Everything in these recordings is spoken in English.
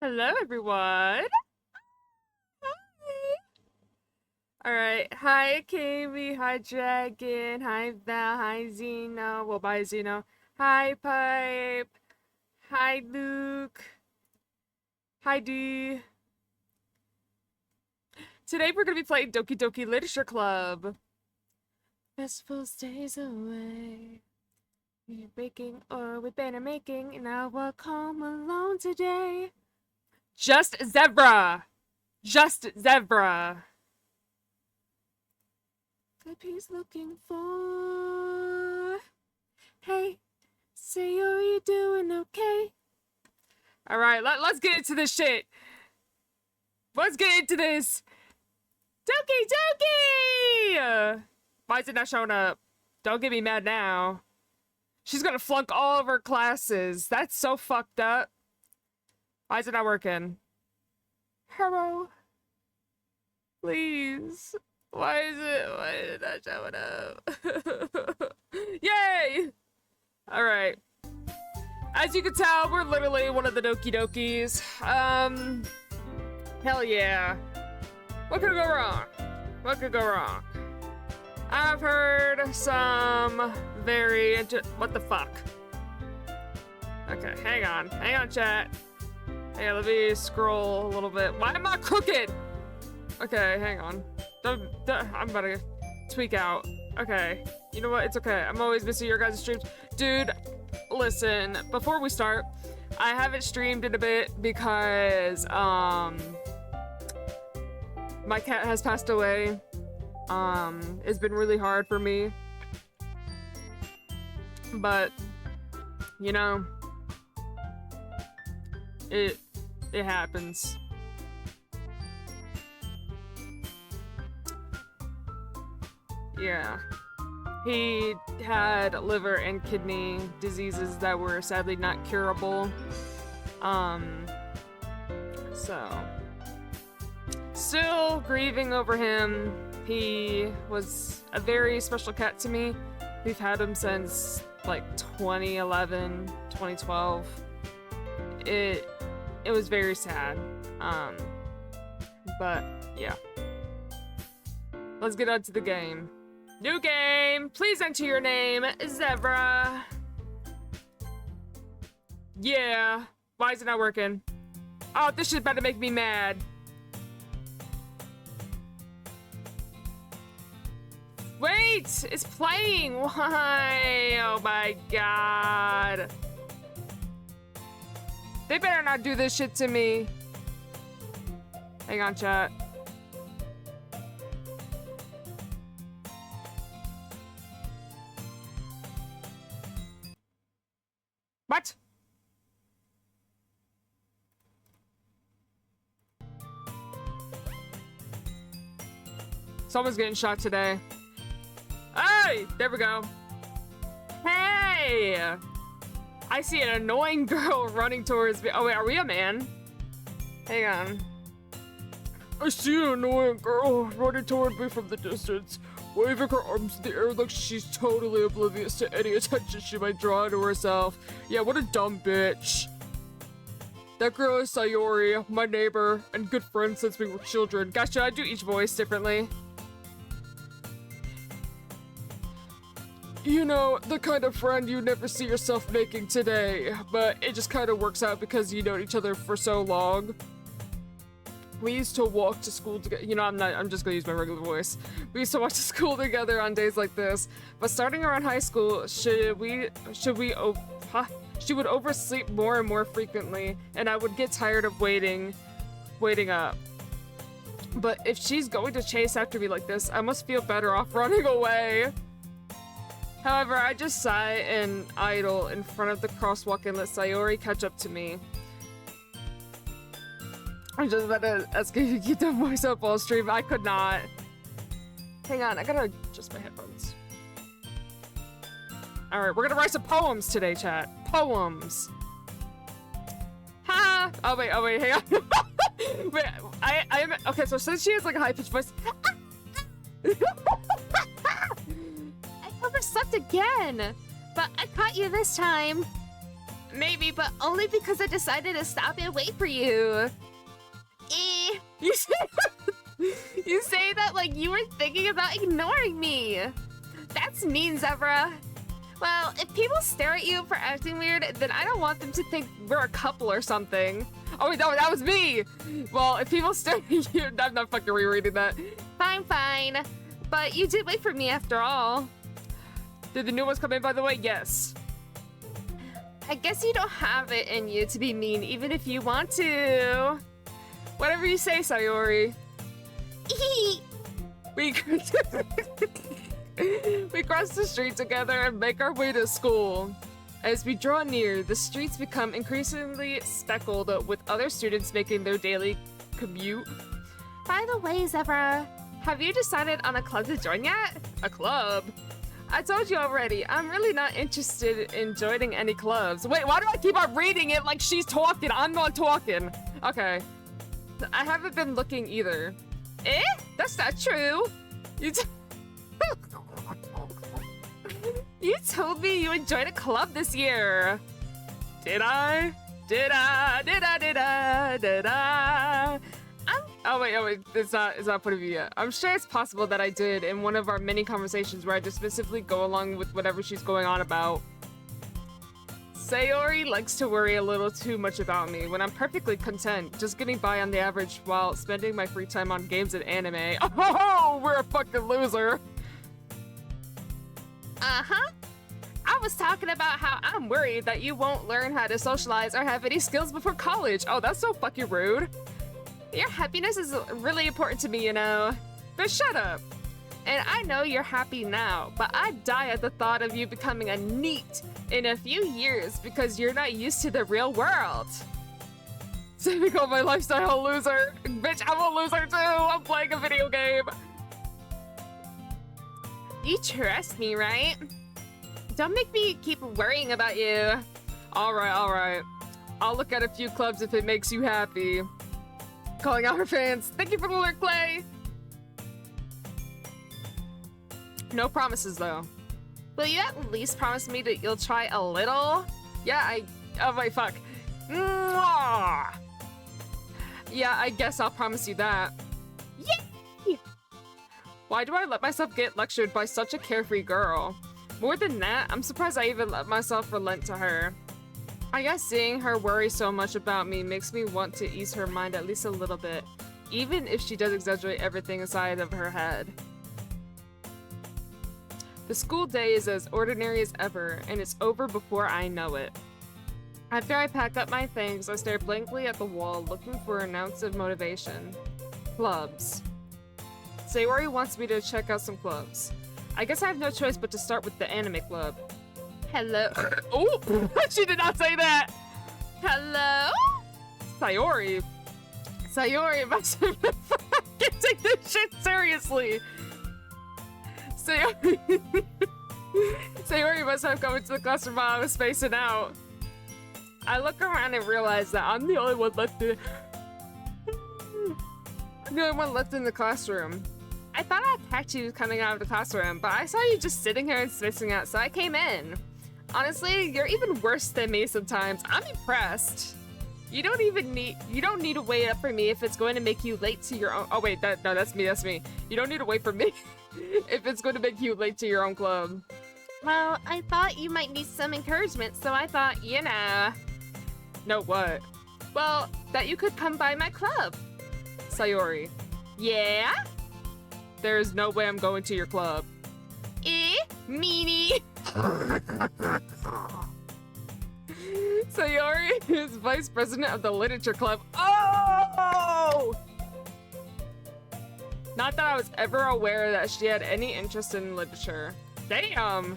Hello, everyone. Hi. All right. Hi, Kami. Hi, Dragon. Hi, Val. Hi, Zeno. Well, bye, Zeno. Hi, Pipe. Hi, Luke. Hi, D. Today we're gonna be playing Doki Doki Literature Club. Festival's days away. We're breaking or we better making, and I walk home alone today. Just Zebra. Just Zebra. That he's looking for. Hey, say, are you doing okay? All right, let's get into this shit. Let's get into this. Doki Doki! Why is it not showing up? Don't get me mad now. She's gonna flunk all of her classes. That's so fucked up. Why is it not working? Hello? Please. Why is it not showing up? Yay! Alright. As you can tell, we're literally one of the Doki Dokis. Hell yeah. What could go wrong? What could go wrong? I've heard some very what the fuck? Okay, hang on, chat. Hey, let me scroll a little bit. Why am I crooked? Okay, hang on. I'm about to tweak out. Okay, you know what? It's okay. I'm always missing your guys' streams. Dude, listen, before we start, I haven't streamed in a bit because, my cat has passed away. It's been really hard for me. But, you know, it happens. Yeah. He had liver and kidney diseases that were sadly not curable. So still grieving over him. He was a very special cat to me. We've had him since like 2011, 2012. It was very sad. But yeah. Let's get on to the game. New game! Please enter your name, Zebra. Yeah. Why is it not working? Oh, this shit's about to make me mad. Wait! It's playing! Why? Oh my god. They better not do this shit to me. Hang on, chat. What? Someone's getting shot today. Hey! There we go. Hey! I see an annoying girl running towards me. Oh wait, are we a man? Hang on. I see an annoying girl running toward me from the distance, waving her arms in the air like she's totally oblivious to any attention she might draw to herself. Yeah, what a dumb bitch. That girl is Sayori, my neighbor, and good friend since we were children. Gosh, should I do each voice differently? You know, the kind of friend you never see yourself making today, but it just kind of works out because you know each other for so long. We used to walk to school together. You know, I'm just gonna use my regular voice. We used to walk to school together on days like this. But starting around high school, she would oversleep more and more frequently, and I would get tired of waiting up. But if she's going to chase after me like this, I must feel better off running away. However, I just sigh and idle in front of the crosswalk and let Sayori catch up to me. I'm just about to ask if you keep the voice up while stream. I could not. Hang on, I gotta adjust my headphones. Alright, we're gonna write some poems today, chat. Poems. Ha! Oh wait, hang on. Wait, I am okay, so since she has like a high-pitched voice. I overslept again, but I caught you this time. Maybe, but only because I decided to stop and wait for you. You say that like you were thinking about ignoring me. That's mean, Zebra. Well, if people stare at you for acting weird, then I don't want them to think we're a couple or something. Oh wait, no, that was me! Well, if people stare at you, I'm not fucking rereading that. Fine, fine. But you did wait for me after all. Did the new ones come in, by the way? Yes. I guess you don't have it in you to be mean, even if you want to. Whatever you say, Sayori. We cross the street together and make our way to school. As we draw near, the streets become increasingly speckled with other students making their daily commute. By the way, Zebra, have you decided on a club to join yet? A club? I told you already, I'm really not interested in joining any clubs. Wait, why do I keep on reading it like she's talking? I'm not talking. Okay. I haven't been looking either. Eh? That's not true. You told me you would join a club this year. Did I? Did I? Oh wait, it's not put of you yet. I'm sure it's possible that I did in one of our many conversations where I just specifically go along with whatever she's going on about. Sayori likes to worry a little too much about me when I'm perfectly content, just getting by on the average while spending my free time on games and anime. Oh, we're a fucking loser. Uh-huh. I was talking about how I'm worried that you won't learn how to socialize or have any skills before college. Oh, that's so fucking rude. Your happiness is really important to me, you know. But shut up. And I know you're happy now, but I'd die at the thought of you becoming a NEET in a few years because you're not used to the real world. Saving all my lifestyle, loser. Bitch, I'm a loser too. I'm playing a video game. You trust me, right? Don't make me keep worrying about you. All right. I'll look at a few clubs if it makes you happy. Calling out her fans. Thank you for the alert, Clay. No promises, though. Will you at least promise me that you'll try a little? Yeah, oh, wait, fuck. Mwah! Yeah, I guess I'll promise you that. Yay! Why do I let myself get lectured by such a carefree girl? More than that, I'm surprised I even let myself relent to her. I guess seeing her worry so much about me makes me want to ease her mind at least a little bit, even if she does exaggerate everything inside of her head. The school day is as ordinary as ever, and it's over before I know it. After I pack up my things, I stare blankly at the wall, looking for an ounce of motivation. Clubs. Sayori wants me to check out some clubs. I guess I have no choice but to start with the anime club. Hello. Oh, she did not say that. Hello? Sayori must have can't take this shit seriously. Sayori must have come into the classroom while I was spacing out. I look around and realize that I'm the only one left in the classroom. I thought I attacked you coming out of the classroom, but I saw you just sitting here and spacing out, so I came in. Honestly, you're even worse than me sometimes. I'm impressed. You don't need to wait up for me if it's going to make you late to your own. Oh wait, no, that's me. You don't need to wait for me if it's going to make you late to your own club. Well, I thought you might need some encouragement, so I thought, you know. No, what? Well, that you could come by my club. Sayori. Yeah? There's no way I'm going to your club. Meanie. Sayori is vice president of the literature club. Oh! Not that I was ever aware that she had any interest in literature. Damn!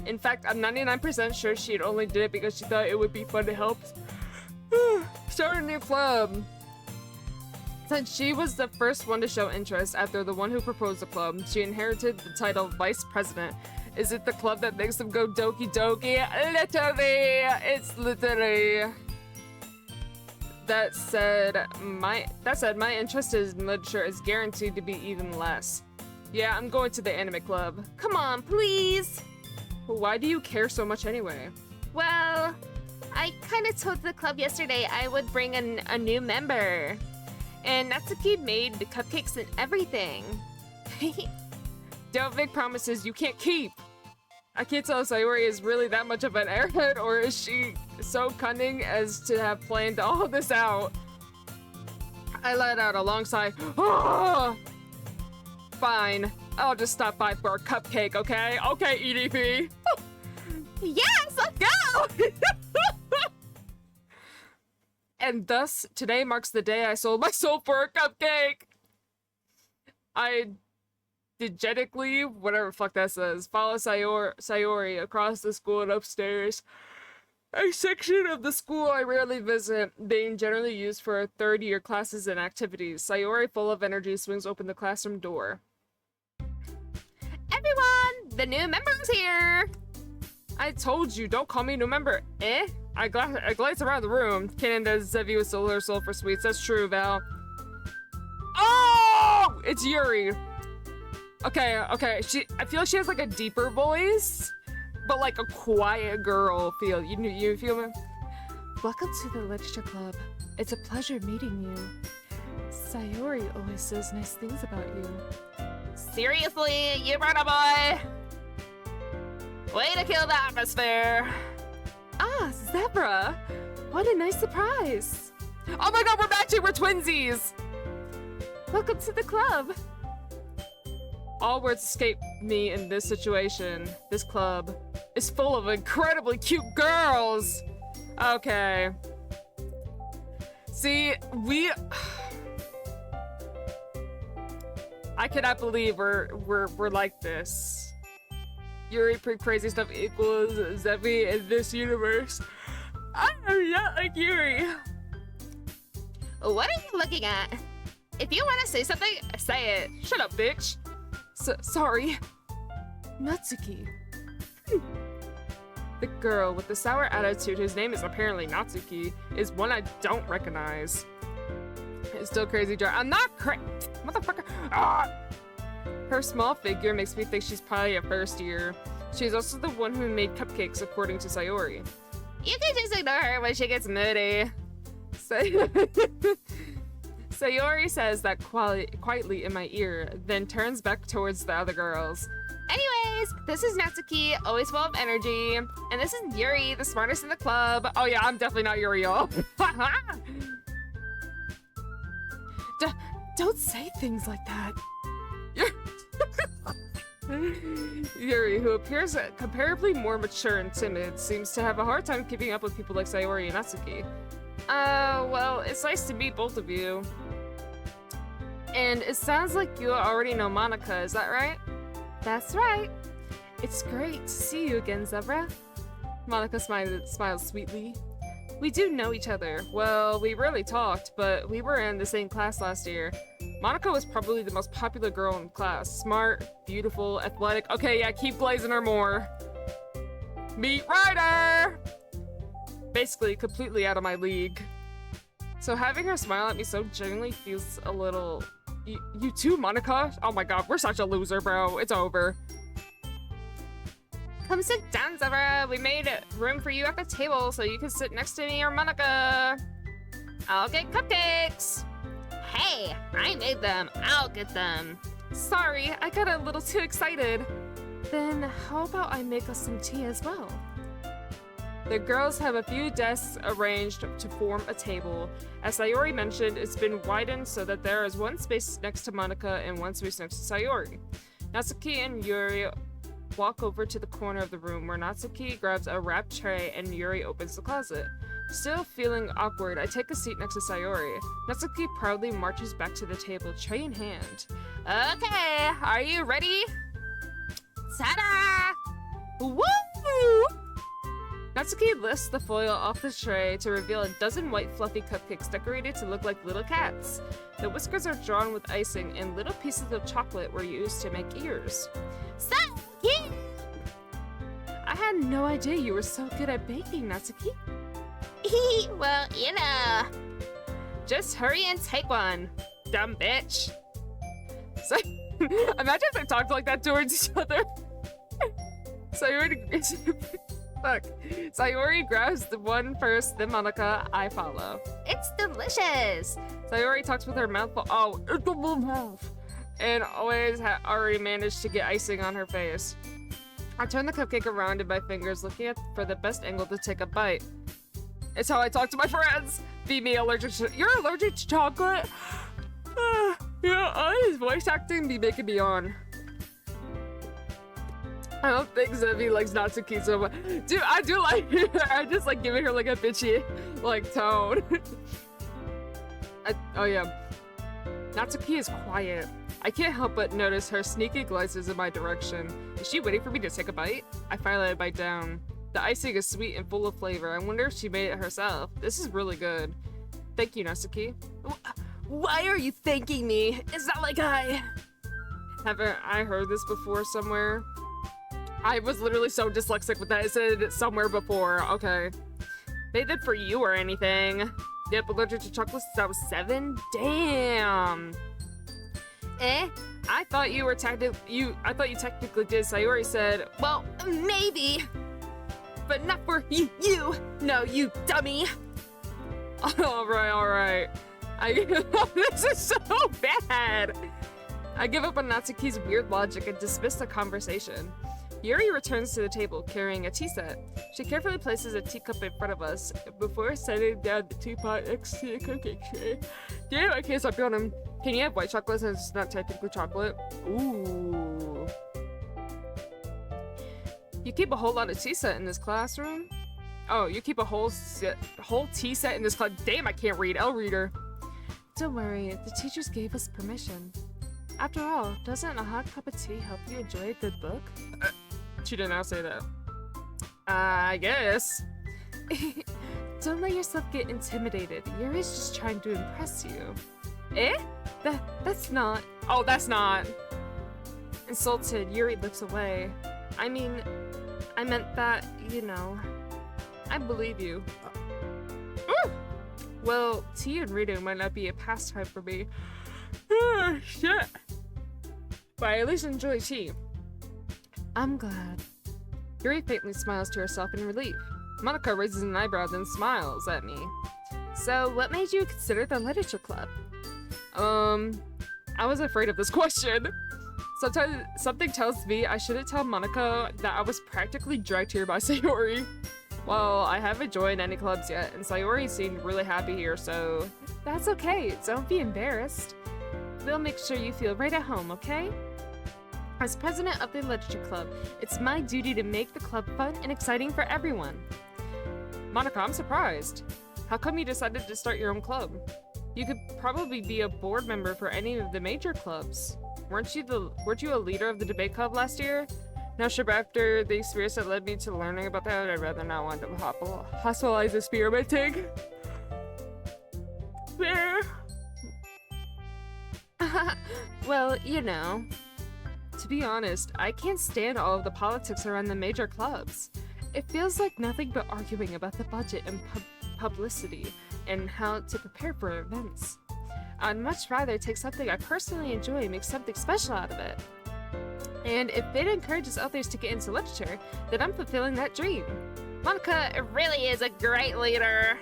In fact, I'm 99% sure she only did it because she thought it would be fun to help start a new club. Since she was the first one to show interest after the one who proposed the club, she inherited the title Vice President. Is it the club that makes them go doki doki? Literally! It's literally. That said, my interest in literature is guaranteed to be even less. Yeah, I'm going to the anime club. Come on, please! Why do you care so much anyway? Well, I kind of told the club yesterday I would bring a new member. And Natsuki made the cupcakes and everything. Don't make promises you can't keep. I can't tell if Sayori is really that much of an airhead, or is she so cunning as to have planned all this out? I let out a long sigh. Ah! Fine, I'll just stop by for a cupcake, okay? Okay, EDP. Yes, let's go! And thus, today marks the day I sold my soul for a cupcake. I dejectedly, whatever the fuck that says, follow Sayori across the school and upstairs. A section of the school I rarely visit, being generally used for third-year classes and activities. Sayori, full of energy, swings open the classroom door. Everyone, the new member's here! I told you, don't call me new member. Eh? I glance around the room. Canon does Zevi with her soul for sweets. That's true, Val. Oh! It's Yuri. Okay. I feel like she has like a deeper voice, but like a quiet girl feel. You feel me? Welcome to the literature club. It's a pleasure meeting you. Sayori always says nice things about you. Seriously, you brought a boy? Way to kill the atmosphere. Ah, Zebra! What a nice surprise! Oh my god, we're matching! We're twinsies! Welcome to the club. All words escape me in this situation. This club is full of incredibly cute girls! Okay. See, I cannot believe we're like this. Yuri pre-crazy stuff equals Zevi in this universe. I am not like Yuri. What are you looking at? If you want to say something, say it. Shut up, bitch. Sorry. Natsuki. The girl with the sour attitude, whose name is apparently Natsuki, is one I don't recognize. It's still crazy. I'm not motherfucker. Ah! Her small figure makes me think she's probably a first year. She's also the one who made cupcakes, according to Sayori. You can just ignore her when she gets moody. Sayori says that quietly in my ear, then turns back towards the other girls. Anyways, this is Natsuki, always full of energy. And this is Yuri, the smartest in the club. Oh yeah, I'm definitely not Yuri, y'all. Don't say things like that. Yuri, who appears comparably more mature and timid, seems to have a hard time keeping up with people like Sayori and Natsuki. Well, it's nice to meet both of you. And it sounds like you already know Monica, is that right? That's right. It's great to see you again, Zebra. Monica smiles sweetly. We do know each other. Well, we rarely talked, but we were in the same class last year. Monica was probably the most popular girl in class. Smart, beautiful, athletic. Okay, yeah, keep glazing her more. Meet Ryder! Basically, completely out of my league. So having her smile at me so genuinely feels a little... You too, Monica? Oh my god, we're such a loser, bro. It's over. Come sit down, Zebra. We made room for you at the table so you can sit next to me or Monica. I'll get cupcakes. Hey, I made them. I'll get them. Sorry, I got a little too excited. Then how about I make us some tea as well? The girls have a few desks arranged to form a table. As Sayori mentioned, it's been widened so that there is one space next to Monica and one space next to Sayori. Natsuki and Yuri walk over to the corner of the room where Natsuki grabs a wrapped tray and Yuri opens the closet. Still feeling awkward, I take a seat next to Sayori. Natsuki proudly marches back to the table, tray in hand. Okay, are you ready? Ta-da! Woo! Natsuki lifts the foil off the tray to reveal a dozen white fluffy cupcakes decorated to look like little cats. The whiskers are drawn with icing and little pieces of chocolate were used to make ears. So cute! I had no idea you were so good at baking, Natsuki. Well, you know. Just hurry and take one, dumb bitch. So, imagine if they talked like that towards each other. Sayori Look, Sayori grabs the one first, then Monica. I follow. It's delicious. Sayori talks with her mouth full. Oh, and always already managed to get icing on her face. I turn the cupcake around in my fingers, looking for the best angle to take a bite. It's how I talk to my friends. Be me allergic to. You're allergic to chocolate? Yeah, all his voice acting be making me on. I don't think Zevi likes Natsuki so much. Dude, I do like her. I just like giving her like a bitchy like tone. Oh yeah. Natsuki is quiet. I can't help but notice her sneaky glances in my direction. Is she waiting for me to take a bite? I finally bite down. The icing is sweet and full of flavor. I wonder if she made it herself. This is really good. Thank you, Natsuki. Why are you thanking me? It's not like haven't I heard this before somewhere? I was literally so dyslexic with that. It said it somewhere before. Okay. Made it for you or anything. Yep, allergic to chocolate since I was 7? Damn. I thought you technically did. Sayori said, well, maybe. But not for you. No, you dummy. Alright. This is so bad. I give up on Natsuki's weird logic and dismiss the conversation. Yuri returns to the table carrying a tea set. She carefully places a teacup in front of us before setting down the teapot next to the cooking tray. Damn, I can't stop yawning. Can you have white chocolate since it's not technically chocolate? Ooh. You keep a whole lot of tea set in this classroom? Oh, you keep a whole tea set in this class? Damn, I can't read. I'll read her. Don't worry, the teachers gave us permission. After all, doesn't a hot cup of tea help you enjoy a good book? She did not say that. I guess. Don't let yourself get intimidated. Yuri's just trying to impress you. That's not. Oh, that's not. Insulted, Yuri looks away. I mean, I meant that, you know. I believe you. Well, tea and reading might not be a pastime for me. Shit. But I at least enjoy tea. I'm glad. Yuri faintly smiles to herself in relief. Monica raises an eyebrow, then smiles at me. So, what made you consider the literature club? I was afraid of this question. Sometimes something tells me I shouldn't tell Monica that I was practically dragged here by Sayori. Well, I haven't joined any clubs yet, and Sayori seemed really happy here, so that's okay. Don't be embarrassed. We'll make sure you feel right at home, okay? As president of the literature club, it's my duty to make the club fun and exciting for everyone. Monica, I'm surprised. How come you decided to start your own club? You could probably be a board member for any of the major clubs. Weren't you a leader of the debate club last year? Not sure, but after the experience that led me to learning about that, I'd rather not want to hospitalize experimenting. There. Well, you know. To be honest, I can't stand all of the politics around the major clubs. It feels like nothing but arguing about the budget and publicity and how to prepare for events. I'd much rather take something I personally enjoy and make something special out of it. And if it encourages others to get into literature, then I'm fulfilling that dream. Monica really is a great leader.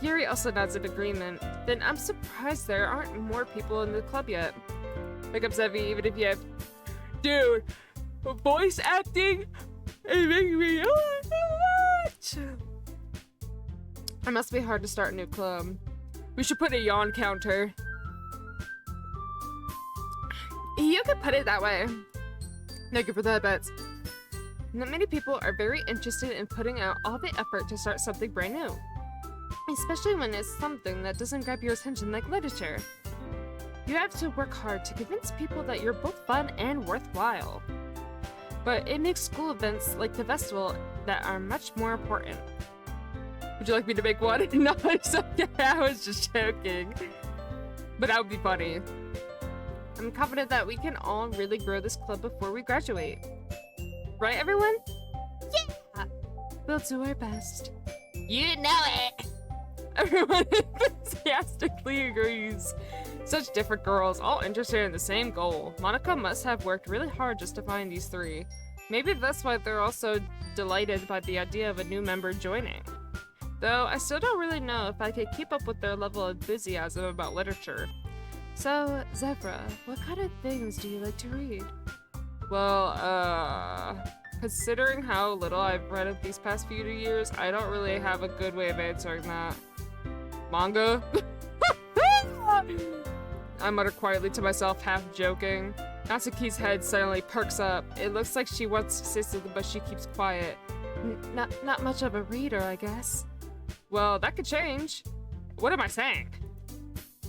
Yuri also nods in agreement. Then I'm surprised there aren't more people in the club yet. Pick up Zevi, even if you have... Dude, voice acting is making me much. It must be hard to start a new club. We should put a yawn counter. You could put it that way. Thank you for that, Bets. Not many people are very interested in putting out all the effort to start something brand new. Especially when it's something that doesn't grab your attention like literature. You have to work hard to convince people that you're both fun and worthwhile. But it makes school events like the festival that are much more important. Would you like me to make one? No, it's okay. I was just joking. But that would be funny. I'm confident that we can all really grow this club before we graduate. Right, everyone? Yeah! We'll do our best. You know it! Everyone enthusiastically agrees. Such different girls, all interested in the same goal. Monica must have worked really hard just to find these three. Maybe that's why they're all so delighted by the idea of a new member joining. Though I still don't really know if I could keep up with their level of enthusiasm about literature. So, Zebra, what kind of things do you like to read? Well, considering how little I've read of these past few years, I don't really have a good way of answering that. Manga? I mutter quietly to myself, half joking. Natsuki's head suddenly perks up. It looks like she wants to say something, but she keeps quiet. Not much of a reader, I guess. Well, that could change. What am I saying?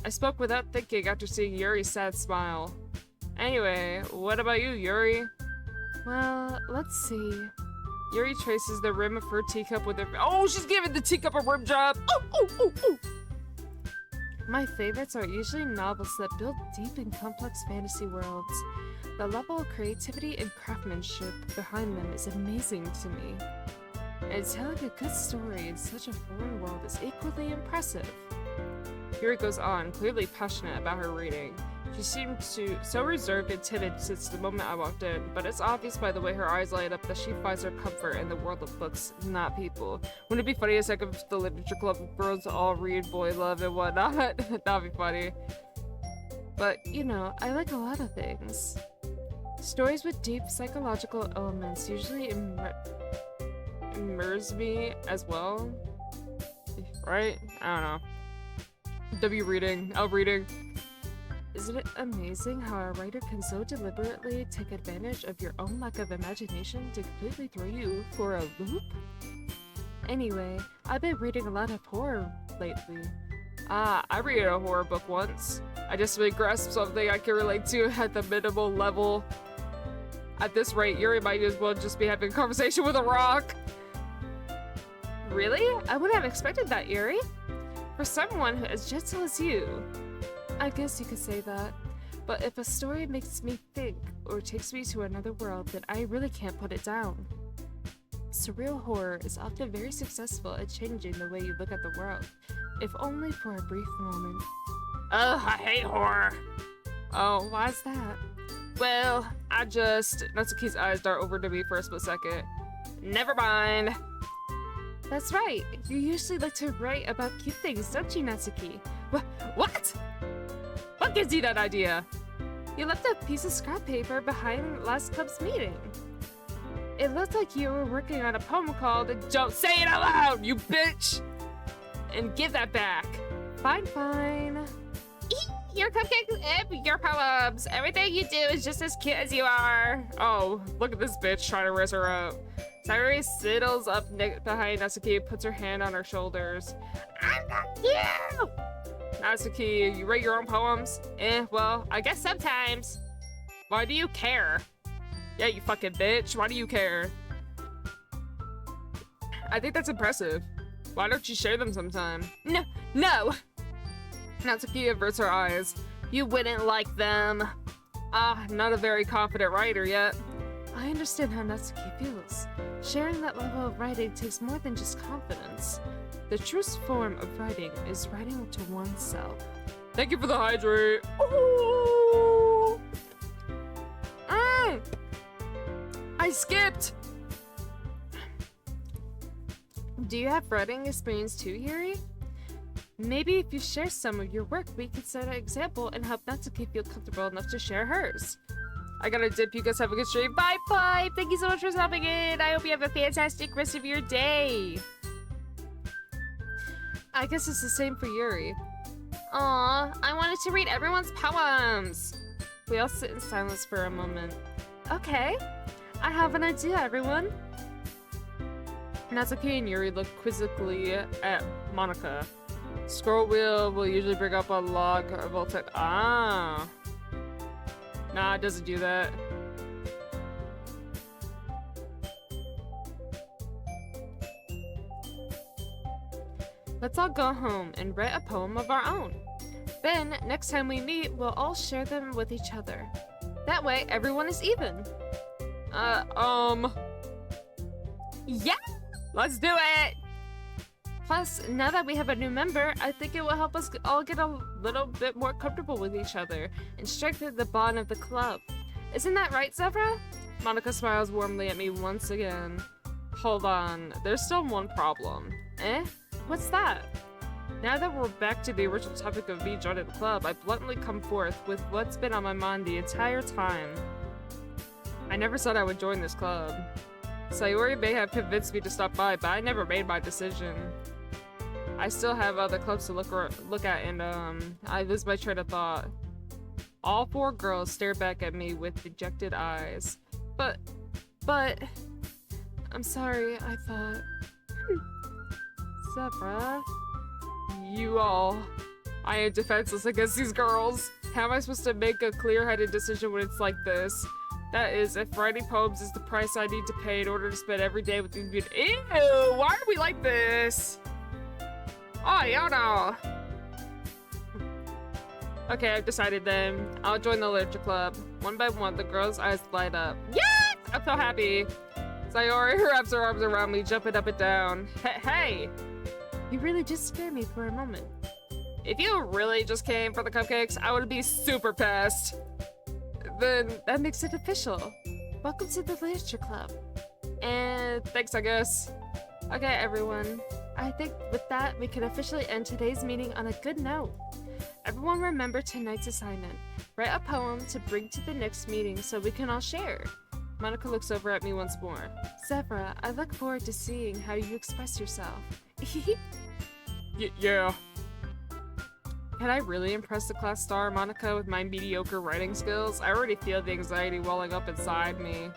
I spoke without thinking after seeing Yuri's sad smile. Anyway, what about you, Yuri? Well, let's see. Yuri traces the rim of her teacup with her— Oh, she's giving the teacup a rim job! Oh! My favorites are usually novels that build deep and complex fantasy worlds. The level of creativity and craftsmanship behind them is amazing to me. And telling a good story in such a foreign world is equally impressive. Yuri goes on, clearly passionate about her reading. She seemed so reserved and timid since the moment I walked in, but it's obvious by the way her eyes light up that she finds her comfort in the world of books, not people. Wouldn't it be funny a second if the literature club of girls all read boy love and whatnot? That'd be funny. But, you know, I like a lot of things. Stories with deep psychological elements usually immerse me as well. Right? I don't know. W reading. L reading. Isn't it amazing how a writer can so deliberately take advantage of your own lack of imagination to completely throw you for a loop? Anyway, I've been reading a lot of horror lately. I read a horror book once. I just really grasped something I can relate to at the minimal level. At this rate, Yuri might as well just be having a conversation with a rock. Really? I wouldn't have expected that, Yuri. For someone who as gentle as you. I guess you could say that. But if a story makes me think or takes me to another world, then I really can't put it down. Surreal horror is often very successful at changing the way you look at the world, if only for a brief moment. Ugh, I hate horror. Oh, why's that? Well, Natsuki's eyes dart over to me for a split second. Never mind. That's right. You usually like to write about cute things, don't you, Natsuki? What? What gives you that idea? You left a piece of scrap paper behind last club's meeting. It looked like you were working on a poem called Don't Say It Out Loud, you bitch! And give that back. Fine. Your cupcakes, your poems. Everything you do is just as cute as you are. Oh, look at this bitch trying to raise her up. Sayuri sidles up behind Natsuki and puts her hand on her shoulders. I'm not you! Natsuki, you write your own poems? Well, I guess sometimes. Why do you care? Yeah, you fucking bitch. Why do you care? I think that's impressive. Why don't you share them sometime? No! Natsuki averts her eyes. You wouldn't like them. Not a very confident writer yet. I understand how Natsuki feels. Sharing that level of writing takes more than just confidence. The truest form of writing is writing to oneself. Thank you for the hydrate. Ooh. I skipped. Do you have writing experience too, Yuri? Maybe if you share some of your work, we could set an example and help Natsuki feel comfortable enough to share hers. I gotta dip. You guys have a good stream. Bye. Thank you so much for stopping in. I hope you have a fantastic rest of your day. I guess it's the same for Yuri. Aw, I wanted to read everyone's poems. We all sit in silence for a moment. Okay, I have an idea, everyone. Natsuki and Yuri look quizzically at Monica. Scroll wheel will usually bring up a log of all text. Nah, it doesn't do that. Let's all go home and write a poem of our own. Then, next time we meet, we'll all share them with each other. That way, everyone is even. Yeah! Let's do it! Plus, now that we have a new member, I think it will help us all get a little bit more comfortable with each other and strengthen the bond of the club. Isn't that right, Zebra? Monica smiles warmly at me once again. Hold on, there's still one problem. Eh? What's that? Now that we're back to the original topic of me joining the club, I bluntly come forth with what's been on my mind the entire time. I never said I would join this club. Sayori may have convinced me to stop by, but I never made my decision. I still have other clubs to look at, and I lose my train of thought. All 4 girls stare back at me with dejected eyes. But, I'm sorry, I thought. Zebra. You all. I am defenseless against these girls. How am I supposed to make a clear-headed decision when it's like this? That is, if writing poems is the price I need to pay in order to spend every day with these beautiful— Ew! Why are we like this? Oh, y'all know. Okay, I've decided then. I'll join the literature club. One by one, the girls' eyes light up. Yes! I'm so happy. Sayori wraps her arms around me, jumping up and down. Hey! You really just scared me for a moment. If you really just came for the cupcakes, I would be super pissed. Then that makes it official. Welcome to the literature club. And thanks, I guess. Okay, everyone. I think with that, we can officially end today's meeting on a good note. Everyone remember tonight's assignment. Write a poem to bring to the next meeting so we can all share. Monica looks over at me once more. Zebra, I look forward to seeing how you express yourself. Yeah. Can I really impress the class star, Monica, with my mediocre writing skills? I already feel the anxiety welling up inside me.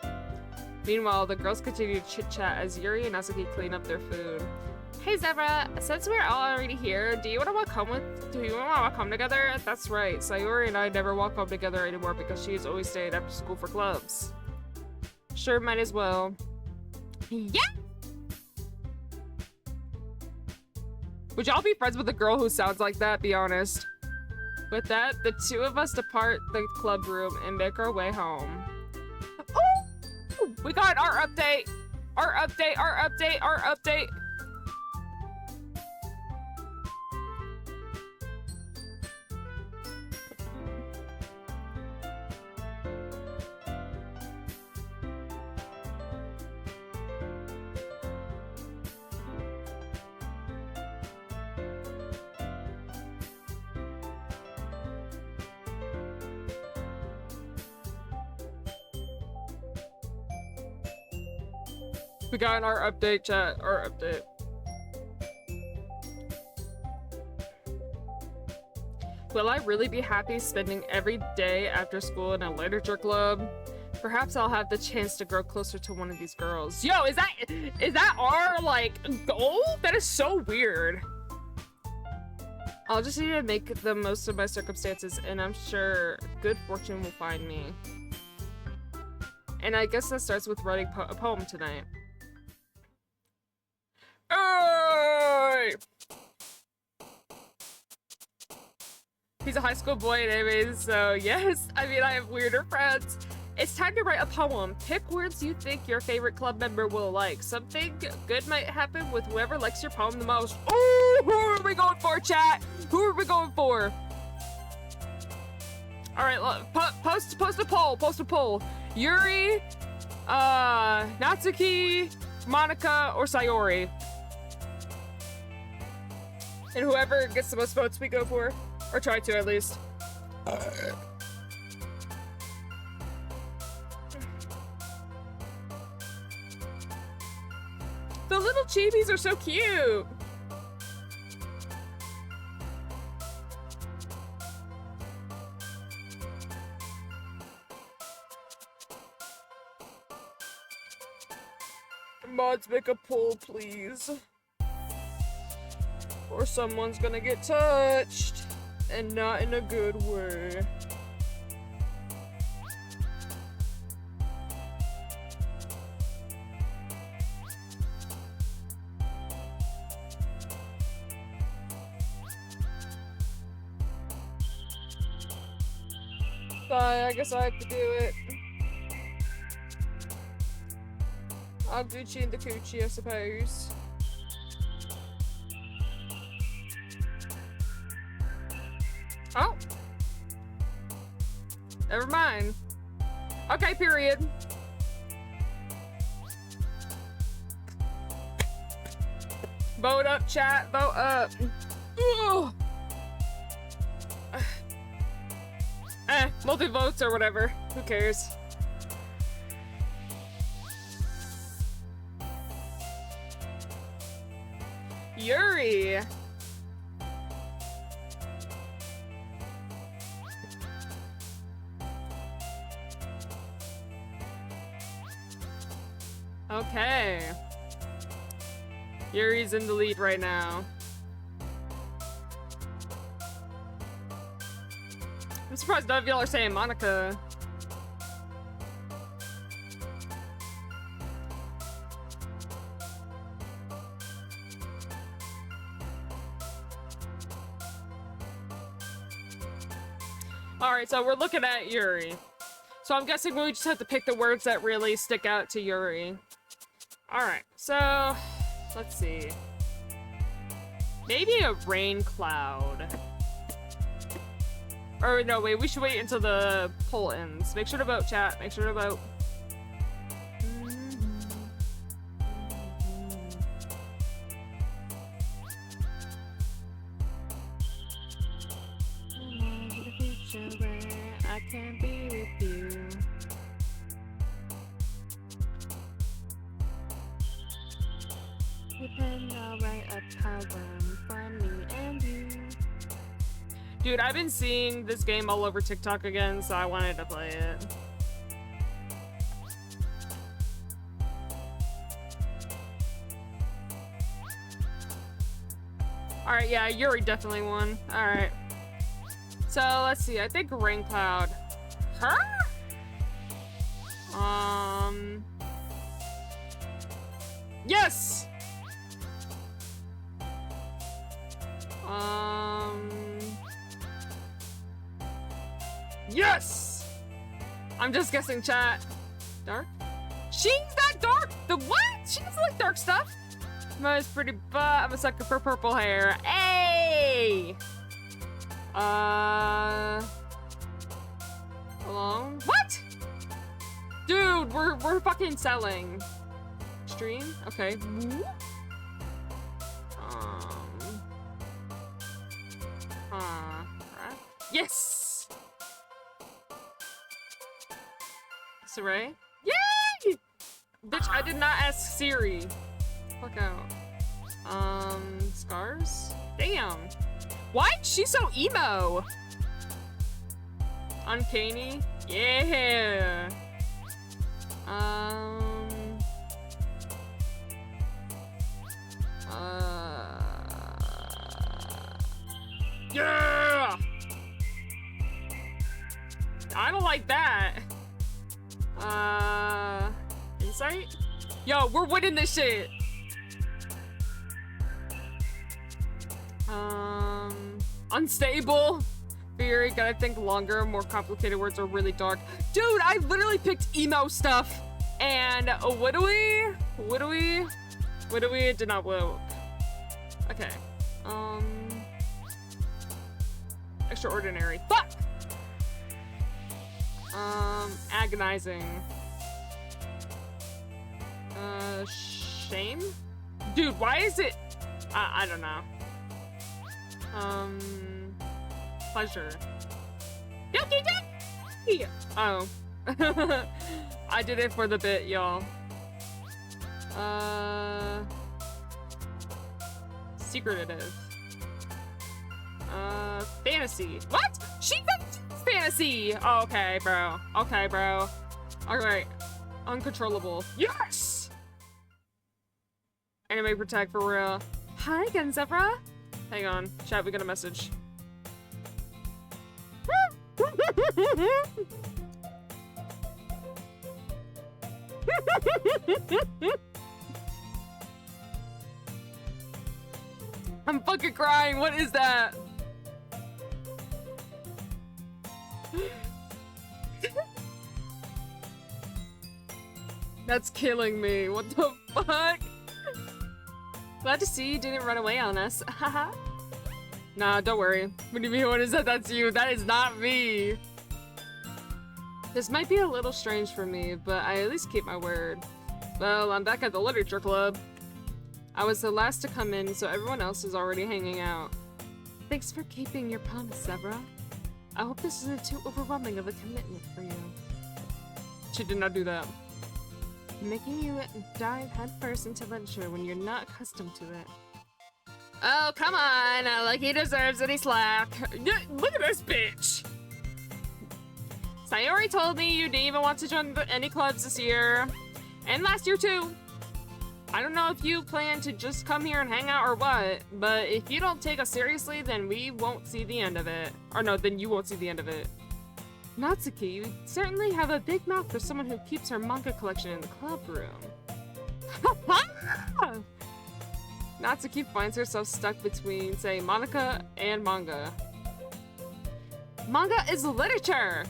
Meanwhile, the girls continue to chit-chat as Yuri and Natsuki clean up their food. Hey Zebra, since we're all already here, do you want to walk home together? That's right, Sayori and I never walk home together anymore because she's always staying after school for clubs. Sure, might as well. Yeah! Would y'all be friends with a girl who sounds like that? Be honest. With that, the 2 of us depart the club room and make our way home. Oh! We got our update! Our update! We got our update, chat. Our update. Will I really be happy spending every day after school in a literature club? Perhaps I'll have the chance to grow closer to one of these girls. Yo, is that our, like, goal? That is so weird. I'll just need to make the most of my circumstances, and I'm sure good fortune will find me. And I guess that starts with writing a poem tonight. Hey! He's a high school boy anyways, so yes. I mean, I have weirder friends. It's time to write a poem. Pick words you think your favorite club member will like. Something good might happen with whoever likes your poem the most. Oh, who are we going for, chat? Who are we going for? All right, post a poll. Yuri, Natsuki, Monica, or Sayori. And whoever gets the most votes we go for. Or try to, at least. The little chibis are so cute! Mods, make a poll, please. Or someone's gonna get touched. And not in a good way. Bye, I guess I have to do it. I'll Gucci and the Coochie, I suppose. Oh. Never mind. Okay, period. Vote up, chat. Vote up. Ugh. Multi-votes or whatever. Who cares? Yuri. Okay. Yuri's in the lead right now. I'm surprised none of y'all are saying Monica. Alright, so we're looking at Yuri. So I'm guessing we just have to pick the words that really stick out to Yuri. Alright, so let's see. Maybe a rain cloud. Or no, wait, we should wait until the poll ends. Make sure to vote, chat. Make sure to vote. I can't be with you. Depend all right a poem for me and you. Dude, I've been seeing this game all over TikTok again, so I wanted to play it. Alright, yeah, Yuri definitely won. Alright. So, let's see. I think Rain Cloud. Her? Yes! Yes! I'm just guessing, chat. Dark? She's not dark! The what? She doesn't like dark stuff. Mine's pretty butt. I'm a sucker for purple hair. Hey! Alone? What? Dude, we're fucking selling. Stream? Okay. Yes! Saray? Yay! Bitch, I did not ask Siri. Fuck out. Scars? Damn. Why is she so emo? Uncanny? Yeah. Yeah! I don't like that. Insight? Yo, we're winning this shit. Unstable. Fury, gotta think longer, more complicated words are really dark. Dude, I literally picked emo stuff. And what do we did not vote. Okay. Extraordinary. Fuck! Agonizing. Shame? Dude, why is it? I don't know. Pleasure. Oh. I did it for the bit, y'all. Secretive. Fantasy. What? She said fantasy! Oh, okay, bro. Okay, bro. Alright. Uncontrollable. Yes! Anime protect for real. Hi, Genzebra. Hang on. Chat, we got a message. I'm fucking crying. What is that? That's killing me. What the fuck? Glad to see you didn't run away on us. Haha. Nah, don't worry. What do you mean? What is that? That's you. That is not me. This might be a little strange for me, but I at least keep my word. Well, I'm back at the literature club. I was the last to come in, so everyone else is already hanging out. Thanks for keeping your promise, Zebra. I hope this isn't too overwhelming of a commitment for you. She did not do that. Making you dive headfirst into literature when you're not accustomed to it. Oh, come on! Like he deserves any slack. Look at this bitch! Sayori told me you didn't even want to join any clubs this year. And last year too. I don't know if you plan to just come here and hang out or what, but if you don't take us seriously, then we won't see the end of it. Or no, then you won't see the end of it. Natsuki, you certainly have a big mouth for someone who keeps her manga collection in the club room. Natsuki finds herself stuck between, say, Monica and manga. Manga is literature!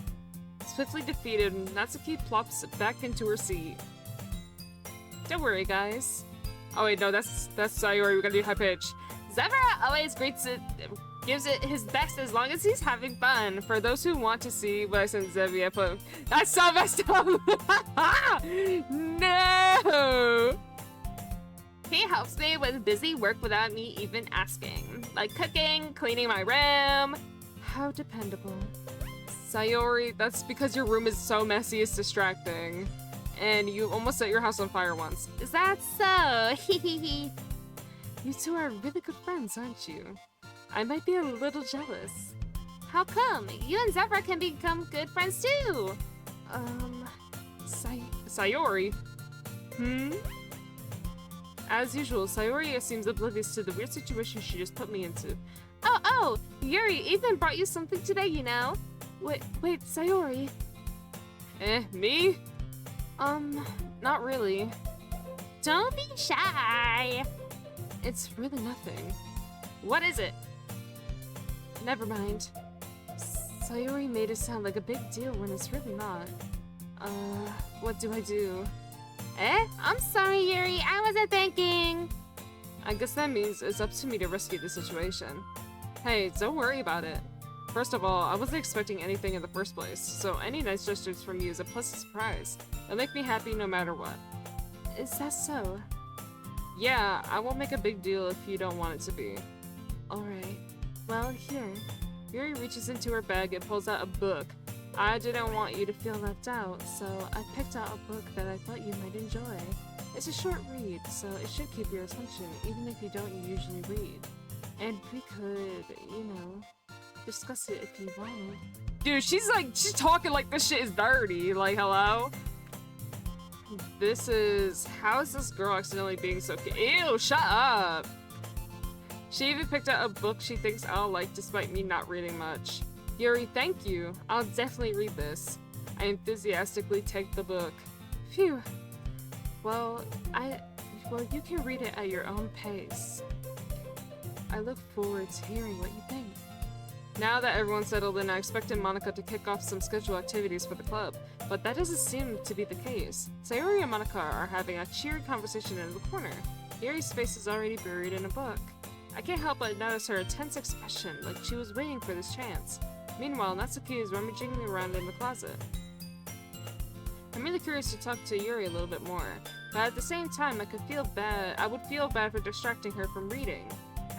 Swiftly defeated, Natsuki plops back into her seat. Don't worry, guys. Oh wait, no, that's Sayori. We gotta do high pitch. Zebra always gives it his best as long as he's having fun. For those who want to see what I sent Zevia, but that's so messed up. No. He helps me with busy work without me even asking, like cooking, cleaning my room. How dependable. Sayori, that's because your room is so messy, it's distracting. And you almost set your house on fire once. Is that so? You two are really good friends, aren't you? I might be a little jealous. How come? You and Zebra can become good friends too. Sayori? As usual, Sayori seems oblivious to the weird situation she just put me into. Oh, Yuri, Ethan brought you something today, you know? Wait, Sayori. Me? Not really. Don't be shy. It's really nothing. What is it? Never mind. Sayori made it sound like a big deal when it's really not. What do I do? I'm sorry, Yuri. I wasn't thinking. I guess that means it's up to me to rescue the situation. Hey, don't worry about it. First of all, I wasn't expecting anything in the first place, so any nice gestures from you is a pleasant surprise. It'll make me happy no matter what. Is that so? Yeah, I won't make a big deal if you don't want it to be. Alright. Well, here. Yuri reaches into her bag and pulls out a book. I didn't want you to feel left out, so I picked out a book that I thought you might enjoy. It's a short read, so it should keep your attention, even if you don't usually read. And we could, you know, discuss it if you want. Dude, she's talking like this shit is dirty. Like, hello? How is this girl accidentally being so cute? Ew, shut up! She even picked out a book she thinks I'll like despite me not reading much. Yuri, thank you. I'll definitely read this. I enthusiastically take the book. Phew. Well, you can read it at your own pace. I look forward to hearing what you think. Now that everyone's settled in, I expected Monica to kick off some scheduled activities for the club, but that doesn't seem to be the case. Sayori and Monica are having a cheery conversation in the corner. Yuri's face is already buried in a book. I can't help but notice her tense expression, like she was waiting for this chance. Meanwhile, Natsuki is rummaging around in the closet. I'm really curious to talk to Yuri a little bit more, but at the same time, I would feel bad for distracting her from reading.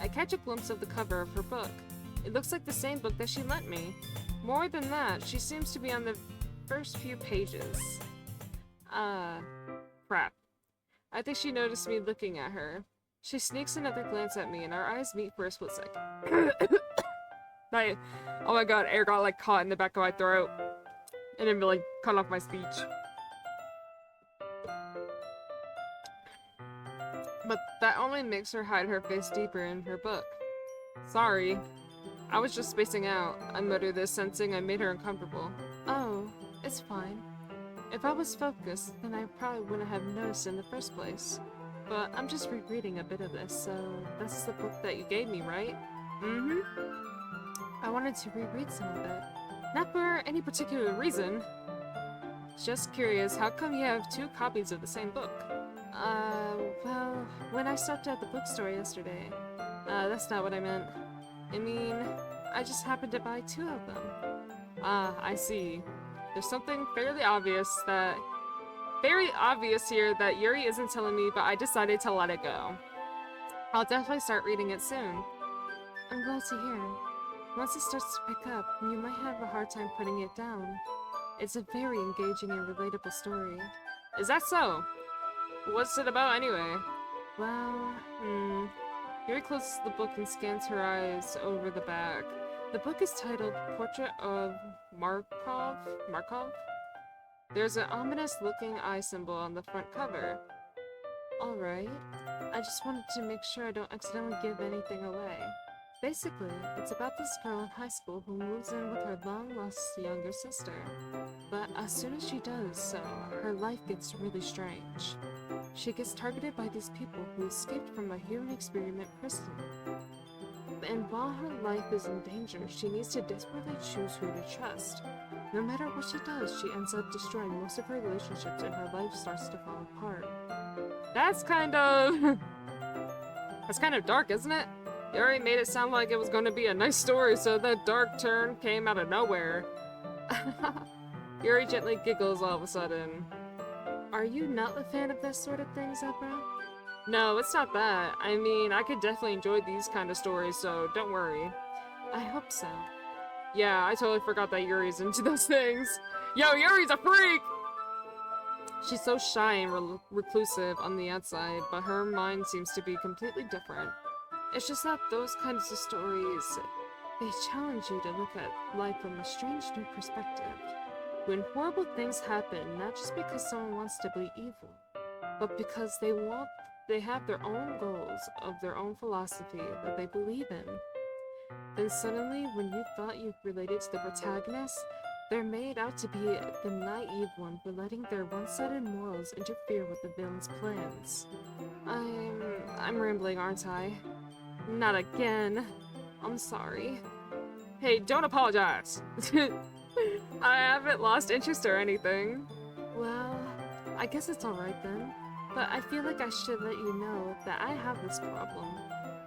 I catch a glimpse of the cover of her book. It looks like the same book that she lent me. More than that, she seems to be on the first few pages. Crap. I think she noticed me looking at her. She sneaks another glance at me and our eyes meet for a split second. Oh my god, air got caught in the back of my throat. And then cut off my speech. But that only makes her hide her face deeper in her book. Sorry. I was just spacing out. I muttered this, sensing I made her uncomfortable. Oh, it's fine. If I was focused, then I probably wouldn't have noticed in the first place. But I'm just rereading a bit of this, so that's the book that you gave me, right? Mm-hmm. I wanted to reread some of it. Not for any particular reason. Just curious, how come you have 2 copies of the same book? Well, when I stopped at the bookstore yesterday. That's not what I meant. I mean, I just happened to buy 2 of them. I see. There's something fairly obvious here that Yuri isn't telling me, but I decided to let it go. I'll definitely start reading it soon. I'm glad to hear. Once it starts to pick up, you might have a hard time putting it down. It's a very engaging and relatable story. Is that so? What's it about anyway? Well, Yuri closes the book and scans her eyes over the back. The book is titled Portrait of Markov? There's an ominous-looking eye symbol on the front cover. Alright. I just wanted to make sure I don't accidentally give anything away. Basically, it's about this girl in high school who moves in with her long-lost younger sister. But as soon as she does so, her life gets really strange. She gets targeted by these people who escaped from a hearing experiment prison. And while her life is in danger, she needs to desperately choose who to trust. No matter what she does, she ends up destroying most of her relationships and her life starts to fall apart. That's kind of dark, isn't it? You already made it sound like it was going to be a nice story, so that dark turn came out of nowhere. Yuri gently giggles all of a sudden. Are you not a fan of this sort of thing, Zebra? No, it's not that. I mean, I could definitely enjoy these kind of stories, so don't worry. I hope so. Yeah, I totally forgot that Yuri's into those things. Yo, Yuri's a freak! She's so shy and reclusive on the outside, but her mind seems to be completely different. It's just that those kinds of stories, they challenge you to look at life from a strange new perspective. When horrible things happen, not just because someone wants to be evil, but because they have their own goals of their own philosophy that they believe in. Then suddenly, when you thought you related to the protagonist, they're made out to be the naive one for letting their one-sided morals interfere with the villain's plans. I'm rambling, aren't I? Not again. I'm sorry. Hey, don't apologize. I haven't lost interest or anything. Well, I guess it's alright then. But I feel like I should let you know that I have this problem.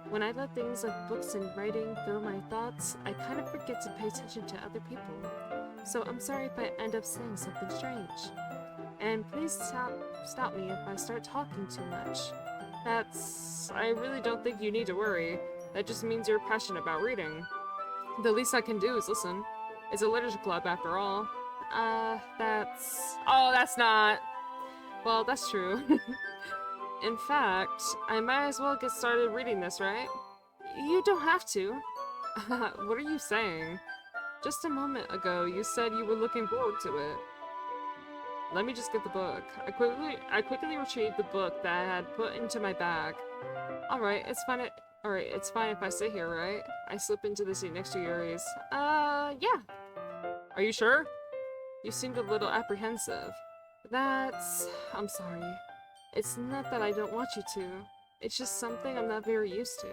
When I let things like books and writing fill my thoughts, I kind of forget to pay attention to other people. So I'm sorry if I end up saying something strange. And please stop me if I start talking too much. I really don't think you need to worry. That just means you're passionate about reading. The least I can do is listen. It's a literature club after all. Oh, that's not. Well, that's true. In fact, I might as well get started reading this, right? You don't have to. What are you saying? Just a moment ago, you said you were looking forward to it. Let me just get the book. I quickly retrieved the book that I had put into my bag. Alright, it's fine if I sit here, right? I slip into the seat next to Yuri's. Yeah. Are you sure? You seemed a little apprehensive. I'm sorry. It's not that I don't want you to. It's just something I'm not very used to.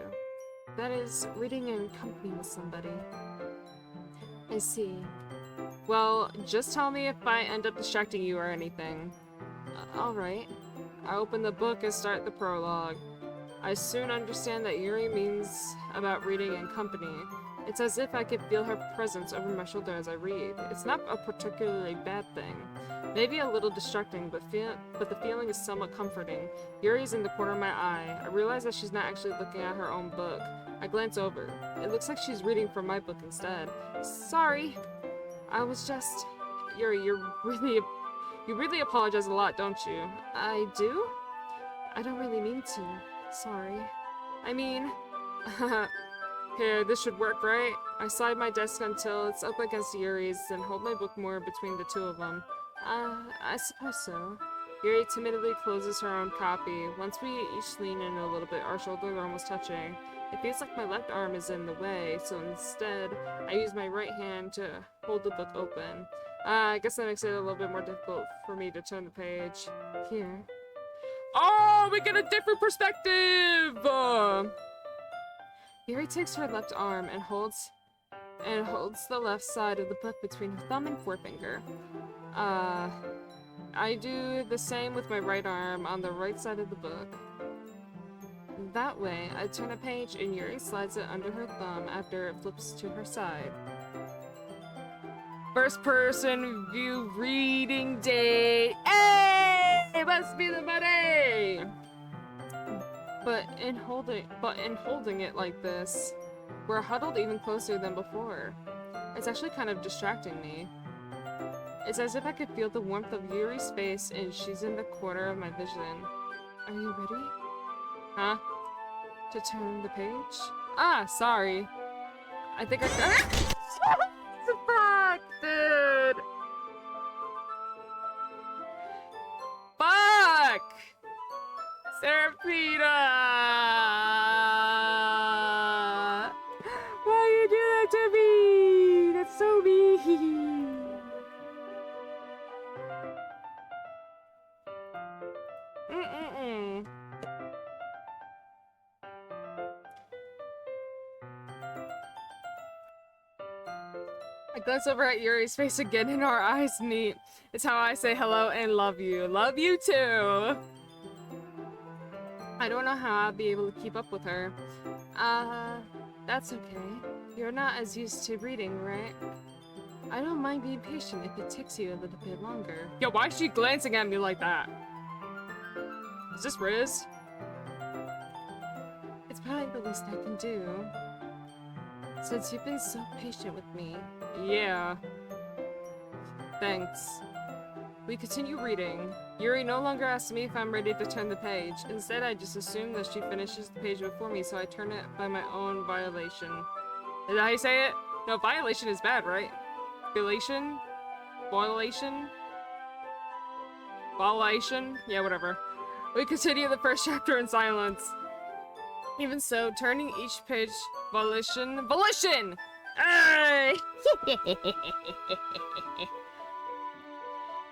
That is, reading in company with somebody. I see. Well, just tell me if I end up distracting you or anything. Alright. I open the book and start the prologue. I soon understand that Yuri means about reading in company. It's as if I could feel her presence over my shoulder as I read. It's not a particularly bad thing. Maybe a little distracting, but the feeling is somewhat comforting. Yuri's in the corner of my eye. I realize that she's not actually looking at her own book. I glance over. It looks like she's reading from my book instead. Sorry. I was just... Yuri, you really apologize a lot, don't you? I do? I don't really mean to. Sorry. I mean... Here, this should work, right? I slide my desk until it's up against Yuri's, then hold my book more between the two of them. I suppose so. Yuri timidly closes her own copy. Once we each lean in a little bit, our shoulders are almost touching. It feels like my left arm is in the way, so instead, I use my right hand to hold the book open. I guess that makes it a little bit more difficult for me to turn the page. Here. Oh, we get a different perspective! Yuri takes her left arm and holds the left side of the book between her thumb and forefinger. I do the same with my right arm on the right side of the book. That way, I turn a page and Yuri slides it under her thumb after it flips to her side. First person view reading day! Hey! It must be the money! But in holding it like this, we're huddled even closer than before. It's actually kind of distracting me. It's as if I could feel the warmth of Yuri's face and she's in the corner of my vision. Are you ready? Huh? To turn the page? Ah, sorry. I think I fuck, dude! Fuck! Serafina! Why you do that to me? That's so mean. Mm-mm-mm. I glance over at Yuri's face again and our eyes meet. It's how I say hello and love you. Love you too! I don't know how I'll be able to keep up with her. That's okay. You're not as used to reading, right? I don't mind being patient if it takes you a little bit longer. Yo, why is she glancing at me like that? Is this Riz? It's probably the least I can do. Since you've been so patient with me. Yeah. Thanks. We continue reading. Yuri no longer asks me if I'm ready to turn the page. Instead, I just assume that she finishes the page before me, so I turn it by my own violation. Is that how you say it? No, violation is bad, right? Violation? Violation? Violation? Yeah, whatever. We continue the first chapter in silence. Even so, turning each page... Volition? Volition! Ay!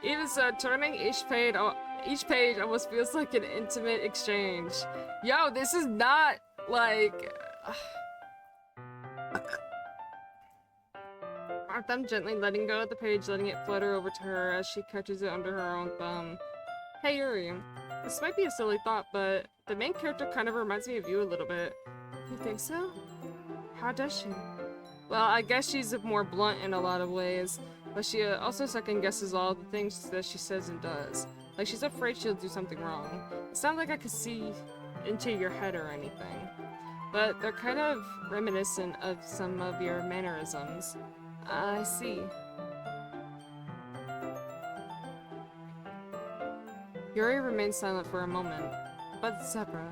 Even so, turning each page almost feels like an intimate exchange. Yo, this is not like... Our thumb gently letting go of the page, letting it flutter over to her as she catches it under her own thumb. Hey Yuri, this might be a silly thought, but the main character kind of reminds me of you a little bit. You think so? How does she? Well, I guess she's more blunt in a lot of ways, but she also second guesses all the things that she says and does. Like she's afraid she'll do something wrong. It's not like I could see into your head or anything, but they're kind of reminiscent of some of your mannerisms. I see. Yuri remains silent for a moment. But Zebra,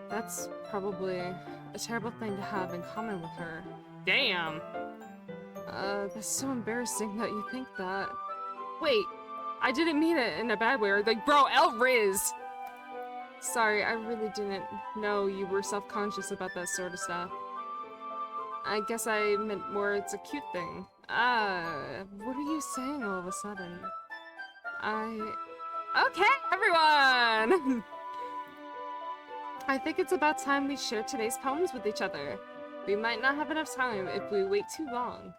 that's probably a terrible thing to have in common with her. Damn! That's so embarrassing that you think that. Wait, I didn't mean it in a bad way. Like, bro, Riz! Sorry, I really didn't know you were self-conscious about that sort of stuff. I guess I meant more it's a cute thing. What are you saying all of a sudden? Okay, everyone! I think it's about time we share today's poems with each other. We might not have enough time if we wait too long.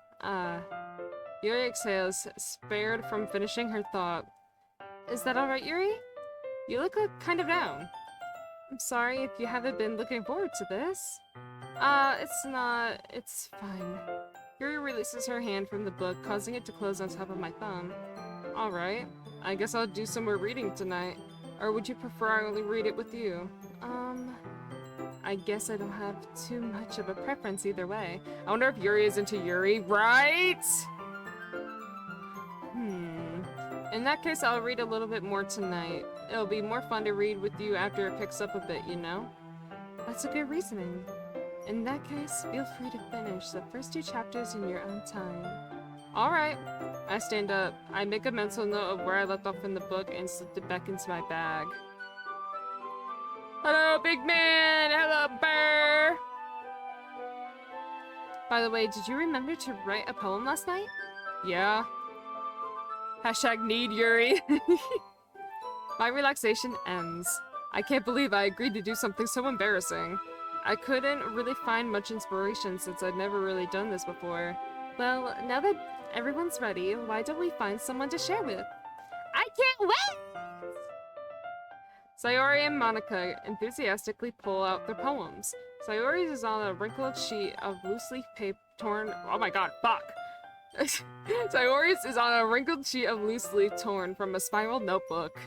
Yuri exhales, spared from finishing her thought. Is that alright, Yuri? You look kind of down. I'm sorry if you haven't been looking forward to this. It's not. It's fine. Yuri releases her hand from the book, causing it to close on top of my thumb. Alright. I guess I'll do some more reading tonight. Or would you prefer I only read it with you? I guess I don't have too much of a preference either way. I wonder if Yuri is into Yuri, right? In that case, I'll read a little bit more tonight. It'll be more fun to read with you after it picks up a bit, you know? That's a good reasoning. In that case, feel free to finish the first 2 chapters in your own time. Alright. I stand up. I make a mental note of where I left off in the book and slip it back into my bag. Hello, big man! Hello, bear! By the way, did you remember to write a poem last night? Yeah. Hashtag need Yuri. My relaxation ends. I can't believe I agreed to do something so embarrassing. I couldn't really find much inspiration since I'd never really done this before. Well, now that everyone's ready, why don't we find someone to share with? I can't wait! Sayori and Monica enthusiastically pull out their poems. Sayori's is on a wrinkled sheet of loose-leaf paper torn— oh my god, fuck! Sayori's is on a wrinkled sheet of loose leaf torn from a spiral notebook.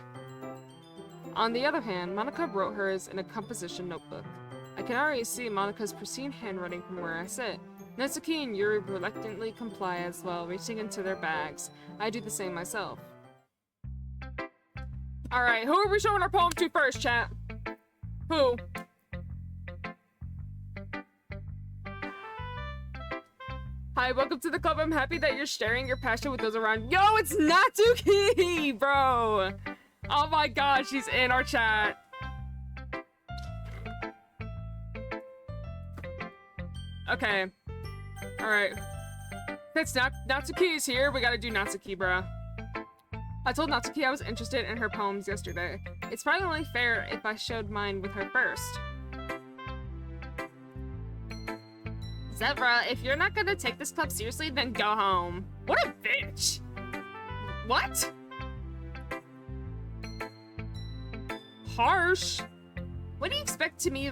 On the other hand, Monica wrote hers in a composition notebook. I can already see Monica's pristine handwriting from where I sit. Natsuki and Yuri reluctantly comply as well, reaching into their bags. I do the same myself. Alright, who are we showing our poem to first, chat? Who? Hi, welcome to the club. I'm happy that you're sharing your passion with those around. Yo, it's Natsuki, bro! Oh my god, she's in our chat. Okay. Alright. Since Natsuki is here, we gotta do Natsuki, bruh. I told Natsuki I was interested in her poems yesterday. It's probably only fair if I showed mine with her first. Zebra, if you're not gonna take this club seriously, then go home. What a bitch! What? Harsh? What do you expect me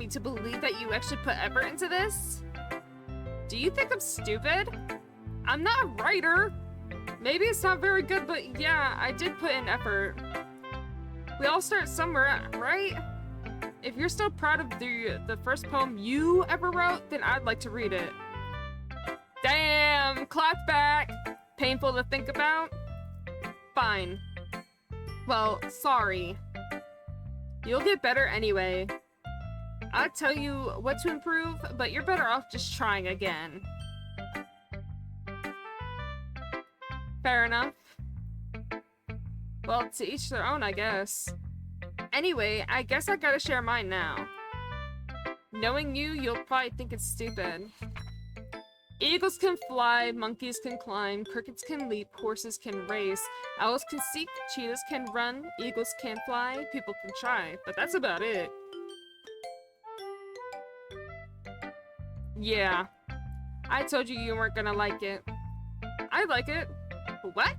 to believe that you actually put effort into this? Do you think I'm stupid? I'm not a writer. Maybe it's not very good, but yeah, I did put in effort. We all start somewhere, right? If you're still proud of the first poem you ever wrote, then I'd like to read it. Damn, clap back. Painful to think about? Fine. Well, sorry. You'll get better anyway. I'll tell you what to improve, but you're better off just trying again. Fair enough. Well, to each their own, I guess. Anyway, I guess I gotta share mine now. Knowing you, you'll probably think it's stupid. Eagles can fly, monkeys can climb, crickets can leap, horses can race, owls can seek, cheetahs can run, eagles can fly, people can try, but that's about it. Yeah. I told you you weren't gonna like it. I like it. What?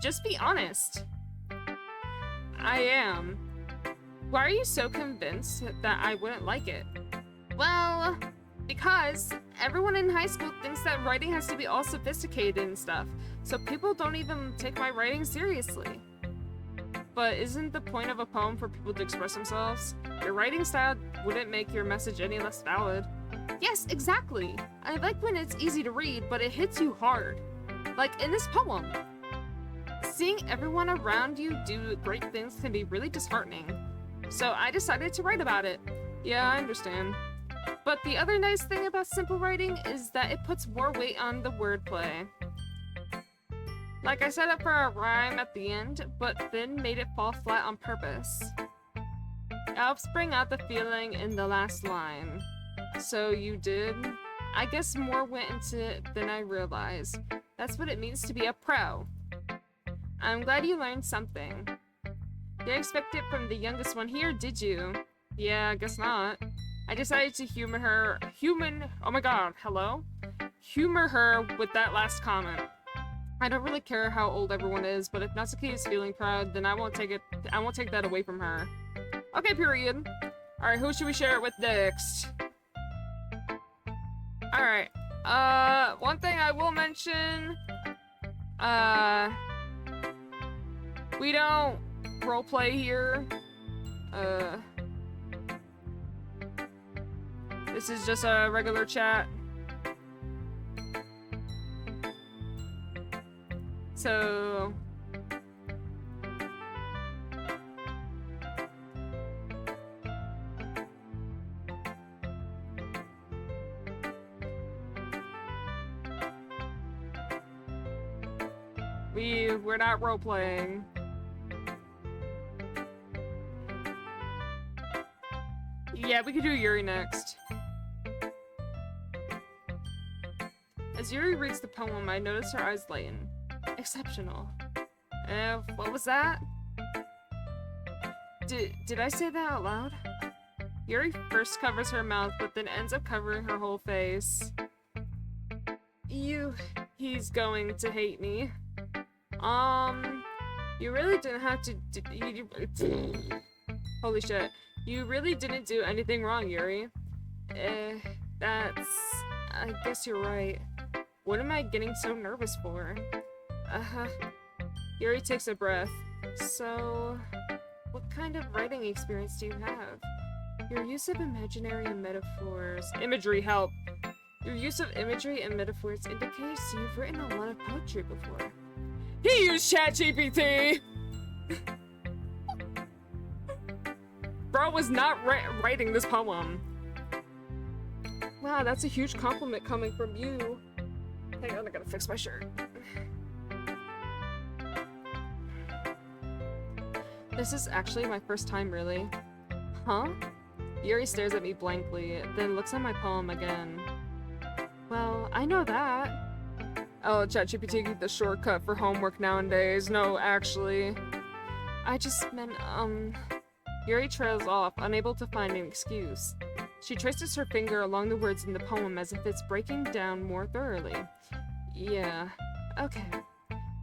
Just be honest. I am. Why are you so convinced that I wouldn't like it? Well, because everyone in high school thinks that writing has to be all sophisticated and stuff, so people don't even take my writing seriously. But isn't the point of a poem for people to express themselves? Your writing style wouldn't make your message any less valid. Yes, exactly. I like when it's easy to read, but it hits you hard. Like in this poem. Seeing everyone around you do great things can be really disheartening. So I decided to write about it. Yeah, I understand. But the other nice thing about simple writing is that it puts more weight on the wordplay. Like I set up for a rhyme at the end, but then made it fall flat on purpose. It helps bring out the feeling in the last line. So you did? I guess more went into it than I realized. That's what it means to be a pro. I'm glad you learned something. Didn't expect it from the youngest one here, did you? Yeah, I guess not. I decided to humor her with that last comment. I don't really care how old everyone is, but if Natsuki is feeling proud, then I won't take that away from her. Okay, period. Alright, who should we share it with next? Alright. One thing I will mention, we don't roleplay here. This is just a regular chat. So... We're not role-playing. Yeah, we could do Yuri next. As Yuri reads the poem, I notice her eyes lighten. Exceptional. What was that? Did I say that out loud? Yuri first covers her mouth, but then ends up covering her whole face. He's going to hate me. You really didn't have to holy shit. You really didn't do anything wrong, Yuri. I guess you're right. What am I getting so nervous for? Yuri takes a breath. So, kind of writing experience do you have? Your use of imaginary and metaphors... Imagery, help! Your use of imagery and metaphors indicates you've written a lot of poetry before. He used ChatGPT! Bro was not writing this poem. Wow, that's a huge compliment coming from you. Hang on, I gotta fix my shirt. This is actually my first time, really. Huh? Yuri stares at me blankly, then looks at my poem again. Well, I know that. Oh, ChatGPT, the shortcut for homework nowadays. No, actually. I just meant, Yuri trails off, unable to find an excuse. She traces her finger along the words in the poem as if it's breaking down more thoroughly. Yeah, okay.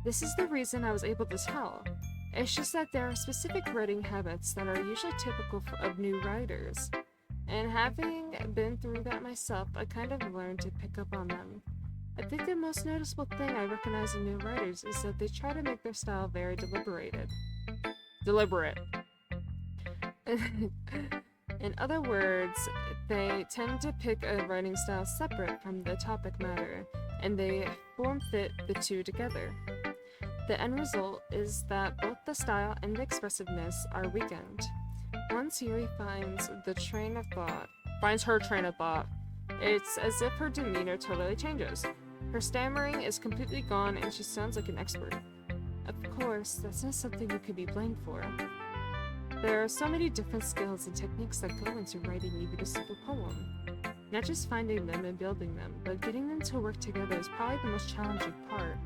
This is the reason I was able to tell. It's just that there are specific writing habits that are usually typical of new writers. And having been through that myself, I kind of learned to pick up on them. I think the most noticeable thing I recognize in new writers is that they try to make their style very deliberate. In other words, they tend to pick a writing style separate from the topic matter, and they form-fit the two together. The end result is that both the style and the expressiveness are weakened. Once Yuri finds her train of thought, it's as if her demeanor totally changes. Her stammering is completely gone and she sounds like an expert. Of course, that's not something you can be blamed for. There are so many different skills and techniques that go into writing even a simple poem. Not just finding them and building them, but getting them to work together is probably the most challenging part.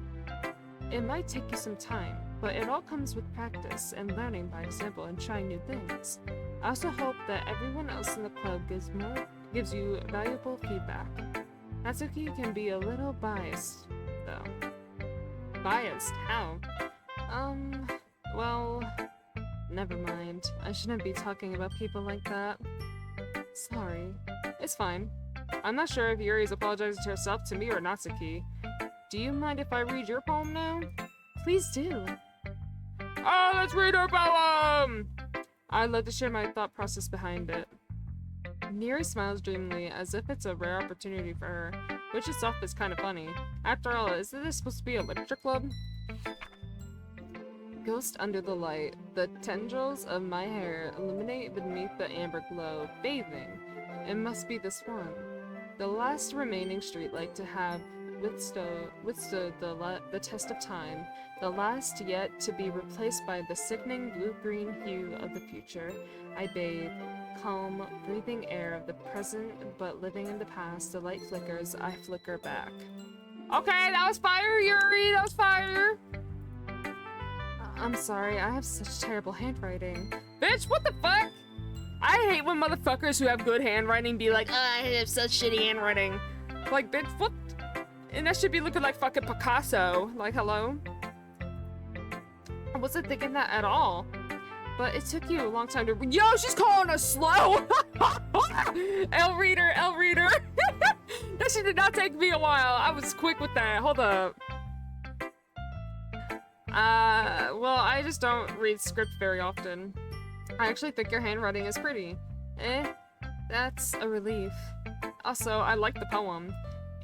It might take you some time, but it all comes with practice and learning by example and trying new things. I also hope that everyone else in the club gives you valuable feedback. Natsuki can be a little biased, though. Biased? How? Well, never mind. I shouldn't be talking about people like that. Sorry. It's fine. I'm not sure if Yuri's apologizing to herself, to me, or Natsuki. Do you mind if I read your poem now? Please do. Oh, let's read her poem! I'd like to share my thought process behind it. Yuri smiles dreamily, as if it's a rare opportunity for her, which itself is kind of funny. After all, isn't this supposed to be a literature club? Ghost under the light. The tendrils of my hair illuminate beneath the amber glow, bathing. It must be this one. The last remaining streetlight to have withstood the test of time, the last yet to be replaced by the sickening blue-green hue of the future. I bathe, calm, breathing air of the present, but living in the past. The light flickers, I flicker back. Okay, that was fire, Yuri! That was fire! I'm sorry, I have such terrible handwriting. Bitch, what the fuck? I hate when motherfuckers who have good handwriting be like, I have such shitty handwriting. Like, bitch, what? And that should be looking like fucking Picasso. Like, hello? I wasn't thinking that at all. But it took you a long time to- Yo, she's calling us slow! L reader, L reader! That shit did not take me a while. I was quick with that. Hold up. Well, I just don't read script very often. I actually think your handwriting is pretty. That's a relief. Also, I like the poem.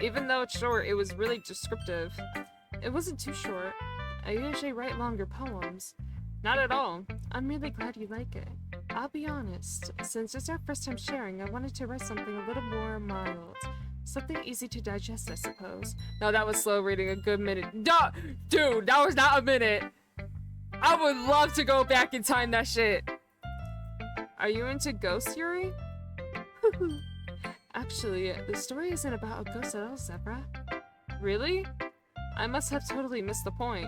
Even though it's short, it was really descriptive. It wasn't too short. I usually write longer poems. Not at all. I'm really glad you like it. I'll be honest, since it's our first time sharing, I wanted to write something a little more mild. Something easy to digest, I suppose. No, that was slow reading, a good minute. Dude, that was not a minute! I would love to go back and time that shit! Are you into ghosts, Yuri? Actually, the story isn't about a ghost at all, Zebra. Really? I must have totally missed the point.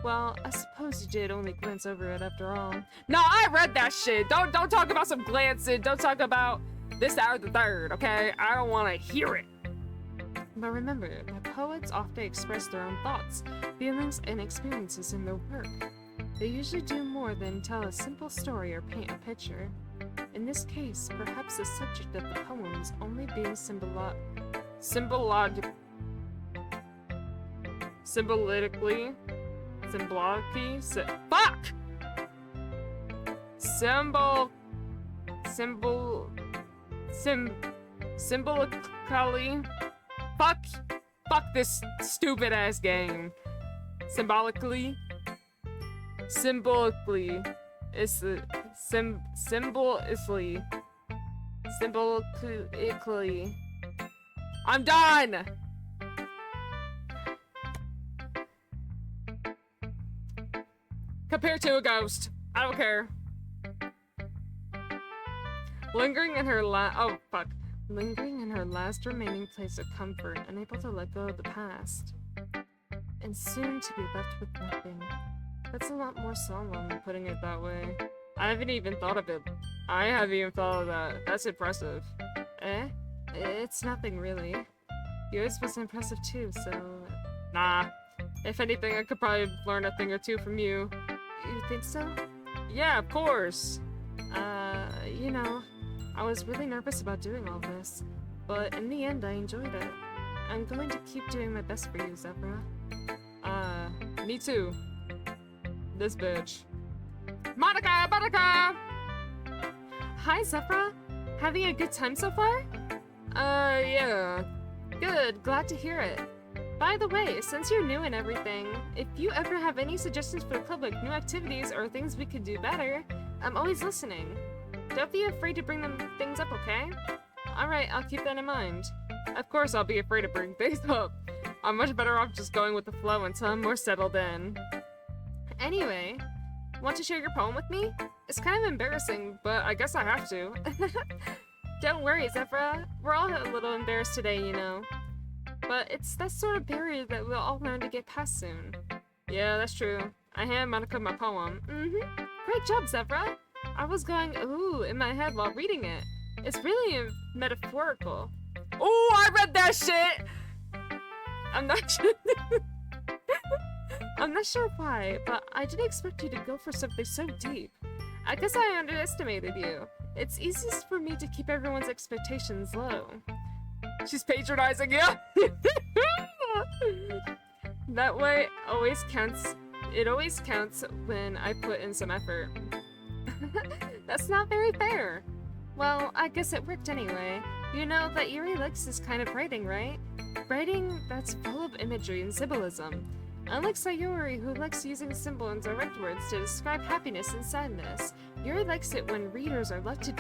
Well, I suppose you did only glance over it after all. No, I read that shit! Don't talk about some glancing, don't talk about this, that, or the third, okay? I don't want to hear it. But remember that poets often express their own thoughts, feelings, and experiences in their work. They usually do more than tell a simple story or paint a picture. In this case, perhaps the subject of the poem is only being Symbolically. Fuck this stupid ass game. Symbolically. Symbolically. I'm done! Compared to a ghost. I don't care. Lingering in her last remaining place of comfort, unable to let go of the past. And soon to be left with nothing. That's a lot more solemn than putting it that way. I haven't even thought of it. I haven't even thought of that. That's impressive. Eh? It's nothing, really. Yours was impressive too, so... Nah. If anything, I could probably learn a thing or two from you. You think so? Yeah, of course. You know, I was really nervous about doing all this, but in the end, I enjoyed it. I'm going to keep doing my best for you, Zebra. Me too. This bitch. Monica! Hi, Zebra. Having a good time so far? Yeah. Good, glad to hear it. By the way, since you're new and everything, if you ever have any suggestions for the club, like new activities or things we could do better, I'm always listening. Don't be afraid to bring them things up, okay? Alright, I'll keep that in mind. Of course I'll be afraid to bring things up. I'm much better off just going with the flow until I'm more settled in. Anyway, want to share your poem with me? It's kind of embarrassing, but I guess I have to. Don't worry, Zebra. We're all a little embarrassed today, you know. But it's that sort of barrier that we'll all learn to get past soon. Yeah, that's true. I hand Monica my poem. Great job, Zebra. I was going, ooh, in my head while reading it. It's really metaphorical. Ooh, I read that shit! I'm not sure. I'm not sure why, but I didn't expect you to go for something so deep. I guess I underestimated you. It's easiest for me to keep everyone's expectations low. She's patronizing you! That way always counts. It always counts when I put in some effort. That's not very fair. Well, I guess it worked anyway. You know that Yuri likes this kind of writing, right? Writing that's full of imagery and symbolism. Unlike Sayori, who likes using symbol and direct words to describe happiness and sadness, Yuri likes it when readers are left to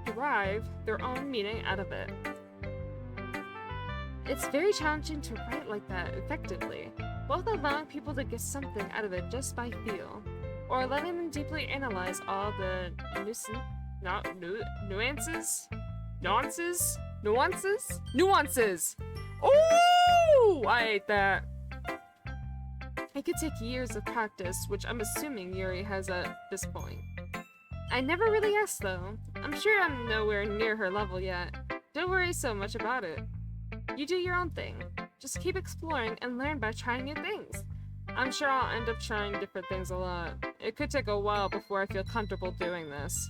derive their own meaning out of it. It's very challenging to write like that effectively, both allowing people to get something out of it just by feel, or letting them deeply analyze all the nuances. Ooh, I hate that. It could take years of practice, which I'm assuming Yuri has at this point. I never really asked though. I'm sure I'm nowhere near her level yet. Don't worry so much about it. You do your own thing. Just keep exploring and learn by trying new things. I'm sure I'll end up trying different things a lot. It could take a while before I feel comfortable doing this.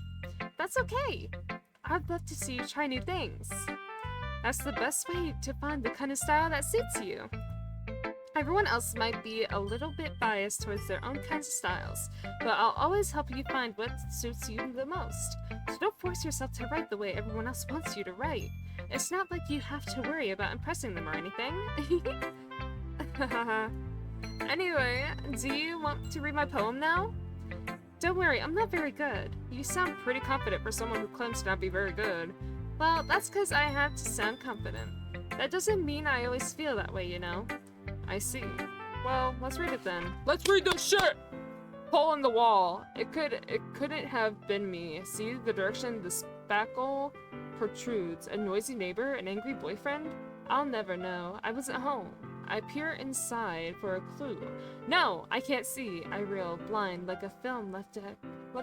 That's okay. I'd love to see you try new things. That's the best way to find the kind of style that suits you. Everyone else might be a little bit biased towards their own kinds of styles, but I'll always help you find what suits you the most. So don't force yourself to write the way everyone else wants you to write. It's not like you have to worry about impressing them or anything. Anyway, do you want to read my poem now? Don't worry, I'm not very good. You sound pretty confident for someone who claims to not be very good. Well, that's because I have to sound confident. That doesn't mean I always feel that way, you know? I see. Well, let's read it then. Let's read this shit! Hole in the wall. It couldn't have been me. See the direction the spackle protrudes. A noisy neighbor? An angry boyfriend? I'll never know. I wasn't home. I peer inside for a clue. No, I can't see. I reel, blind, like a film left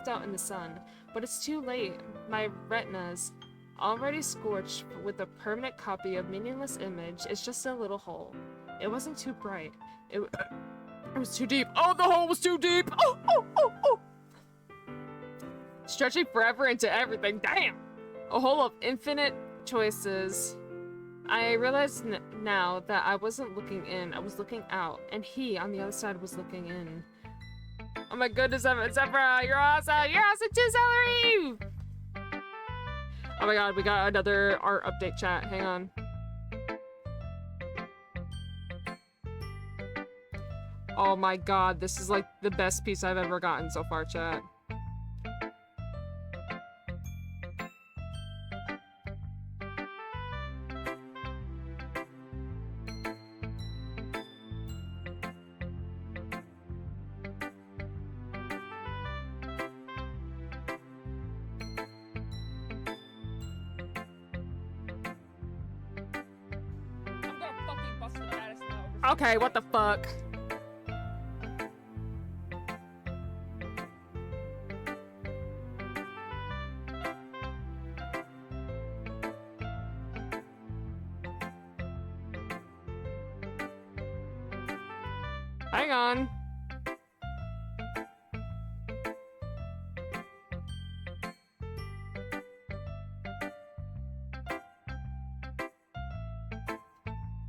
out in the sun. But it's too late. My retina's already scorched with a permanent copy of meaningless image. It's just a little hole. It wasn't too bright. It was too deep. Oh, the hole was too deep! Oh! Stretching forever into everything. Damn! A hole of infinite choices. I realized now that I wasn't looking in, I was looking out, and he, on the other side, was looking in. Oh my goodness, Zebra, you're awesome! You're awesome too, Celery! Oh my god, we got another art update chat. Hang on. Oh my god, this is like the best piece I've ever gotten so far, chat. Okay, what the fuck? Hang on.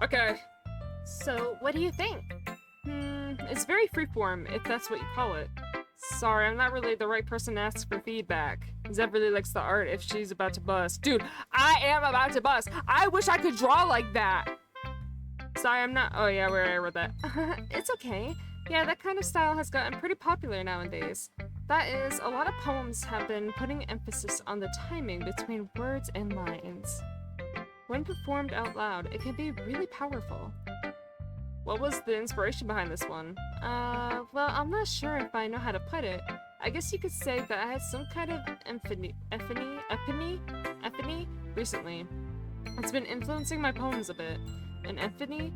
Okay. So, what do you think? It's very freeform, if that's what you call it. Sorry, I'm not really the right person to ask for feedback. Zeb really likes the art if she's about to bust. Dude, I am about to bust. I wish I could draw like that. Sorry, I'm not. Oh yeah, where I wrote that. It's okay. Yeah, that kind of style has gotten pretty popular nowadays. That is, a lot of poems have been putting emphasis on the timing between words and lines. When performed out loud, it can be really powerful. What was the inspiration behind this one? Well, I'm not sure if I know how to put it. I guess you could say that I had some kind of epiphany recently. It's been influencing my poems a bit. An epiphany?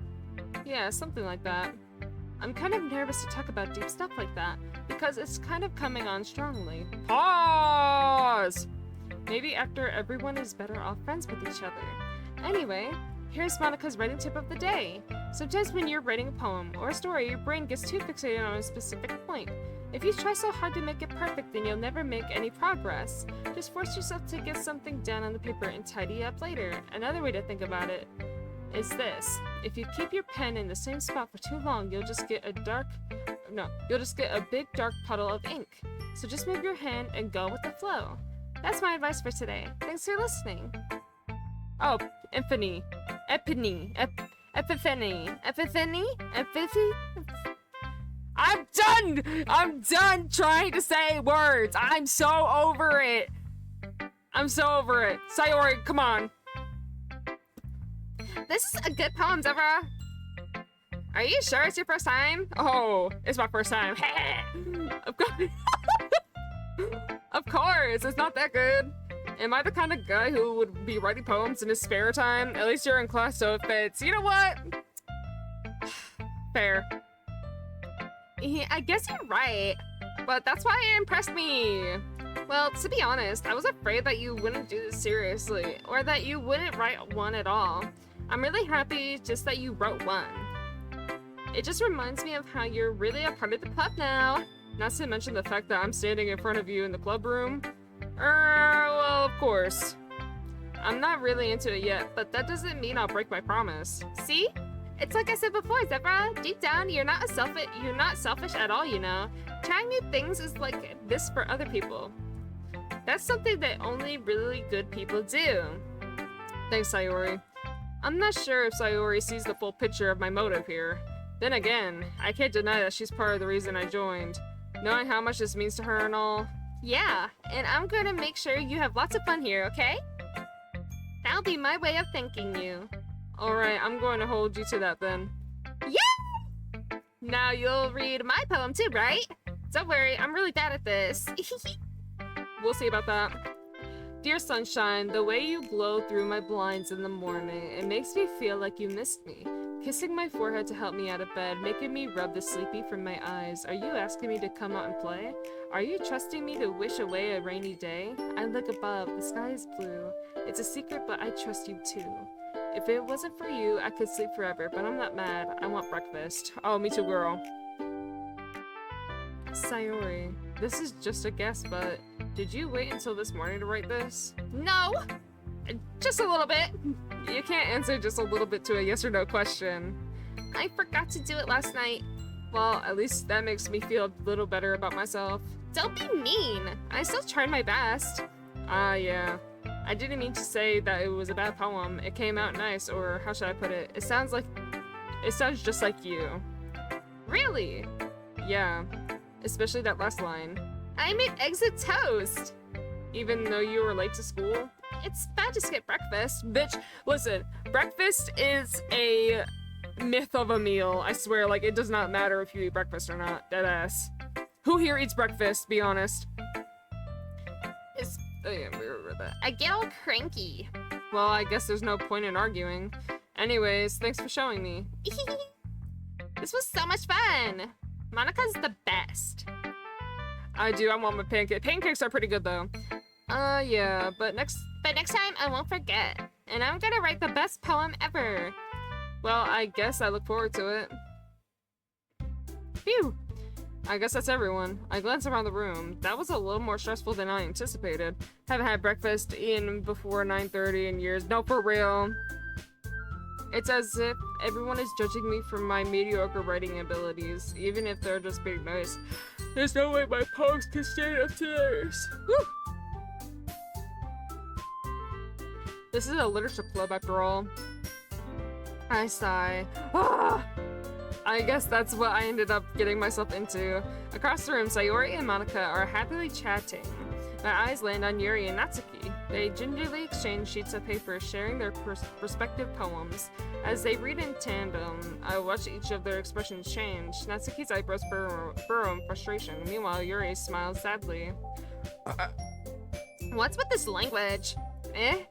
Yeah, something like that. I'm kind of nervous to talk about deep stuff like that, because it's kind of coming on strongly. Pause! Maybe after everyone is better off friends with each other. Anyway, here's Monica's writing tip of the day. Sometimes when you're writing a poem or a story, your brain gets too fixated on a specific point. If you try so hard to make it perfect, then you'll never make any progress. Just force yourself to get something down on the paper and tidy up later. Another way to think about it is this. If you keep your pen in the same spot for too long, you'll just get a big dark puddle of ink. So just move your hand and go with the flow. That's my advice for today. Thanks for listening. Oh, epiphany. Epiphany. I'm done trying to say words. I'm so over it. Sayori, come on. This is a good poem, Zebra. Are you sure it's your first time? Oh, it's my first time. Of course. Of course, it's not that good. Am I the kind of guy who would be writing poems in his spare time? At least you're in class, so it fits. You know what? Fair. Yeah, I guess you're right, but that's why it impressed me. Well, to be honest, I was afraid that you wouldn't do this seriously, or that you wouldn't write one at all. I'm really happy just that you wrote one. It just reminds me of how you're really a part of the club now. Not to mention the fact that I'm standing in front of you in the club room. Well, of course. I'm not really into it yet, but that doesn't mean I'll break my promise. See? It's like I said before, Zebra. Deep down, you're not selfish at all, you know. Trying new things is like this for other people. That's something that only really good people do. Thanks, Sayori. I'm not sure if Sayori sees the full picture of my motive here. Then again, I can't deny that she's part of the reason I joined. Knowing how much this means to her and all. Yeah, and I'm gonna make sure you have lots of fun here, okay? That'll be my way of thanking you. Alright, I'm going to hold you to that then. Yeah! Now you'll read my poem too, right? Don't worry, I'm really bad at this. We'll see about that. Dear sunshine, the way you glow through my blinds in the morning, it makes me feel like you missed me. Kissing my forehead to help me out of bed, making me rub the sleepy from my eyes. Are you asking me to come out and play? Are you trusting me to wish away a rainy day? I look above, the sky is blue. It's a secret, but I trust you too. If it wasn't for you, I could sleep forever, but I'm not mad. I want breakfast. Oh, me too, girl. Sayori, this is just a guess, but did you wait until this morning to write this? No! Just a little bit. You can't answer just a little bit to a yes or no question. I forgot to do it last night. Well, at least that makes me feel a little better about myself. Don't be mean. I still tried my best. Yeah. I didn't mean to say that it was a bad poem. It came out nice, or how should I put it? It sounds just like you. Really? Yeah. Especially that last line. I made eggs and toast. Even though you were late to school? It's bad to skip breakfast. Bitch, listen. Breakfast is a myth of a meal. I swear, like, it does not matter if you eat breakfast or not. Deadass. Who here eats breakfast? Be honest. Oh yeah, we remember that. I get all cranky. Well, I guess there's no point in arguing. Anyways, thanks for showing me. This was so much fun. Monica's the best. I want my pancake. Pancakes are pretty good though. Yeah, but next time I won't forget. And I'm gonna write the best poem ever. Well, I guess I look forward to it. Phew. I guess that's everyone. I glanced around the room. That was a little more stressful than I anticipated. Haven't had breakfast in before 9:30 in years. No, for real. It's as if everyone is judging me for my mediocre writing abilities, even if they're just being nice. There's no way my poems can stand up to theirs. Woo! This is a literature club after all. I sigh. Ah! I guess that's what I ended up getting myself into. Across the room, Sayori and Monica are happily chatting. My eyes land on Yuri and Natsuki. They gingerly exchange sheets of paper, sharing their respective poems. As they read in tandem, I watch each of their expressions change. Natsuki's eyebrows furrow in frustration. Meanwhile, Yuri smiles sadly. What's with this language? Eh?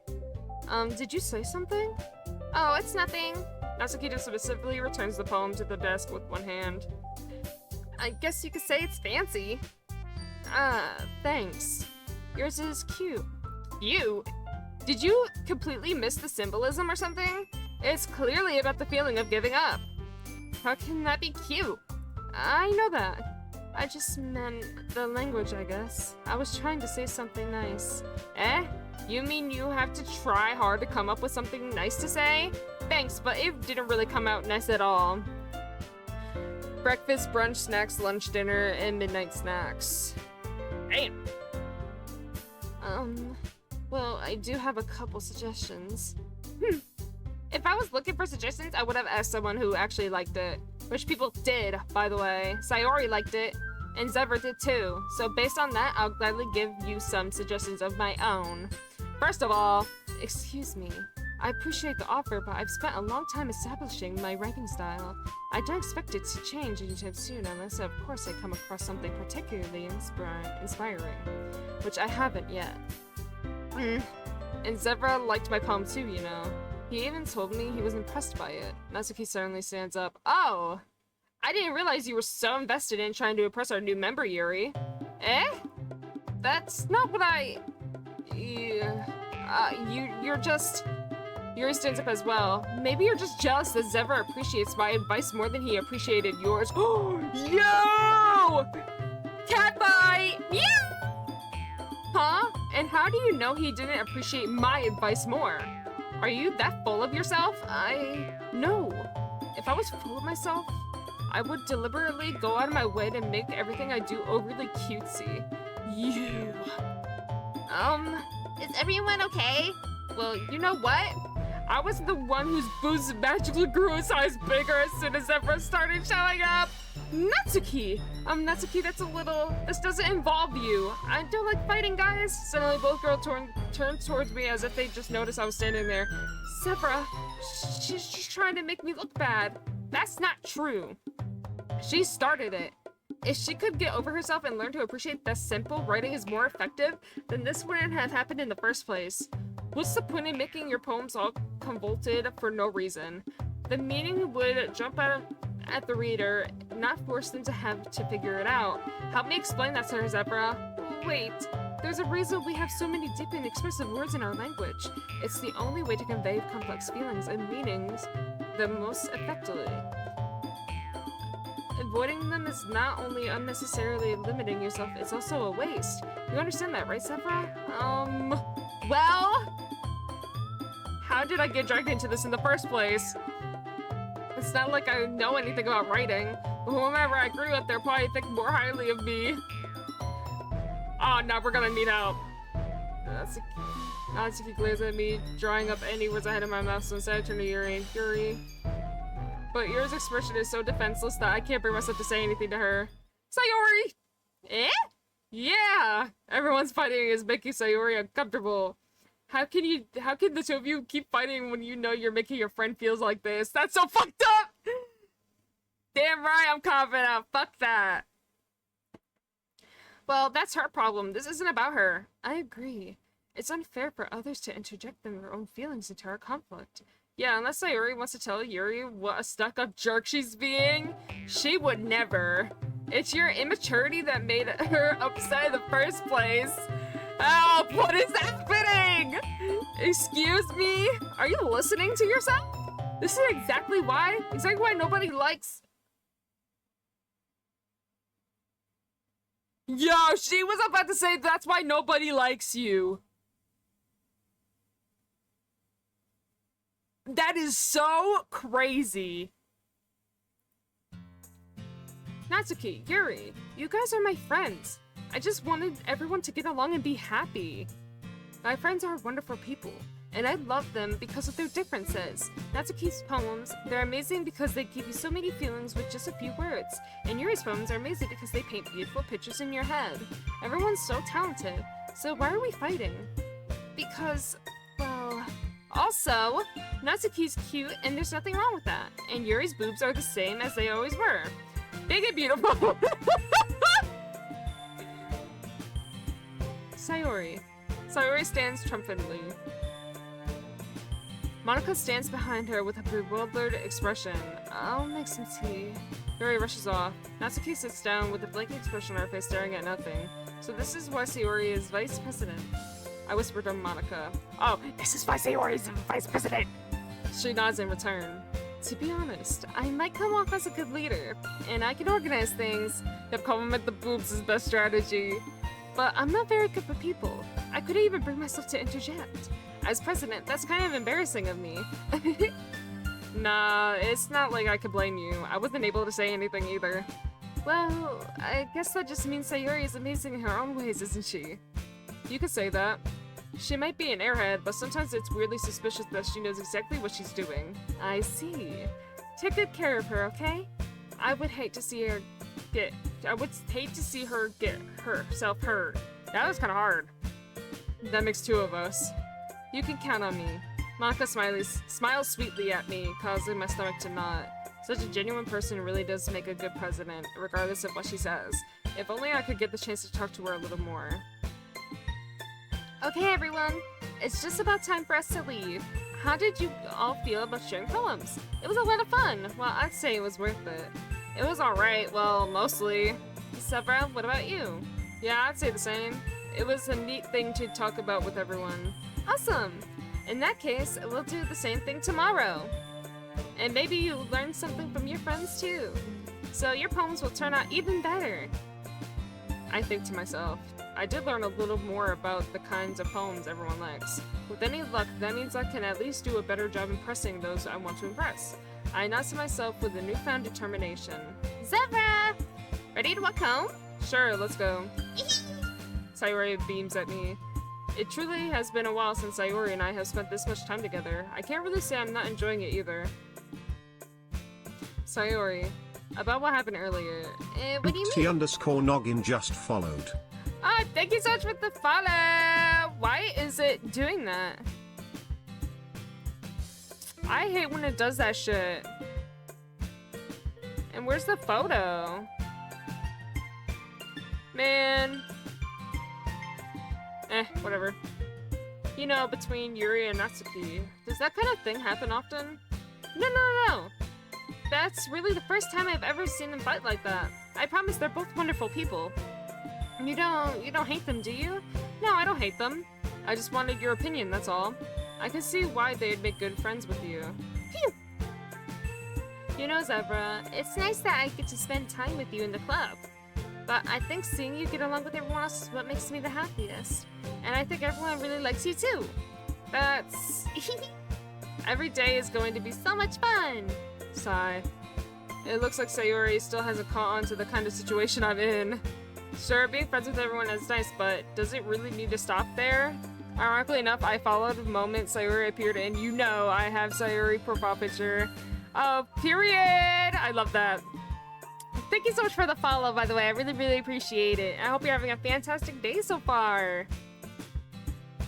Did you say something? Oh, it's nothing. Natsuki just specifically returns the poem to the desk with one hand. I guess you could say it's fancy. Thanks. Yours is cute. You? Did you completely miss the symbolism or something? It's clearly about the feeling of giving up. How can that be cute? I know that. I just meant the language, I guess. I was trying to say something nice. Eh? You mean you have to try hard to come up with something nice to say? Thanks, but it didn't really come out nice at all. Breakfast, brunch, snacks, lunch, dinner, and midnight snacks. Damn. Well, I do have a couple suggestions. If I was looking for suggestions, I would have asked someone who actually liked it. Which people did, by the way. Sayori liked it, and Zevra did too. So based on that, I'll gladly give you some suggestions of my own. First of all, excuse me. I appreciate the offer, but I've spent a long time establishing my writing style. I don't expect it to change anytime soon unless, of course, I come across something particularly inspiring, which I haven't yet. And Zevra liked my poem too, you know. He even told me he was impressed by it. Natsuki suddenly stands up. Oh! I didn't realize you were so invested in trying to impress our new member, Yuri. Eh? That's not what I... you're just... Yuri stands up as well. Maybe you're just jealous that Zevra appreciates my advice more than he appreciated yours. Yo! Catfight! Yeah! Huh? And how do you know he didn't appreciate my advice more? Are you that full of yourself? No. If I was full of myself, I would deliberately go out of my way to make everything I do overly cutesy. You. Is everyone okay? Well, you know what? I was the one whose boobs magically grew a size bigger as soon as Zevra started showing up. Natsuki! Natsuki, this doesn't involve you. I don't like fighting, guys. Suddenly, both girls turned towards me as if they just noticed I was standing there. Zevra, she's just trying to make me look bad. That's not true. She started it. If she could get over herself and learn to appreciate that simple writing is more effective, then this wouldn't have happened in the first place. What's the point in making your poems all convoluted for no reason? The meaning would jump out at the reader, not force them to have to figure it out. Help me explain that, Sir Zebra. Wait, there's a reason we have so many deep and expressive words in our language. It's the only way to convey complex feelings and meanings the most effectively. Avoiding them is not only unnecessarily limiting yourself, it's also a waste. You understand that, right, Zebra? Well... How did I get dragged into this in the first place? It's not like I know anything about writing. Whomever I grew with, they'll probably think more highly of me. Oh, now we're gonna need help. Natsuki glares at me, drawing up any words ahead of my mouth, so instead I turn to Yuri. Yuri. But Yuri's expression is so defenseless that I can't bring myself to say anything to her. Sayori! Eh? Yeah! Everyone's fighting is making Sayori uncomfortable. How can the two of you keep fighting when you know you're making your friend feels like this? That's so fucked up! Damn right, I'm confident. Fuck that. Well, that's her problem. This isn't about her. I agree. It's unfair for others to interject their own feelings into our conflict. Yeah, unless Sayori wants to tell Yuri what a stuck-up jerk she's being, she would never. It's your immaturity that made her upset in the first place. Help! What is happening? Excuse me? Are you listening to yourself? This is exactly why nobody likes... Yo, she was about to say that's why nobody likes you. That is so crazy. Natsuki, Yuri, you guys are my friends. I just wanted everyone to get along and be happy. My friends are wonderful people, and I love them because of their differences. Natsuki's poems, they're amazing because they give you so many feelings with just a few words. And Yuri's poems are amazing because they paint beautiful pictures in your head. Everyone's so talented. So why are we fighting? Because, well... Also, Natsuki's cute and there's nothing wrong with that. And Yuri's boobs are the same as they always were. Big and beautiful. Sayori. Sayori stands triumphantly. Monika stands behind her with a bewildered expression. I'll make some tea. Yuri rushes off. Natsuki sits down with a blank expression on her face, staring at nothing. So this is why Sayori is vice president. I whispered to Monika. Oh, this is why Sayori is vice president. She nods in return. To be honest, I might come off as a good leader, and I can organize things. To compliment the boobs is best strategy. But I'm not very good with people. I couldn't even bring myself to interject. As president, that's kind of embarrassing of me. Nah, it's not like I could blame you. I wasn't able to say anything either. Well, I guess that just means Sayori is amazing in her own ways, isn't she? You could say that. She might be an airhead, but sometimes it's weirdly suspicious that she knows exactly what she's doing. I see. Take good care of her, okay? I would hate to see her get herself hurt. That was kind of hard. That makes two of us. You can count on me. Monika smiles sweetly at me, causing my stomach to knot. Such a genuine person really does make a good president, regardless of what she says. If only I could get the chance to talk to her a little more. Okay, everyone. It's just about time for us to leave. How did you all feel about sharing poems? It was a lot of fun. Well, I'd say it was worth it. It was alright, well, mostly. Sevra, what about you? Yeah, I'd say the same. It was a neat thing to talk about with everyone. Awesome! In that case, we'll do the same thing tomorrow. And maybe you'll learn something from your friends too. So your poems will turn out even better. I think to myself, I did learn a little more about the kinds of poems everyone likes. With any luck, that means I can at least do a better job impressing those I want to impress. I announced to myself with a newfound determination. Zebra! Ready to walk home? Sure, let's go. Sayori beams at me. It truly has been a while since Sayori and I have spent this much time together. I can't really say I'm not enjoying it either. Sayori, about what happened earlier. What do you mean? _noggin just followed. Ah, thank you so much for the follow! Why is it doing that? I hate when it does that shit. And where's the photo? Man. Whatever. You know, between Yuri and Natsuki, does that kind of thing happen often? No. That's really the first time I've ever seen them fight like that. I promise they're both wonderful people. You don't hate them, do you? No, I don't hate them. I just wanted your opinion, that's all. I can see why they'd make good friends with you. Phew! You know, Zebra, it's nice that I get to spend time with you in the club. But I think seeing you get along with everyone else is what makes me the happiest. And I think everyone really likes you too. That's... Every day is going to be so much fun! Sigh. It looks like Sayori still hasn't caught on to the kind of situation I'm in. Sure, being friends with everyone is nice, but does it really need to stop there? Ironically enough, I followed the moment Sayori appeared in. You know, I have Sayori profile picture. Oh, period! I love that. Thank you so much for the follow, by the way. I really, really appreciate it. I hope you're having a fantastic day so far.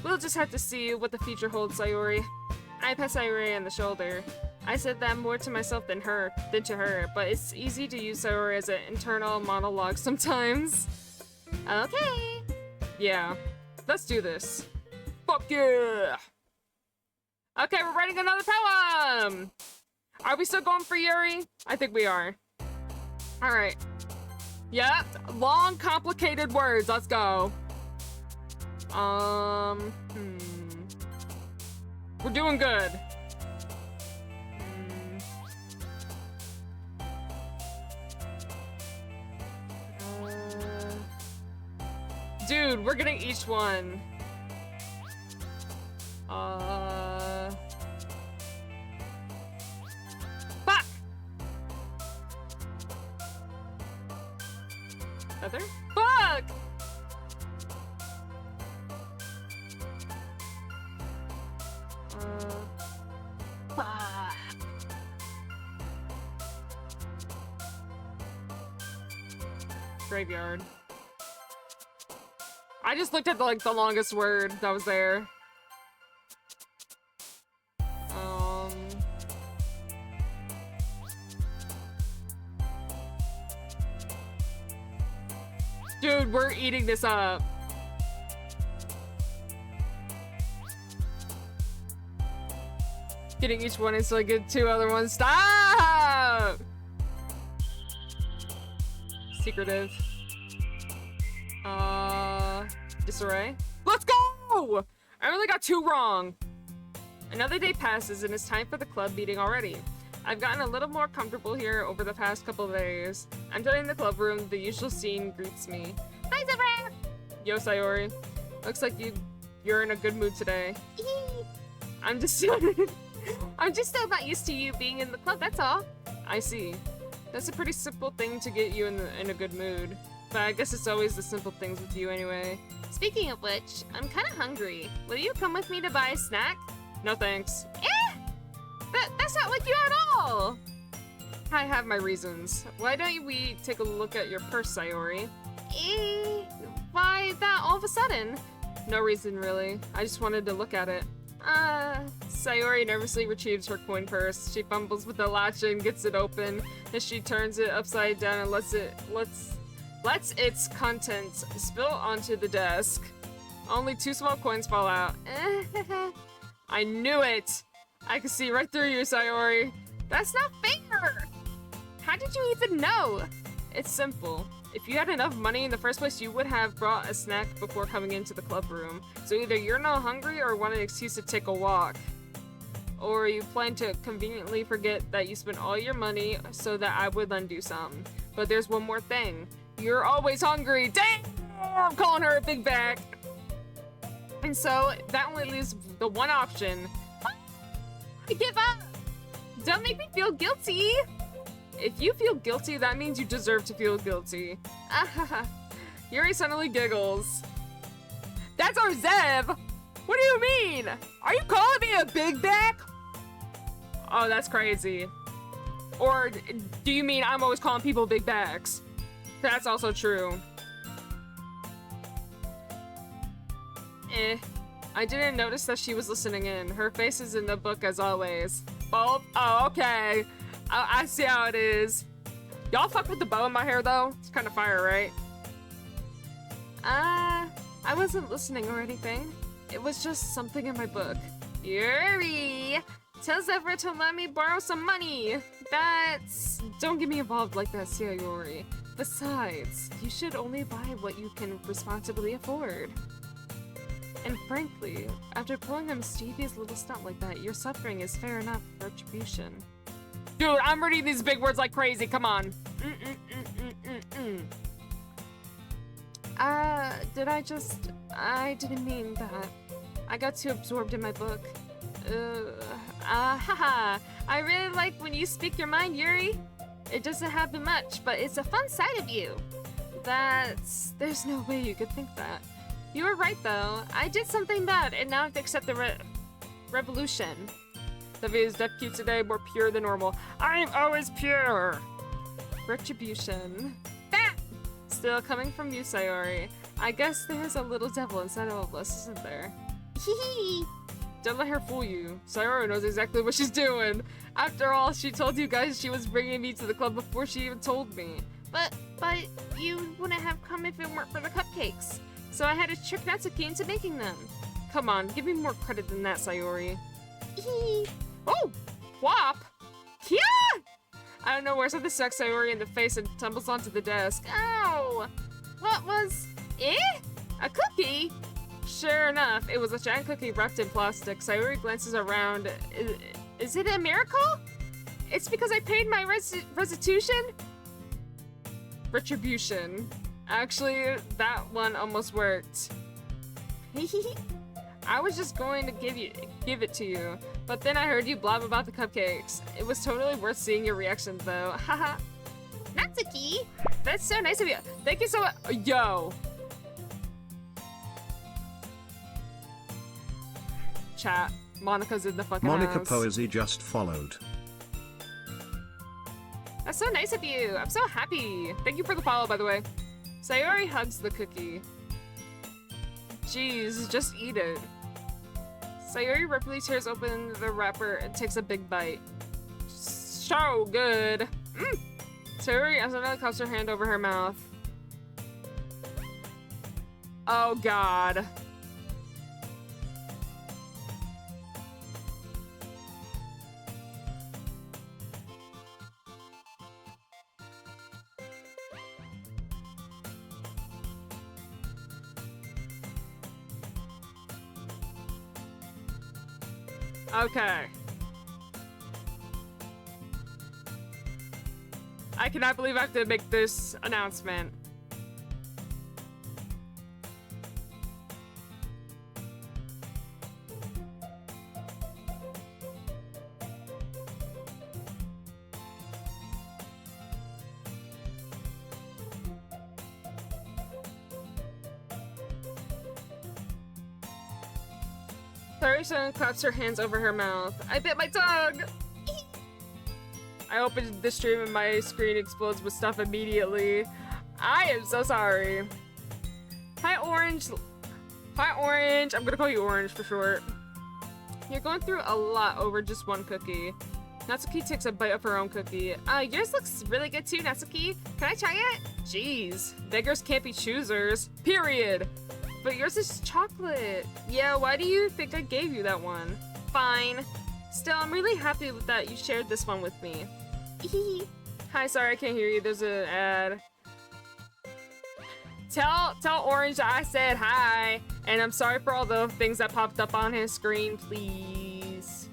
We'll just have to see what the future holds, Sayori. I pat Sayori on the shoulder. I said that more to myself than to her, but it's easy to use Sayori as an internal monologue sometimes. Okay. Yeah, let's do this. Fuck yeah! Okay, we're writing another poem! Are we still going for Yuri? I think we are. Alright. Yep, long, complicated words. Let's go. We're doing good. Dude, we're getting each one. Fuck! Other? Fuck! Fuck. Graveyard. I just looked at the longest word that was there. Dude, we're eating this up. Getting each one until I get two other ones. Stop! Secretive. Disarray. Let's go! I only got two wrong. Another day passes and it's time for the club meeting already. I've gotten a little more comfortable here over the past couple of days. I'm in the club room, the usual scene greets me. Hi, Zebra! Yo, Sayori. Looks like you're in a good mood today. I'm just I'm just still not used to you being in the club, that's all. I see. That's a pretty simple thing to get you in a good mood. But I guess it's always the simple things with you anyway. Speaking of which, I'm kind of hungry. Will you come with me to buy a snack? No thanks. That's not like you at all! I have my reasons. Why don't we take a look at your purse, Sayori? Why that all of a sudden? No reason, really. I just wanted to look at it. Sayori nervously retrieves her coin purse. She fumbles with the latch and gets it open. Then she turns it upside down and lets its contents spill onto the desk. Only two small coins fall out. I knew it! I can see right through you, Sayori. That's not fair! How did you even know? It's simple. If you had enough money in the first place, you would have brought a snack before coming into the club room. So either you're not hungry or want an excuse to take a walk. Or you plan to conveniently forget that you spent all your money so that I would lend you some. But there's one more thing. You're always hungry. Damn! I'm calling her a big bag. And so that only leaves the one option. I give up! Don't make me feel guilty! If you feel guilty, that means you deserve to feel guilty. Yuri suddenly giggles. That's our Zev! What do you mean? Are you calling me a big back? Oh, that's crazy. Or do you mean I'm always calling people big backs? That's also true. I didn't notice that she was listening in. Her face is in the book as always. Oh, okay. I see how it is. Y'all fuck with the bow in my hair though? It's kind of fire, right? I wasn't listening or anything. It was just something in my book. Yuri! Tell Zebra to let me borrow some money. Don't get me involved like that, Sayori. Besides, you should only buy what you can responsibly afford. And frankly, after pulling a mischievous little stunt like that, your suffering is fair enough retribution. Dude, I'm reading these big words like crazy, come on. I didn't mean that. I got too absorbed in my book. Haha. I really like when you speak your mind, Yuri. It doesn't happen much, but it's a fun side of you. There's no way you could think that. You were right, though. I did something bad, and now I have to accept the revolution. The is deaf cute today, more pure than normal. I'm always pure! Retribution. That! Still coming from you, Sayori. I guess there's a little devil inside all of us, isn't there? Hee. Don't let her fool you. Sayori knows exactly what she's doing. After all, she told you guys she was bringing me to the club before she even told me. But you wouldn't have come if it weren't for the cupcakes. So I had to trick Natsuki into making them. Come on, give me more credit than that, Sayori. Oh! Whop! Kia! I don't know where something sucks Sayori in the face and tumbles onto the desk. Ow! What was... A cookie? Sure enough, it was a giant cookie wrapped in plastic. Sayori glances around. Is it a miracle? It's because I paid my restitution? Retribution. Actually, that one almost worked. I was just going to give it to you, but then I heard you blab about the cupcakes. It was totally worth seeing your reactions, though. Haha. Natsuki, that's so nice of you. Thank you so much. Yo. Chat. Monica's in the fucking Monica house. Poesy just followed. That's so nice of you. I'm so happy. Thank you for the follow, by the way. Sayori hugs the cookie. Jeez, just eat it. Sayori rapidly tears open the wrapper and takes a big bite. So good. Sayori accidentally cups her hand over her mouth. Oh god. Okay. I cannot believe I have to make this announcement. Sayori claps her hands over her mouth. I bit my tongue! I opened the stream and my screen explodes with stuff immediately. I am so sorry. Hi, Orange. Hi, Orange. I'm gonna call you Orange for short. You're going through a lot over just one cookie. Natsuki takes a bite of her own cookie. Yours looks really good too, Natsuki. Can I try it? Jeez. Beggars can't be choosers. Period. But yours is chocolate. Yeah, why do you think I gave you that one? Fine. Still, I'm really happy that you shared this one with me. Hi, sorry I can't hear you. There's an ad. Tell Orange that I said hi, and I'm sorry for all the things that popped up on his screen, please.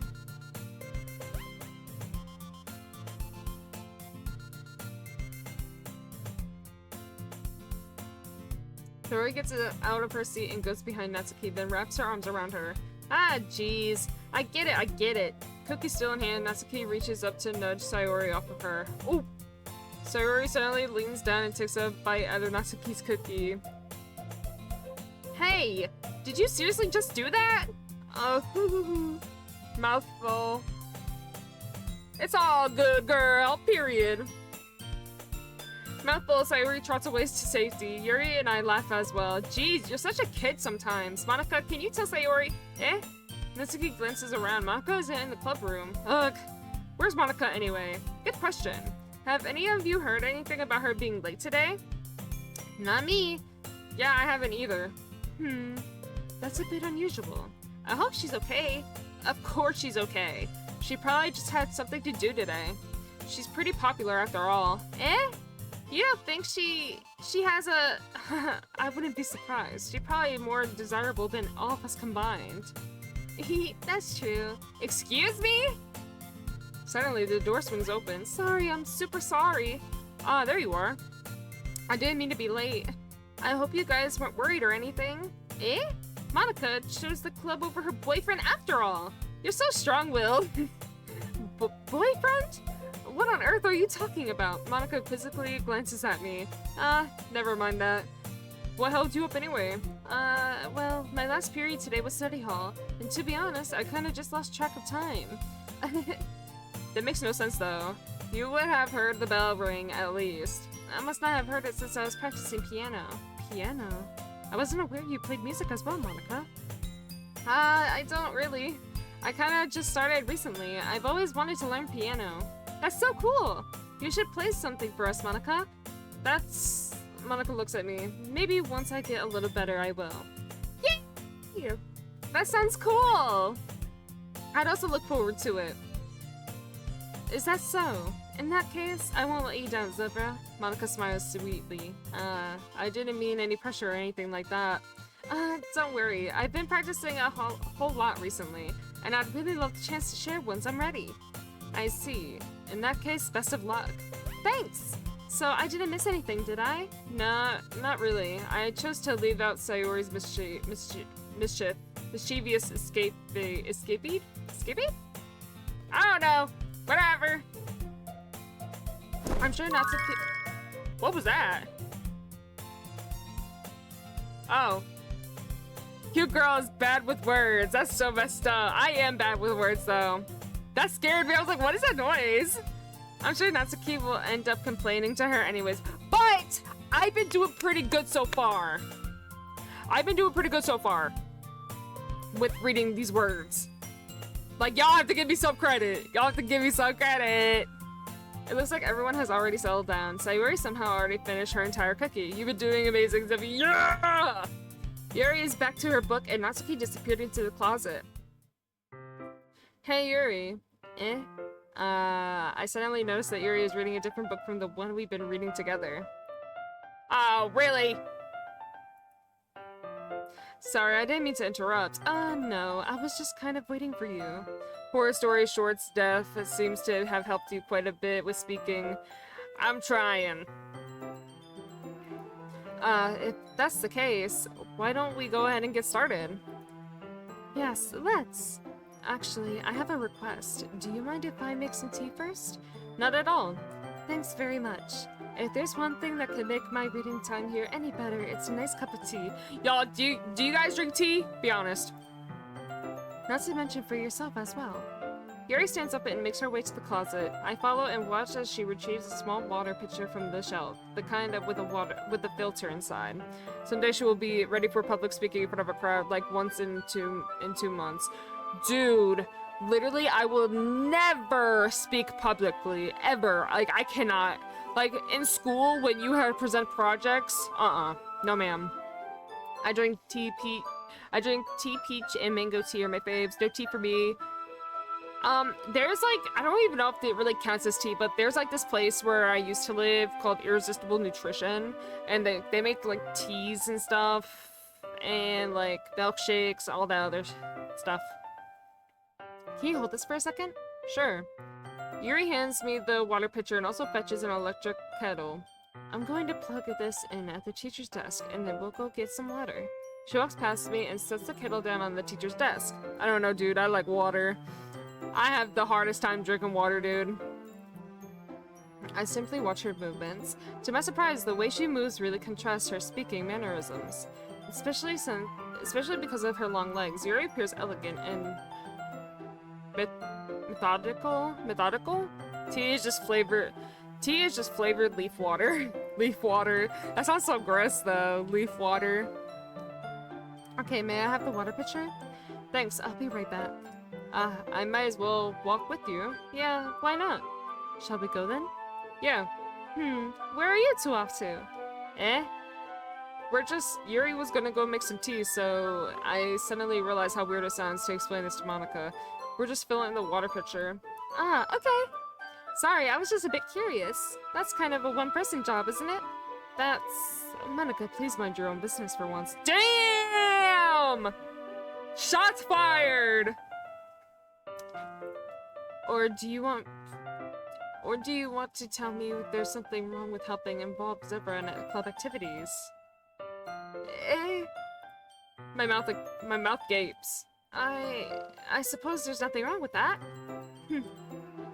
Tori gets out of her seat and goes behind Natsuki, then wraps her arms around her. Ah, jeez. I get it. Cookie still in hand, Natsuki reaches up to nudge Sayori off of her. Ooh! Sayori suddenly leans down and takes a bite out of Natsuki's cookie. Hey! Did you seriously just do that? Oh, mouthful. It's all good, girl. Period. Mouthful, Sayori trots away to safety. Yuri and I laugh as well. Jeez, you're such a kid sometimes. Monica, can you tell Sayori? Eh? Natsuki glances around. Monica isn't in the club room. Ugh. Where's Monica anyway? Good question. Have any of you heard anything about her being late today? Not me. Yeah, I haven't either. That's a bit unusual. I hope she's okay. Of course she's okay. She probably just had something to do today. She's pretty popular after all. Eh? You don't think she has a... I wouldn't be surprised. She's probably more desirable than all of us combined. That's true. Excuse me? Suddenly, the door swings open. Sorry, I'm super sorry. Ah, there you are. I didn't mean to be late. I hope you guys weren't worried or anything. Eh? Monica chose the club over her boyfriend after all. You're so strong-willed. boyfriend? What on earth are you talking about? Monika quizzically glances at me. Never mind that. What held you up anyway? Well, my last period today was study hall, and to be honest, I kinda just lost track of time. That makes no sense though. You would have heard the bell ring at least. I must not have heard it since I was practicing piano. Piano? I wasn't aware you played music as well, Monika. I don't really. I kinda just started recently. I've always wanted to learn piano. That's so cool! You should play something for us, Monika. Monika looks at me. Maybe once I get a little better, I will. Yay! That sounds cool! I'd also look forward to it. Is that so? In that case, I won't let you down, Zebra. Monika smiles sweetly. I didn't mean any pressure or anything like that. Don't worry. I've been practicing a whole lot recently, and I'd really love the chance to share once I'm ready. I see. In that case, best of luck. Thanks! So, I didn't miss anything, did I? Nah, not really. I chose to leave out Sayori's mischievous escapade? I don't know. Whatever. I'm sure not to. What was that? Oh. Cute girl is bad with words. That's so messed up. I am bad with words, though. That scared me. I was like, what is that noise? I'm sure Natsuki will end up complaining to her anyways. But I've been doing pretty good so far. With reading these words. Like, y'all have to give me some credit. It looks like everyone has already settled down. Sayori somehow already finished her entire cookie. You've been doing amazing, Zebi. Yeah! Yuri is back to her book and Natsuki disappeared into the closet. Hey, Yuri. I suddenly noticed that Yuri is reading a different book from the one we've been reading together. Oh, really? Sorry, I didn't mean to interrupt. No, I was just kind of waiting for you. Horror Story Short's death seems to have helped you quite a bit with speaking. I'm trying. If that's the case, why don't we go ahead and get started? Yes, let's. Actually, I have a request. Do you mind if I make some tea first? Not at all. Thanks very much. If there's one thing that could make my reading time here any better, it's a nice cup of tea. Y'all, do you guys drink tea? Be honest. Not to mention for yourself as well. Yuri stands up and makes her way to the closet. I follow and watch as she retrieves a small water pitcher from the shelf, the kind of with a filter inside. Someday she will be ready for public speaking in front of a crowd, like once in two months. Dude, literally, I will never speak publicly, ever. Like, I cannot. Like, in school, when you had to present projects, no ma'am. I drink tea, peach, and mango tea are my faves. No tea for me. There's like, I don't even know if it really counts as tea, but there's like this place where I used to live called Irresistible Nutrition, and they make like teas and stuff, and like milkshakes, all that other stuff. Can you hold this for a second? Sure. Yuri hands me the water pitcher and also fetches an electric kettle. I'm going to plug this in at the teacher's desk, and then we'll go get some water. She walks past me and sets the kettle down on the teacher's desk. I don't know, dude. I like water. I have the hardest time drinking water, dude. I simply watch her movements. To my surprise, the way she moves really contrasts her speaking mannerisms. Especially because of her long legs. Yuri appears elegant and methodical. Tea is just flavored leaf water. Leaf water. That sounds so gross though. Leaf water. Okay, may I have the water pitcher? Thanks, I'll be right back. I might as well walk with you. Yeah, why not? Shall we go then? Yeah. Where are you two off to? Yuri was gonna go make some tea, so I suddenly realized how weird it sounds to explain this to Monika. We're just filling the water pitcher. Okay. Sorry, I was just a bit curious. That's kind of a one-person job, isn't it? Monika, please mind your own business for once. Damn! Shots fired! Or do you want to tell me there's something wrong with helping involve Zebra in club activities? My mouth gapes. I suppose there's nothing wrong with that.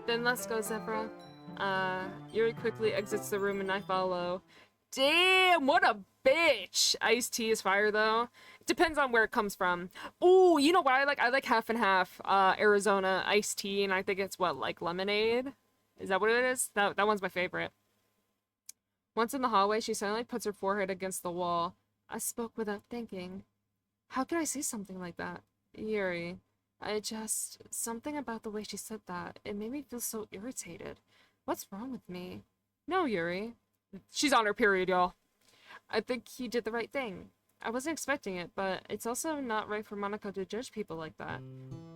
Then let's go, Zebra. Yuri quickly exits the room and I follow. Damn, what a bitch! Iced tea is fire, though. It depends on where it comes from. Ooh, you know what I like? I like half and half, Arizona iced tea, and I think it's what, like lemonade? Is that what it is? That one's my favorite. Once in the hallway, she suddenly puts her forehead against the wall. I spoke without thinking. How could I say something like that? Yuri. Something about the way she said that. It made me feel so irritated. What's wrong with me? No, Yuri. She's on her period, y'all. I think he did the right thing. I wasn't expecting it, but it's also not right for Monaco to judge people like that.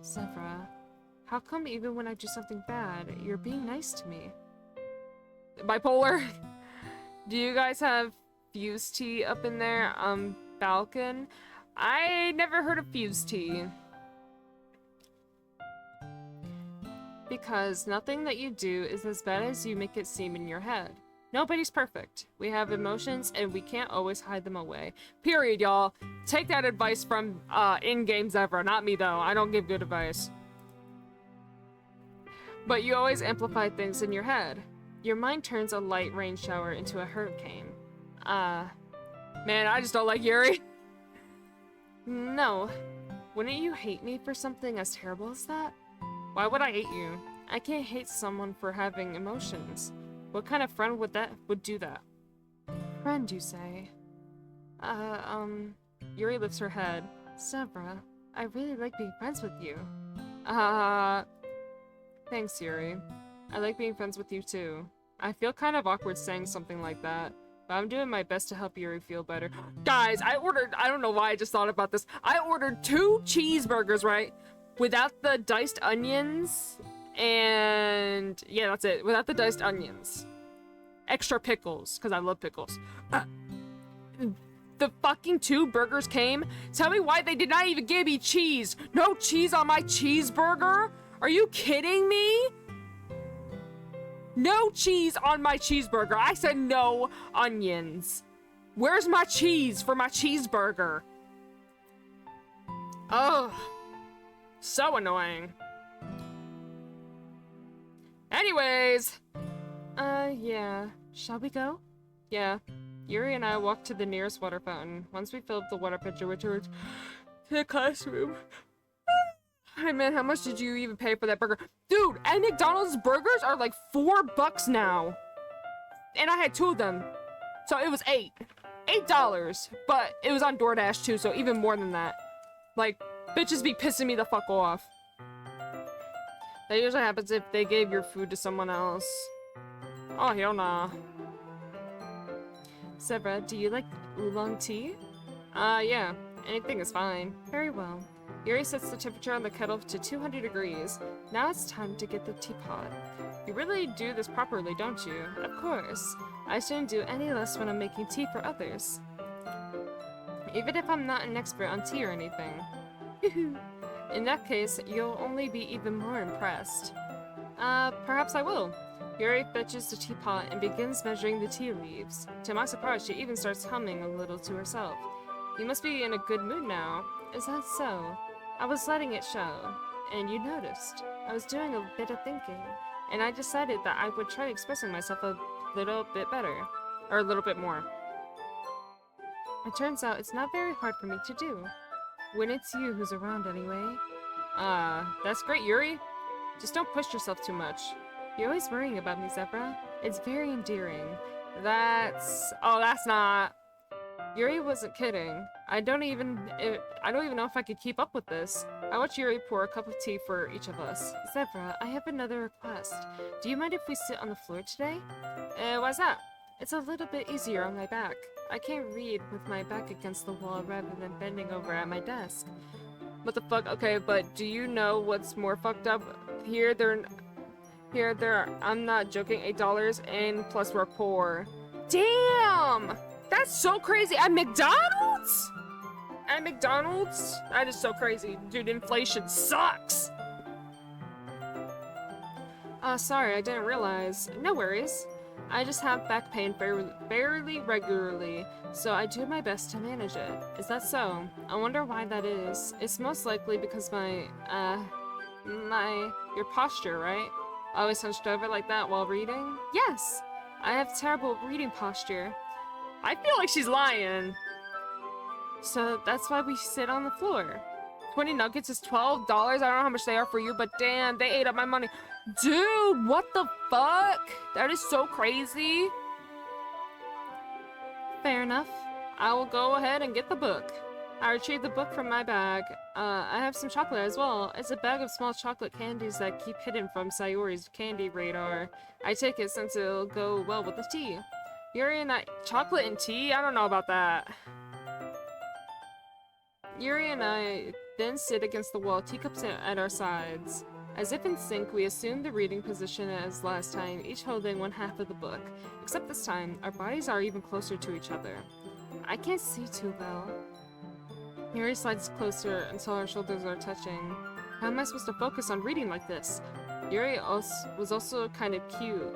Zebra, how come even when I do something bad, you're being nice to me? Bipolar? Do you guys have fused tea up in there? Balkan? I never heard of fused tea. Because nothing that you do is as bad as you make it seem in your head. Nobody's perfect. We have emotions and we can't always hide them away. Period, y'all. Take that advice from in-game Zebra, not me though. I don't give good advice. But you always amplify things in your head. Your mind turns a light rain shower into a hurricane. Man, I just don't like Yuri. No. Wouldn't you hate me for something as terrible as that? Why would I hate you? I can't hate someone for having emotions. What kind of friend would do that? Friend, you say? Yuri lifts her head. Zebra, I really like being friends with you. Thanks, Yuri. I like being friends with you too. I feel kind of awkward saying something like that, but I'm doing my best to help Yuri feel better. Guys, I don't know why I just thought about this. I ordered 2 cheeseburgers, right? Without the diced onions, and yeah, that's it. Without the diced onions. Extra pickles, because I love pickles. The fucking 2 burgers came. Tell me why they did not even give me cheese. No cheese on my cheeseburger? Are you kidding me? No cheese on my cheeseburger. I said no onions. Where's my cheese for my cheeseburger? Ugh. So annoying. Anyways. Yeah. Shall we go? Yeah. Yuri and I walked to the nearest water fountain. Once we filled the water pitcher, we returned to the classroom. Hey man, how much did you even pay for that burger? Dude, and McDonald's burgers are like $4 now. And I had 2 of them. So it was $8. But it was on DoorDash too, so even more than that. Like, bitches be pissing me the fuck off. That usually happens if they gave your food to someone else. Oh, hell nah. Zebra, do you like oolong tea? Yeah. Anything is fine. Very well. Yuri sets the temperature on the kettle to 200 degrees. Now it's time to get the teapot. You really do this properly, don't you? Of course. I shouldn't do any less when I'm making tea for others. Even if I'm not an expert on tea or anything. In that case, you'll only be even more impressed. Perhaps I will. Yuri fetches the teapot and begins measuring the tea leaves. To my surprise, she even starts humming a little to herself. You must be in a good mood now. Is that so? I was letting it show, and you noticed. I was doing a bit of thinking, and I decided that I would try expressing myself a little bit better. Or a little bit more. It turns out it's not very hard for me to do. When it's you who's around anyway. That's great, Yuri. Just don't push yourself too much. You're always worrying about me, Zebra. It's very endearing. That's not... Yuri wasn't kidding. I don't even know if I could keep up with this. I watched Yuri pour a cup of tea for each of us. Zebra, I have another request. Do you mind if we sit on the floor today? Why's that? It's a little bit easier on my back. I can't read with my back against the wall rather than bending over at my desk. What the fuck? Okay, but do you know what's more fucked up? I'm not joking, $8 and plus we're poor. Damn! That's so crazy. At McDonald's? At McDonald's? That is so crazy. Dude, inflation sucks. Sorry, I didn't realize. No worries. I just have back pain fairly regularly, so I do my best to manage it. Is that so? I wonder why that is. It's most likely because your posture, right? Always hunched over like that while reading? Yes. I have terrible reading posture. I feel like she's lying. So that's why we sit on the floor. 20 nuggets is $12. I don't know how much they are for you, but damn, they ate up my money. Dude, what the fuck? That is so crazy. Fair enough. I will go ahead and get the book. I retrieved the book from my bag. I have some chocolate as well. It's a bag of small chocolate candies that keep hidden from Sayori's candy radar. I take it since it'll go well with the tea. Yuri and I... Chocolate and tea? I don't know about that. Yuri and I then sit against the wall, teacups at our sides. As if in sync, we assume the reading position as last time, each holding one half of the book. Except this time, our bodies are even closer to each other. I can't see too well. Yuri slides closer until our shoulders are touching. How am I supposed to focus on reading like this? Yuri was also kind of cute,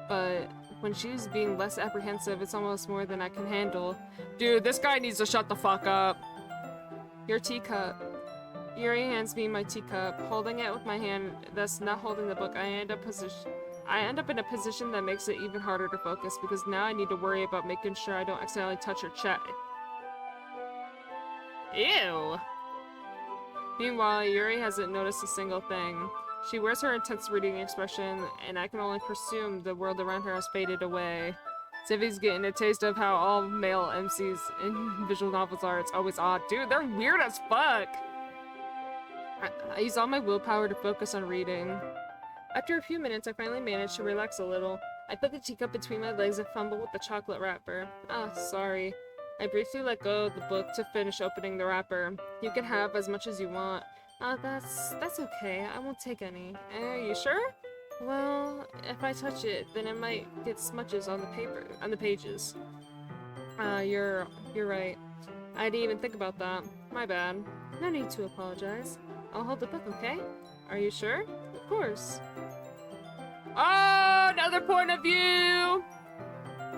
but when she's being less apprehensive, it's almost more than I can handle. Dude, this guy needs to shut the fuck up. Your teacup. Yuri hands me my teacup. Holding it with my hand that's not holding the book, I end up in a position that makes it even harder to focus because now I need to worry about making sure I don't accidentally touch her chest. Ew! Meanwhile, Yuri hasn't noticed a single thing. She wears her intense reading expression, and I can only presume the world around her has faded away. Zivy's getting a taste of how all male MCs in visual novels are. It's always odd. Dude, they're weird as fuck! I use all my willpower to focus on reading. After a few minutes, I finally managed to relax a little. I put the teacup between my legs and fumbled with the chocolate wrapper. Ah, sorry. I briefly let go of the book to finish opening the wrapper. You can have as much as you want. That's okay. I won't take any. Are you sure? Well, if I touch it, then it might get smudges on the pages. You're right. I didn't even think about that. My bad. No need to apologize. I'll hold the book, okay? Are you sure? Of course. Oh, another point of view!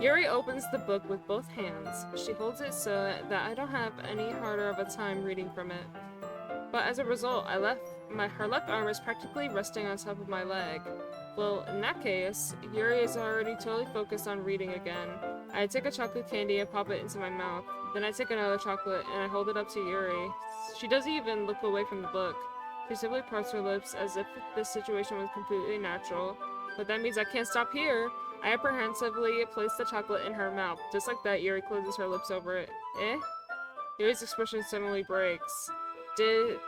Yuri opens the book with both hands. She holds it so that I don't have any harder of a time reading from it. But as a result, her left arm is practically resting on top of my leg. Well, in that case, Yuri is already totally focused on reading again. I take a chocolate candy and pop it into my mouth. Then I take another chocolate and I hold it up to Yuri. She doesn't even look away from the book. She simply parts her lips as if this situation was completely natural. But that means I can't stop here. I apprehensively place the chocolate in her mouth. Just like that, Yuri closes her lips over it. Eh? Yuri's expression suddenly breaks. Did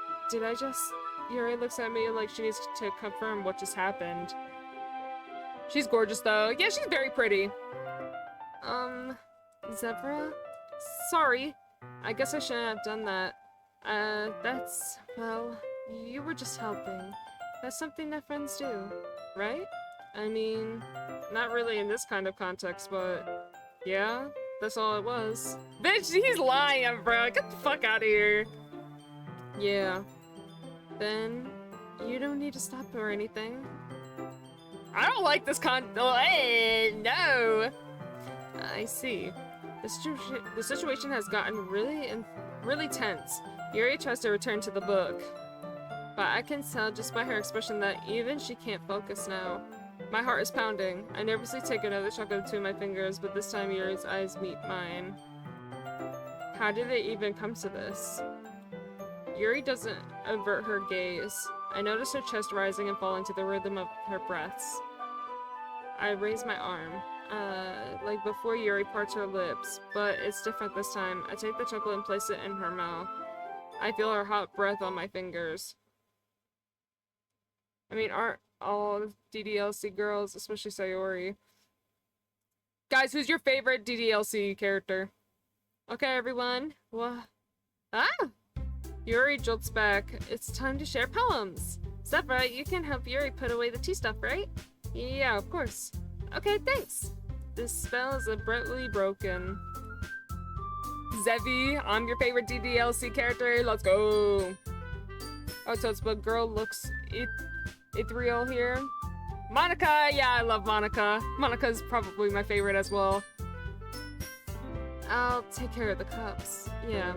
I just... Yuri looks at me like she needs to confirm what just happened. She's gorgeous though. Yeah, she's very pretty. Zebra? Sorry. I guess I shouldn't have done that. Well, you were just helping. That's something that friends do, right? I mean, not really in this kind of context, but yeah, that's all it was. Bitch, he's lying, bro. Get the fuck out of here. Yeah. Then, you don't need to stop or anything. I don't like this hey, no! I see. The situation has gotten really tense. Yuri tries to return to the book. But I can tell just by her expression that even she can't focus now. My heart is pounding. I nervously take another chocolate between my fingers, but this time Yuri's eyes meet mine. How did it even come to this? Yuri doesn't avert her gaze. I notice her chest rising and falling to the rhythm of her breaths. I raise my arm, like before Yuri parts her lips, but it's different this time. I take the chocolate and place it in her mouth. I feel her hot breath on my fingers. I mean, aren't all DDLC girls, especially Sayori? Guys, who's your favorite DDLC character? Okay, everyone. What? Ah! Yuri jolts back. It's time to share poems. Zebra, you can help Yuri put away the tea stuff, right? Yeah, of course. Okay, thanks. This spell is abruptly broken. Zevi, I'm your favorite DDLC character. Let's go. Oh, so it's but girl looks ethereal here. Monica, yeah, I love Monica. Monica's probably my favorite as well. I'll take care of the cups. Yeah.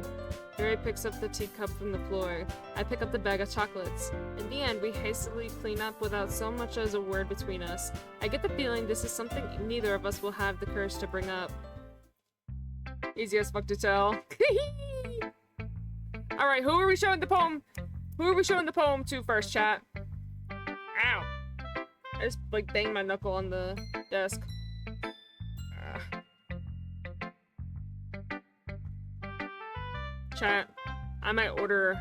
Barry picks up the teacup from the floor. I pick up the bag of chocolates. In the end, we hastily clean up without so much as a word between us. I get the feeling this is something neither of us will have the courage to bring up. Easy as fuck to tell. Alright, who are we showing the poem? Who are we showing the poem to first, chat? Ow. I just, like, banged my knuckle on the desk. Chat, I might order...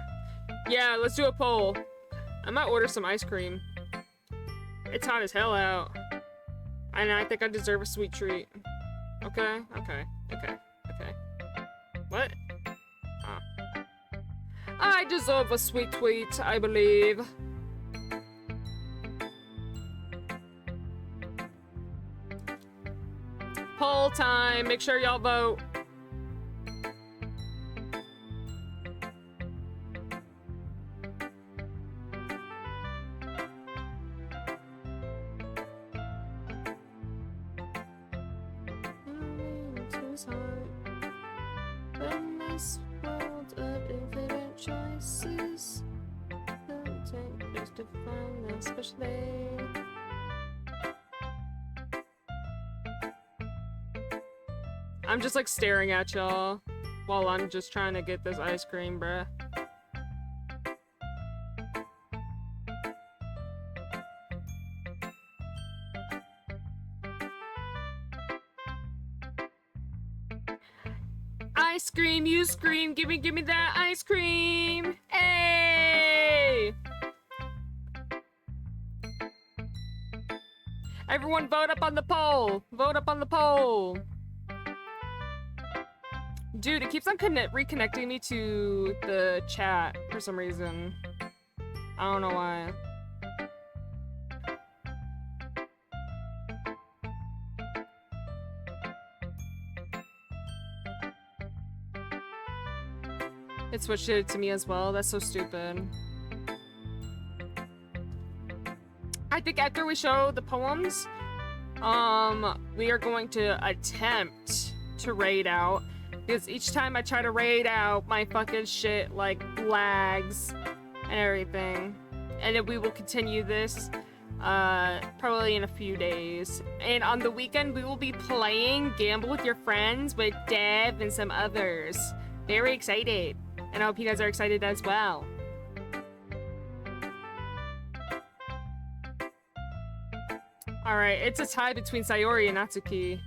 Yeah, let's do a poll. I might order some ice cream. It's hot as hell out. And I think I deserve a sweet treat. Okay, okay, okay, okay. What? Oh. I deserve a sweet tweet, I believe. Poll time. Make sure y'all vote. In this world of infinite choices, just to find especially. I'm just like staring at y'all while I'm just trying to get this ice cream, bruh. Ice cream, you scream, give me that ice cream. Hey! Everyone vote up on the poll. Vote up on the poll. Dude, it keeps on reconnecting me to the chat for some reason. I don't know why. It switched it to me as well. That's so stupid. I think after we show the poems, we are going to attempt to raid out. Because each time I try to raid out, my fucking shit, like, lags and everything. And then we will continue this, probably in a few days. And on the weekend, we will be playing Gamble with Your Friends with Dev and some others. Very excited. And I hope you guys are excited as well. Alright, it's a tie between Sayori and Natsuki.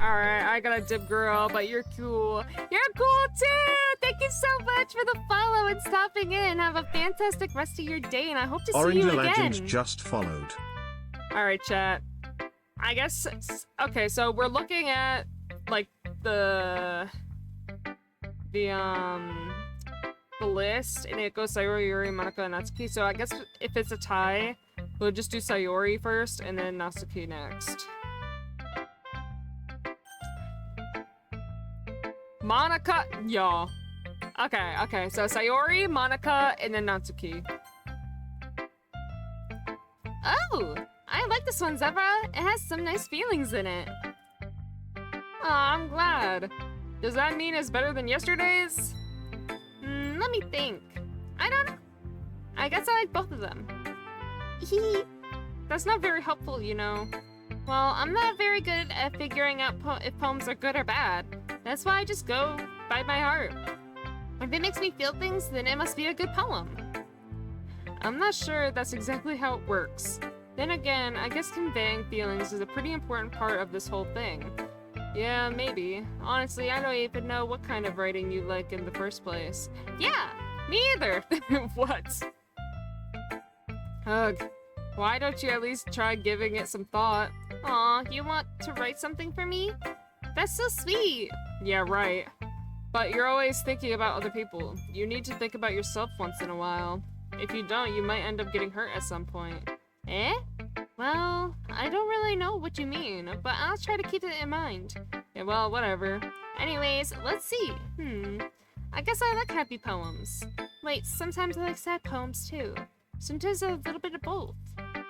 Alright, I got a dip girl, but you're cool. You're cool too! Thank you so much for the follow and stopping in. Have a fantastic rest of your day, and I hope to see you again. Orange Legend just followed. Alright, chat. I guess... Okay, so we're looking at, like, the list, and it goes Sayori, Yuri, Monika, and Natsuki. So I guess if it's a tie, we'll just do Sayori first, and then Natsuki next. Monika, y'all. Okay, so Sayori, Monika, and then Natsuki. Oh, I like this one, Zebra. It has some nice feelings in it. Aw, I'm glad. Does that mean it's better than yesterday's? Let me think. I don't know. I guess I like both of them. That's not very helpful, you know. Well, I'm not very good at figuring out if poems are good or bad. That's why I just go by my heart. If it makes me feel things, then it must be a good poem. I'm not sure that's exactly how it works. Then again, I guess conveying feelings is a pretty important part of this whole thing. Yeah, maybe. Honestly, I don't even know what kind of writing you like in the first place. Yeah, me either. What? Ugh. Why don't you at least try giving it some thought? Aw, you want to write something for me? That's so sweet. Yeah, right. But you're always thinking about other people. You need to think about yourself once in a while. If you don't, you might end up getting hurt at some point. Eh? Well, I don't really know what you mean, but I'll try to keep it in mind. Yeah, well, whatever. Anyways, let's see. I guess I like happy poems. Wait, sometimes I like sad poems too. Sometimes a little bit of both.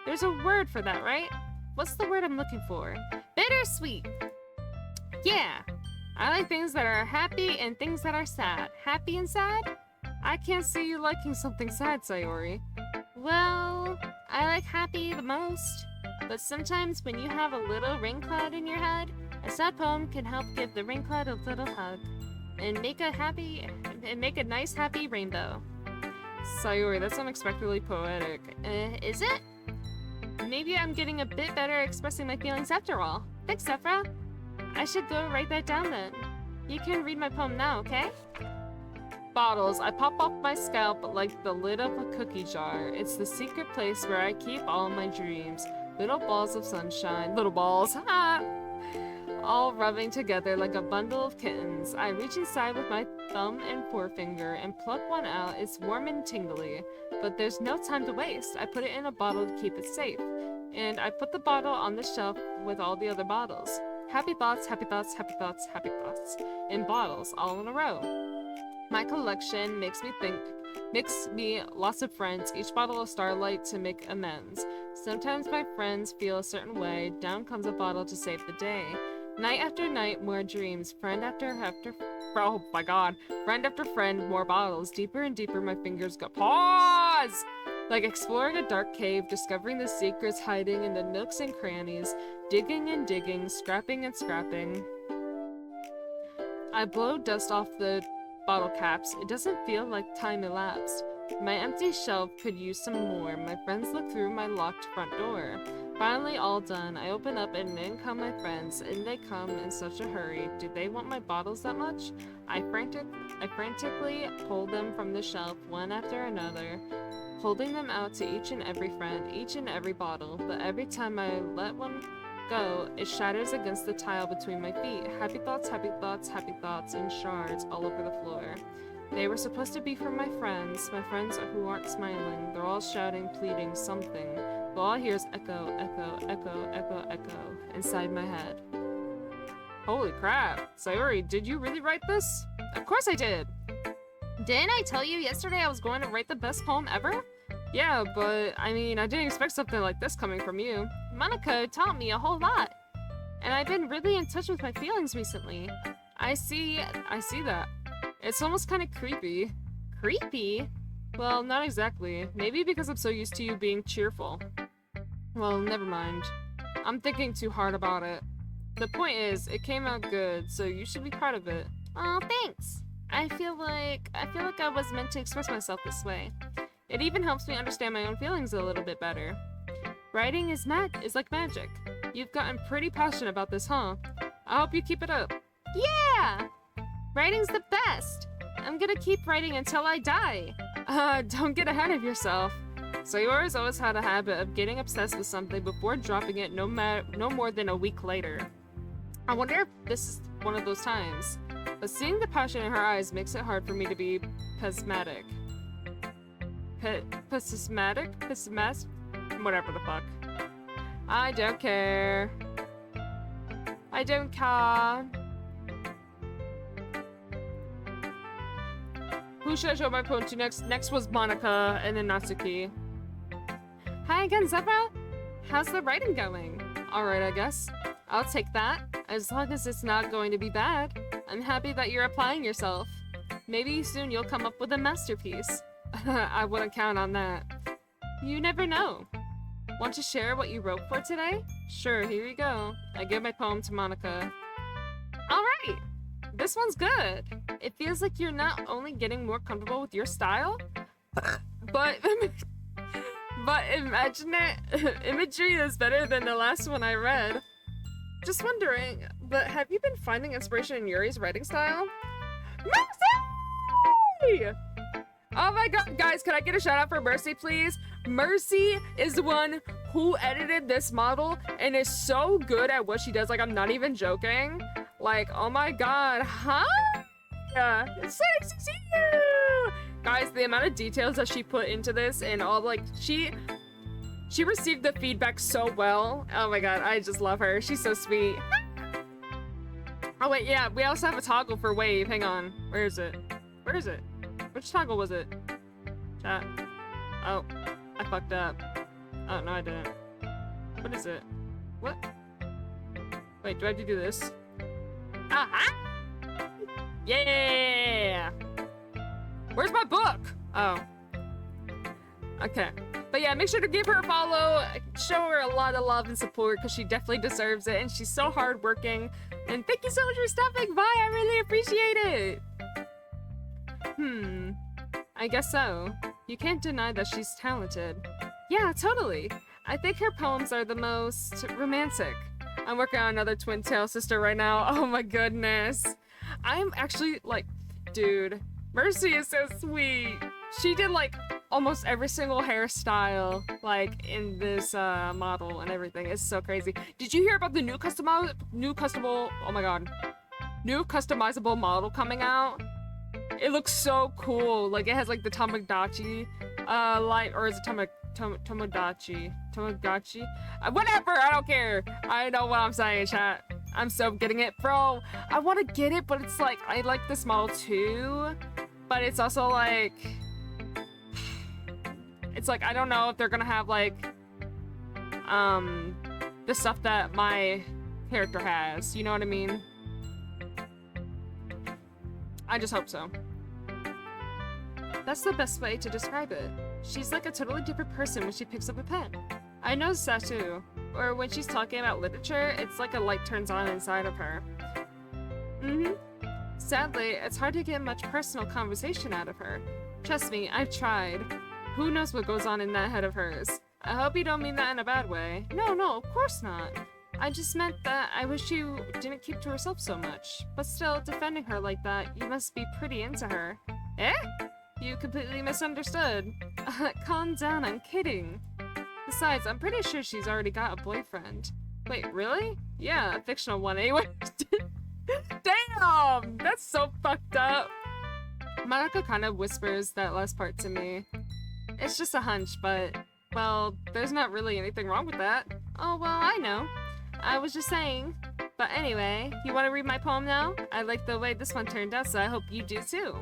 There's a word for that, right? What's the word I'm looking for? Bittersweet. Yeah. I like things that are happy and things that are sad. Happy and sad? I can't see you liking something sad, Sayori. Well, I like happy the most, but sometimes when you have a little rain cloud in your head, a sad poem can help give the rain cloud a little hug and make a nice happy rainbow. Sayori, that's unexpectedly poetic. Is it? Maybe I'm getting a bit better at expressing my feelings after all. Thanks, Sephra. I should go write that down then. You can read my poem now, okay? Bottles. I pop off my scalp like the lid of a cookie jar. It's the secret place where I keep all my dreams. Little balls of sunshine. Little balls. All rubbing together like a bundle of kittens. I reach inside with my thumb and forefinger and pluck one out. It's warm and tingly. But there's no time to waste. I put it in a bottle to keep it safe. And I put the bottle on the shelf with all the other bottles. Happy thoughts, happy thoughts, happy thoughts, happy thoughts. In bottles, all in a row. My collection makes me lots of friends, each bottle of starlight to make amends. Sometimes my friends feel a certain way, down comes a bottle to save the day. Night after night, more dreams, friend after oh my god, friend after friend, more bottles, deeper and deeper my fingers go. Pause! Like exploring a dark cave, discovering the secrets hiding in the nooks and crannies, digging and digging, scrapping and scrapping. I blow dust off the bottle caps. It doesn't feel like time elapsed. My empty shelf could use some more. My friends look through my locked front door. Finally all done. I open up and in come my friends. In they come in such a hurry. Do they want my bottles that much? I frantically pull them from the shelf one after another, holding them out to each and every friend, each and every bottle. But every time I let one go, it shatters against the tile between my feet. Happy thoughts, happy thoughts, happy thoughts in shards all over the floor. They were supposed to be for my friends who aren't smiling. They're all shouting, pleading, something. But all I hear is echo, echo, echo, echo, echo inside my head. Holy crap. Sayori, did you really write this? Of course I did. Didn't I tell you yesterday I was going to write the best poem ever? Yeah, but I mean, I didn't expect something like this coming from you. Monica taught me a whole lot. And I've been really in touch with my feelings recently. I see that. It's almost kind of creepy. Creepy? Well, not exactly. Maybe because I'm so used to you being cheerful. Well, never mind. I'm thinking too hard about it. The point is, it came out good, so you should be proud of it. Oh, thanks. I feel like I was meant to express myself this way. It even helps me understand my own feelings a little bit better. Writing is like magic. You've gotten pretty passionate about this, huh? I hope you keep it up. Yeah! Writing's the best! I'm gonna keep writing until I die. Don't get ahead of yourself. Sayori's always had a habit of getting obsessed with something before dropping it no more than a week later. I wonder if this is one of those times. But seeing the passion in her eyes makes it hard for me to be pessimistic. Pessimistic? Whatever the fuck. I don't care. I don't care. Who should I show my poem to next? Next was Monica, and then Natsuki. Hi again, Zebra. How's the writing going? Alright, I guess. I'll take that, as long as it's not going to be bad. I'm happy that you're applying yourself. Maybe soon you'll come up with a masterpiece. I wouldn't count on that. You never know. Want to share what you wrote for today? Sure, here you go. I give my poem to Monica. Alright! This one's good. It feels like you're not only getting more comfortable with your style, but imagery is better than the last one I read. Just wondering, but have you been finding inspiration in Yuri's writing style? Mercy! Oh my god, guys, can I get a shout out for Mercy, please? Mercy is the one who edited this model and is so good at what she does. Like, I'm not even joking. Like, oh my god, huh? Yeah, it's so nice to see you! Guys, the amount of details that she put into this and all, like, she received the feedback so well. Oh my god, I just love her. She's so sweet. Oh wait, yeah, we also have a toggle for wave. Hang on. Where is it? Where is it? Which toggle was it? Chat. Oh, I fucked up. Oh, no, I didn't. What is it? What? Wait, do I have to do this? Aha! Yeah! Where's my book? Oh. Okay. But yeah, make sure to give her a follow. Show her a lot of love and support because she definitely deserves it. And she's so hardworking. And thank you so much for stopping by. I really appreciate it. I guess so. You can't deny that she's talented. Yeah, totally. I think her poems are the most romantic. I'm working on another twin tail sister right now. Oh my goodness. I'm actually like, dude, Mercy is so sweet. She did like almost every single hairstyle like in this model and everything. It's so crazy. Did you hear about the new customizable model coming out? It looks so cool. Like it has like the Tamagotchi light, or is it Tamagotchi? Whatever, I don't care. I know what I'm saying, chat. I'm so getting it, bro. I want to get it, but it's like I like this model too, but it's also like it's like I don't know if they're gonna have like the stuff that my character has. You know what I mean? I just hope so. That's the best way to describe it. She's like a totally different person when she picks up a pen. I noticed that too. Or when she's talking about literature, it's like a light turns on inside of her. Sadly, it's hard to get much personal conversation out of her. Trust me, I've tried. Who knows what goes on in that head of hers? I hope you don't mean that in a bad way. No, of course not. I just meant that I wish you didn't keep to herself so much. But still, defending her like that, you must be pretty into her. Eh? You completely misunderstood. Calm down, I'm kidding. Besides, I'm pretty sure she's already got a boyfriend. Wait, really? Yeah, a fictional one anyway. Damn! That's so fucked up. Monica kind of whispers that last part to me. It's just a hunch, but, well, there's not really anything wrong with that. Oh, well, I know. I was just saying. But anyway, you want to read my poem now? I like the way this one turned out, so I hope you do too.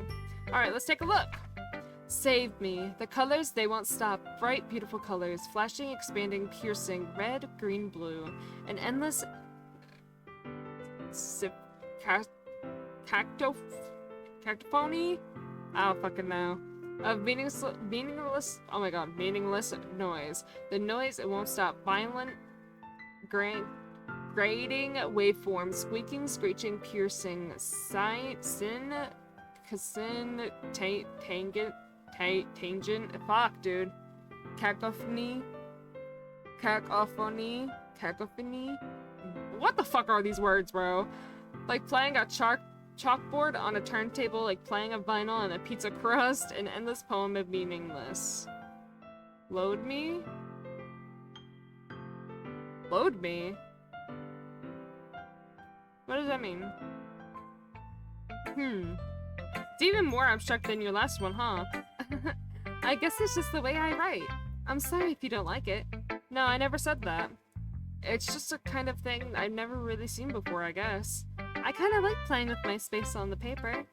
Alright, let's take a look. Save me. The colors, they won't stop. Bright, beautiful colors. Flashing, expanding, piercing. Red, green, blue. An endless... Cactophony? I don't fucking know. Of meaningless... Oh my god. Meaningless noise. The noise, it won't stop. Violent... Grating waveforms, squeaking, screeching, piercing, tangent, fuck, dude. Cacophony. What the fuck are these words, bro? Like playing a chalkboard on a turntable, like playing a vinyl on a pizza crust, an endless poem of meaningless. Load me? Load me? What does that mean? It's even more abstract than your last one, huh? I guess it's just the way I write. I'm sorry if you don't like it. No, I never said that. It's just a kind of thing I've never really seen before, I guess. I kind of like playing with my space on the paper.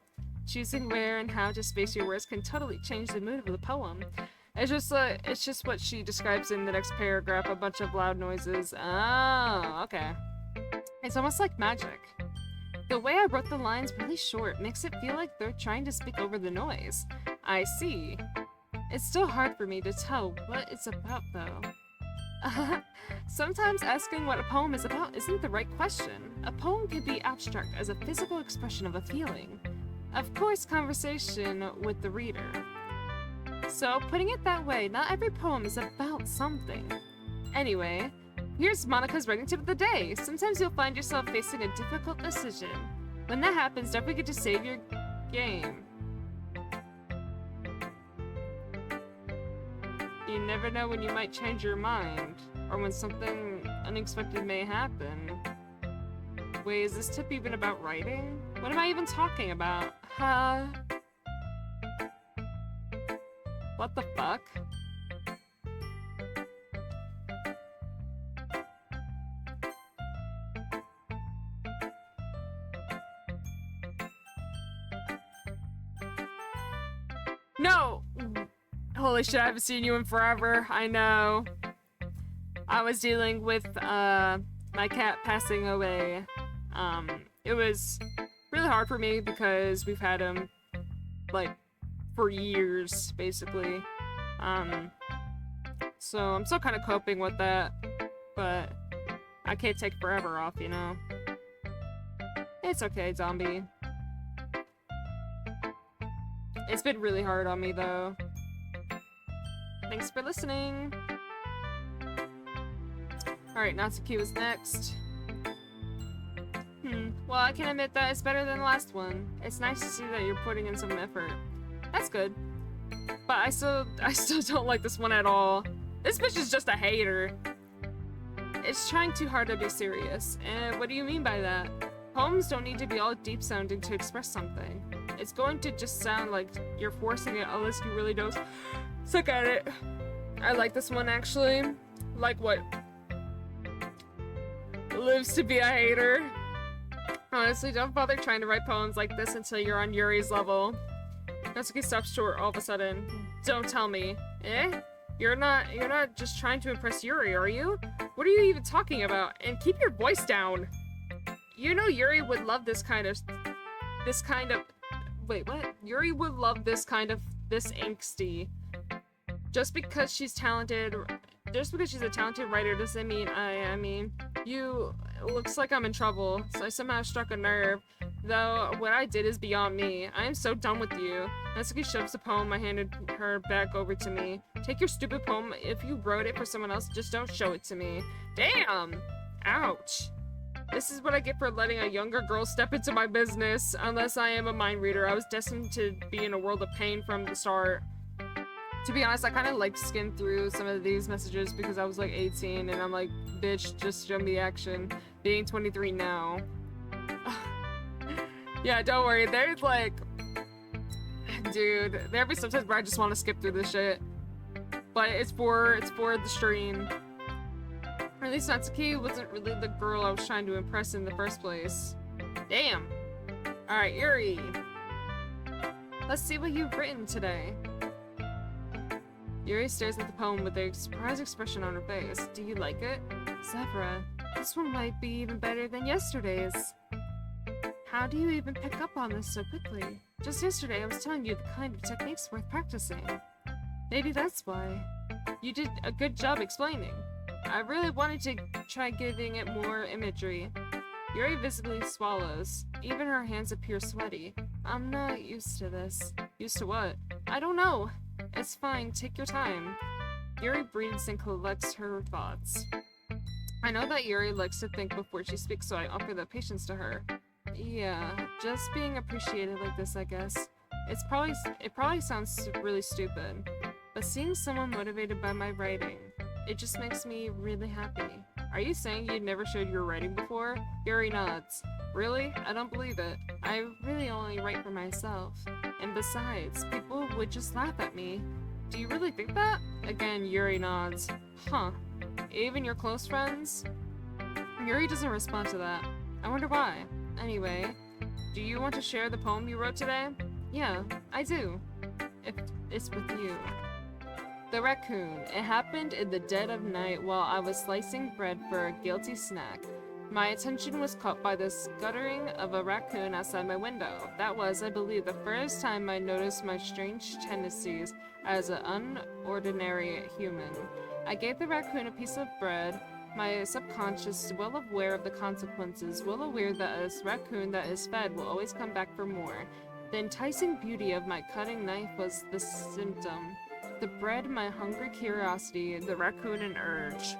Choosing where and how to space your words can totally change the mood of the poem. It's just what she describes in the next paragraph, a bunch of loud noises. Oh, okay. It's almost like magic. The way I wrote the lines really short makes it feel like they're trying to speak over the noise. I see. It's still hard for me to tell what it's about, though. Sometimes asking what a poem is about isn't the right question. A poem can be abstract as a physical expression of a feeling. Of course, conversation with the reader. So, putting it that way, not every poem is about something. Anyway, here's Monica's writing tip of the day. Sometimes you'll find yourself facing a difficult decision. When that happens, don't forget to save your game. You never know when you might change your mind, or when something unexpected may happen. Wait, is this tip even about writing? What am I even talking about? Huh? What the fuck? No! Holy shit, I haven't seen you in forever. I know. I was dealing with, my cat passing away. It was really hard for me because we've had him, like, for years, basically. So I'm still kind of coping with that, but I can't take forever off, you know? It's okay, zombie. It's been really hard on me, though. Thanks for listening. Alright, Natsuki was next. Well, I can admit that it's better than the last one. It's nice to see that you're putting in some effort. That's good. But I still don't like this one at all. This bitch is just a hater. It's trying too hard to be serious. And what do you mean by that? Poems don't need to be all deep sounding to express something. It's going to just sound like you're forcing it unless you really don't suck at it. I like this one actually. Like what? Lives to be a hater. Honestly, don't bother trying to write poems like this until you're on Yuri's level. Natsuki stops short all of a sudden. Don't tell me. Eh? You're not just trying to impress Yuri, are you? What are you even talking about? And keep your voice down. You know Yuri would love this kind of wait, what? Yuri would love this angsty. Just because she's a talented writer doesn't mean I mean, you looks like I'm in trouble, so I somehow struck a nerve. Though what I did is beyond me. I am so done with you. Natsuki shoves the poem I handed her back over to me. Take your stupid poem. If you wrote it for someone else, just don't show it to me. Damn! Ouch. This is what I get for letting a younger girl step into my business. Unless I am a mind reader, I was destined to be in a world of pain from the start. To be honest, I kind of like skimmed through some of these messages because I was like 18 and I'm like, bitch, just show me action. Being 23 now. Yeah, don't worry, there's like... Dude, there'll be sometimes where I just want to skip through this shit. But it's for the stream. Or at least Natsuki wasn't really the girl I was trying to impress in the first place. Damn. Alright, Yuri. Let's see what you've written today. Yuri stares at the poem with a surprised expression on her face. Do you like it? Zebra, this one might be even better than yesterday's. How do you even pick up on this so quickly? Just yesterday I was telling you the kind of techniques worth practicing. Maybe that's why. You did a good job explaining. I really wanted to try giving it more imagery. Yuri visibly swallows. Even her hands appear sweaty. I'm not used to this. Used to what? I don't know. It's fine, take your time. Yuri breathes and collects her thoughts. I know that Yuri likes to think before she speaks, so I offer that patience to her. Yeah, just being appreciated like this, I guess. It probably sounds really stupid, but seeing someone motivated by my writing, it just makes me really happy. Are you saying you'd never showed your writing before? Yuri nods. Really? I don't believe it. I really only write for myself. And besides, people would just laugh at me. Do you really think that? Again, Yuri nods. Huh. Even your close friends? Yuri doesn't respond to that. I wonder why. Anyway, do you want to share the poem you wrote today? Yeah, I do. If it's with you. The raccoon. It happened in the dead of night while I was slicing bread for a guilty snack. My attention was caught by the scuttering of a raccoon outside my window. That was, I believe, the first time I noticed my strange tendencies as an unordinary human. I gave the raccoon a piece of bread. My subconscious, well aware of the consequences, well aware that a raccoon that is fed will always come back for more. The enticing beauty of my cutting knife was the symptom. The bread, my hungry curiosity, the raccoon, an urge.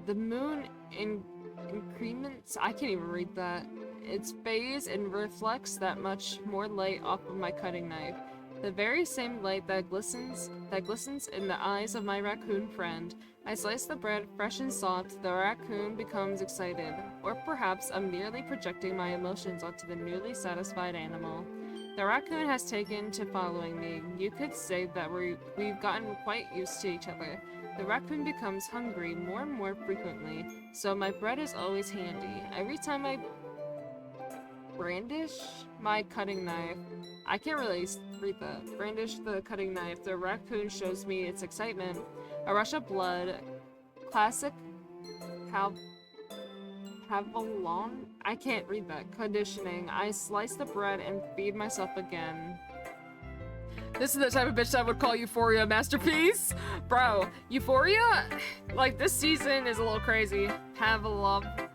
The moon increments, I can't even read that. Its phase and reflects that much more light off of my cutting knife. The very same light that glistens in the eyes of my raccoon friend. I slice the bread fresh and soft, the raccoon becomes excited. Or perhaps I'm merely projecting my emotions onto the newly satisfied animal. The raccoon has taken to following me. You could say that we've gotten quite used to each other. The raccoon becomes hungry more and more frequently, so my bread is always handy. Every time I brandish my cutting knife, I can't really read that. Brandish the cutting knife, the raccoon shows me its excitement. A rush of blood. Classic Pavlon? I can't read that. Conditioning. I slice the bread and feed myself again. This is the type of bitch that would call Euphoria a masterpiece. Bro, Euphoria, like, this season is a little crazy. Pavlovon?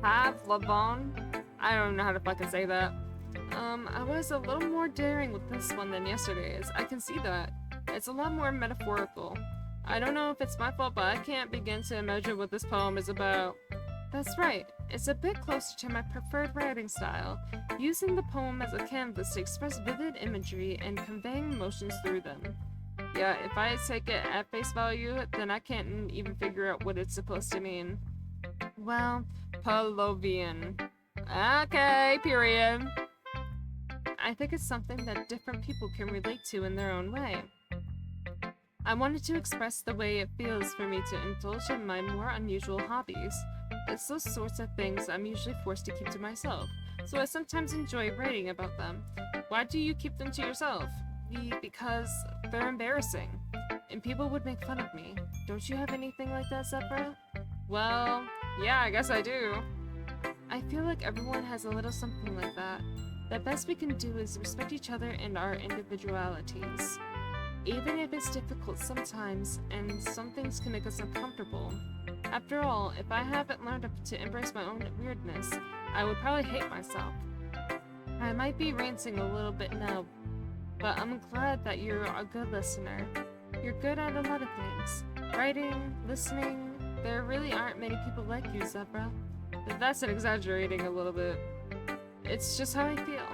I don't know how to fucking say that. I was a little more daring with this one than yesterday's. I can see that. It's a lot more metaphorical. I don't know if it's my fault, but I can't begin to imagine what this poem is about. That's right. It's a bit closer to my preferred writing style, using the poem as a canvas to express vivid imagery and conveying emotions through them. Yeah, if I take it at face value, then I can't even figure out what it's supposed to mean. Well, Pavlovian. Okay, period. I think it's something that different people can relate to in their own way. I wanted to express the way it feels for me to indulge in my more unusual hobbies. It's those sorts of things I'm usually forced to keep to myself, so I sometimes enjoy writing about them. Why do you keep them to yourself? Because they're embarrassing, and people would make fun of me. Don't you have anything like that, Zephyr? Well, yeah, I guess I do. I feel like everyone has a little something like that. The best we can do is respect each other and our individualities. Even if it's difficult sometimes, and some things can make us uncomfortable. After all, if I haven't learned to embrace my own weirdness, I would probably hate myself. I might be ranting a little bit now, but I'm glad that you're a good listener. You're good at a lot of things. Writing, listening, there really aren't many people like you, Zebra. That's exaggerating a little bit. It's just how I feel.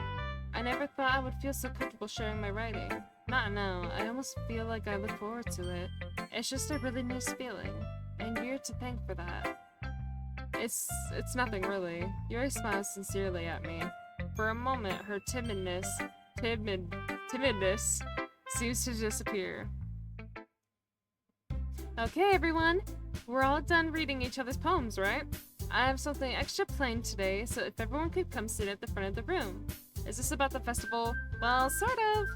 I never thought I would feel so comfortable sharing my writing. Not now, I almost feel like I look forward to it. It's just a really nice feeling, and you're to thank for that. It's nothing really. Yuri smiles sincerely at me. For a moment, her timidness seems to disappear. Okay, everyone, we're all done reading each other's poems, right? I have something extra planned today, so if everyone could come sit at the front of the room. Is this about the festival? Well, sort of.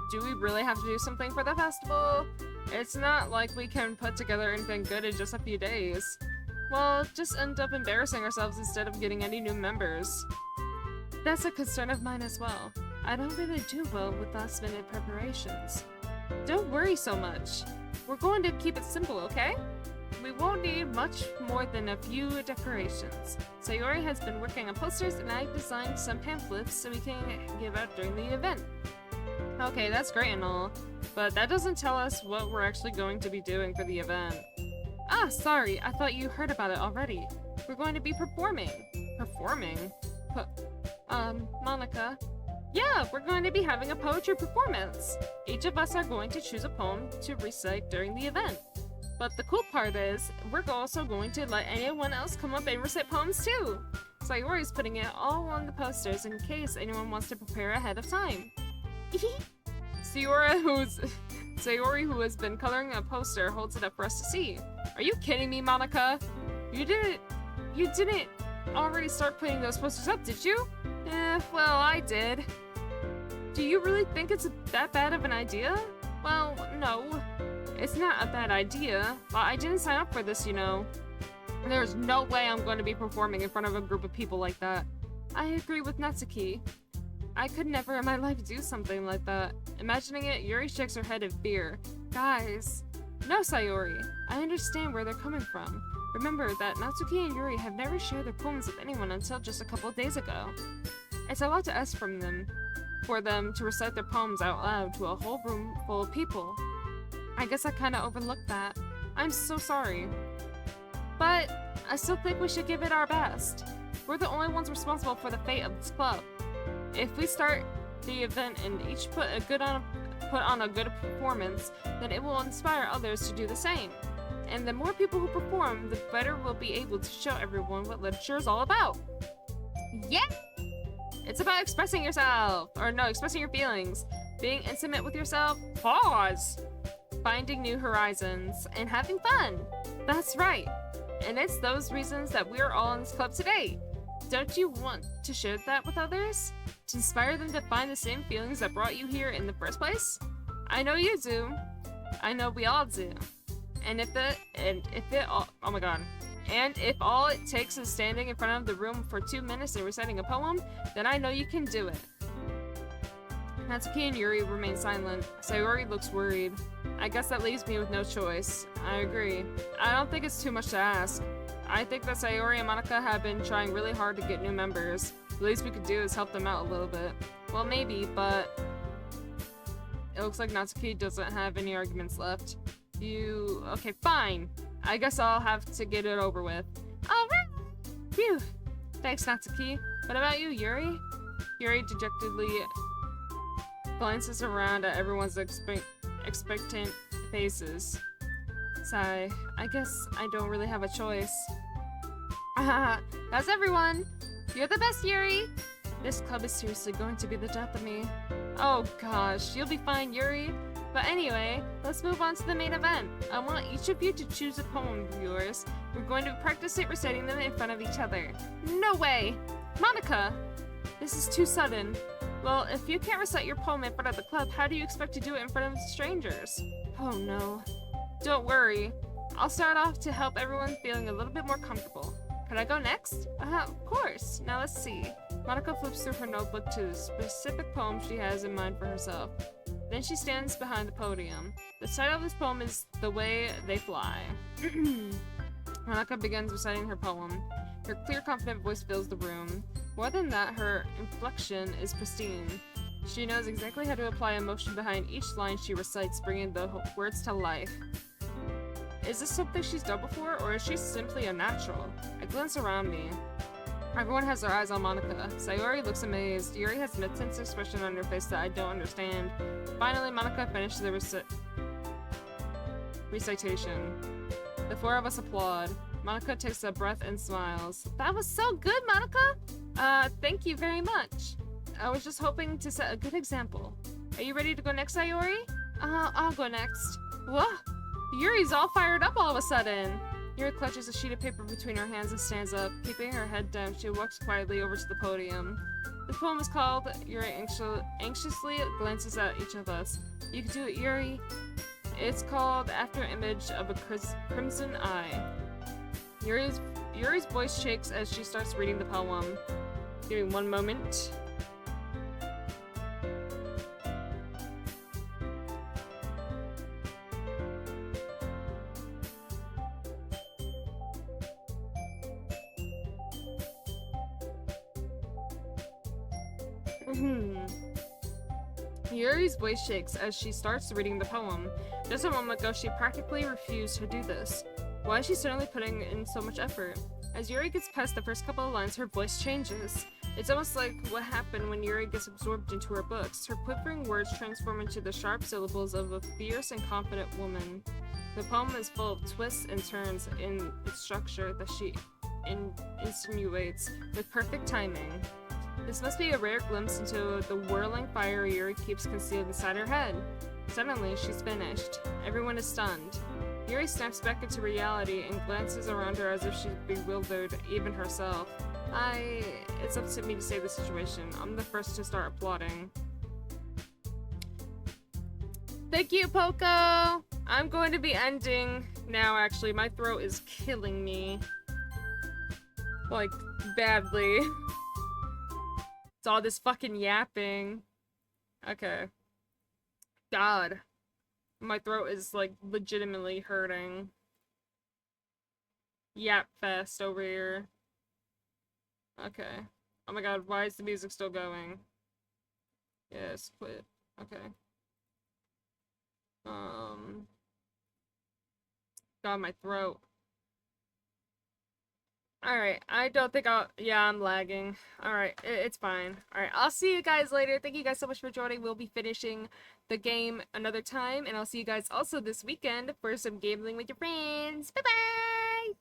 Do we really have to do something for the festival? It's not like we can put together anything good in just a few days. Well, just end up embarrassing ourselves instead of getting any new members. That's a concern of mine as well. I don't really do well with last-minute preparations. Don't worry so much. We're going to keep it simple, okay? We won't need much more than a few decorations. Sayori has been working on posters and I designed some pamphlets so we can give out during the event. Okay, that's great and all, but that doesn't tell us what we're actually going to be doing for the event. Ah, sorry, I thought you heard about it already. We're going to be performing. Performing? Monica? Yeah, we're going to be having a poetry performance. Each of us are going to choose a poem to recite during the event. But the cool part is, we're also going to let anyone else come up and recite poems too. Sayori's putting it all on the posters in case anyone wants to prepare ahead of time. Sayori, who has been coloring a poster, holds it up for us to see. Are you kidding me, Monica? You didn't already start putting those posters up, did you? Well, I did. Do you really think it's that bad of an idea? Well, no. It's not a bad idea, but I didn't sign up for this, you know. There's no way I'm going to be performing in front of a group of people like that. I agree with Natsuki. I could never in my life do something like that. Imagining it, Yuri shakes her head in fear. Guys. No, Sayori. I understand where they're coming from. Remember that Natsuki and Yuri have never shared their poems with anyone until just a couple days ago. It's a lot to ask from them, for them to recite their poems out loud to a whole room full of people. I guess I kinda overlooked that. I'm so sorry. But I still think we should give it our best. We're the only ones responsible for the fate of this club. If we start the event and each put on a good performance, then it will inspire others to do the same. And the more people who perform, the better we'll be able to show everyone what literature is all about. Yeah! It's about expressing yourself! Or no, expressing your feelings. Being intimate with yourself. Pause! Finding new horizons, and having fun. That's right. And it's those reasons that we're all in this club today. Don't you want to share that with others? To inspire them to find the same feelings that brought you here in the first place? I know you do. I know we all do. And And if all it takes is standing in front of the room for 2 minutes and reciting a poem, then I know you can do it. Natsuki and Yuri remain silent. Sayori looks worried. I guess that leaves me with no choice. I agree. I don't think it's too much to ask. I think that Sayori and Monika have been trying really hard to get new members. The least we could do is help them out a little bit. Well, maybe, but it looks like Natsuki doesn't have any arguments left. Okay, fine. I guess I'll have to get it over with. Alright! Phew! Thanks, Natsuki. What about you, Yuri? Yuri dejectedly glances around at everyone's expectant faces. Sigh. I guess I don't really have a choice. That's everyone! You're the best, Yuri! This club is seriously going to be the death of me. Oh gosh, you'll be fine, Yuri. But anyway, let's move on to the main event. I want each of you to choose a poem of yours. We're going to practice it reciting them in front of each other. No way! Monika! This is too sudden. Well, if you can't recite your poem in front of the club, how do you expect to do it in front of strangers? Oh no. Don't worry. I'll start off to help everyone feeling a little bit more comfortable. Can I go next? Of course. Now let's see. Monika flips through her notebook to the specific poem she has in mind for herself. Then she stands behind the podium. The title of this poem is The Way They Fly. Monika begins reciting her poem. Her clear, confident voice fills the room. More than that, her inflection is pristine. She knows exactly how to apply emotion behind each line she recites, bringing the words to life. Is this something she's done before, or is she simply a natural? I glance around me. Everyone has their eyes on Monika. Sayori looks amazed. Yuri has an intense expression on her face that I don't understand. Finally, Monika finishes the recitation. The four of us applaud. Monika takes a breath and smiles. That was so good, Monika! Thank you very much. I was just hoping to set a good example. Are you ready to go next, Sayori? I'll go next. Whoa! Yuri's all fired up all of a sudden. Yuri clutches a sheet of paper between her hands and stands up. Keeping her head down, she walks quietly over to the podium. The poem is called Yuri anxiously glances at each of us. You can do it, Yuri. It's called After Image of a Crimson Eye. Yuri's voice shakes as she starts reading the poem. Give me one moment. Yuri's voice shakes as she starts reading the poem. Just a moment ago, she practically refused to do this. Why is she suddenly putting in so much effort? As Yuri gets past the first couple of lines, her voice changes. It's almost like what happened when Yuri gets absorbed into her books. Her quivering words transform into the sharp syllables of a fierce and confident woman. The poem is full of twists and turns in its structure that she insinuates with perfect timing. This must be a rare glimpse into the whirling fire Yuri keeps concealed inside her head. Suddenly, she's finished. Everyone is stunned. Yuri snaps back into reality and glances around her as if she's bewildered, even herself. It's up to me to save the situation. I'm the first to start applauding. Thank you, Poco! I'm going to be ending now, actually. My throat is killing me. Like, badly. It's all this fucking yapping. Okay. God. My throat is, like, legitimately hurting. Yap fest over here. Okay. Oh my god, why is the music still going? Yes, quit. Okay. God, my throat. Alright, I don't think yeah, I'm lagging. Alright, it's fine. Alright, I'll see you guys later. Thank you guys so much for joining. We'll be finishing the game another time, and I'll see you guys also this weekend for some gambling with your friends. Bye-bye!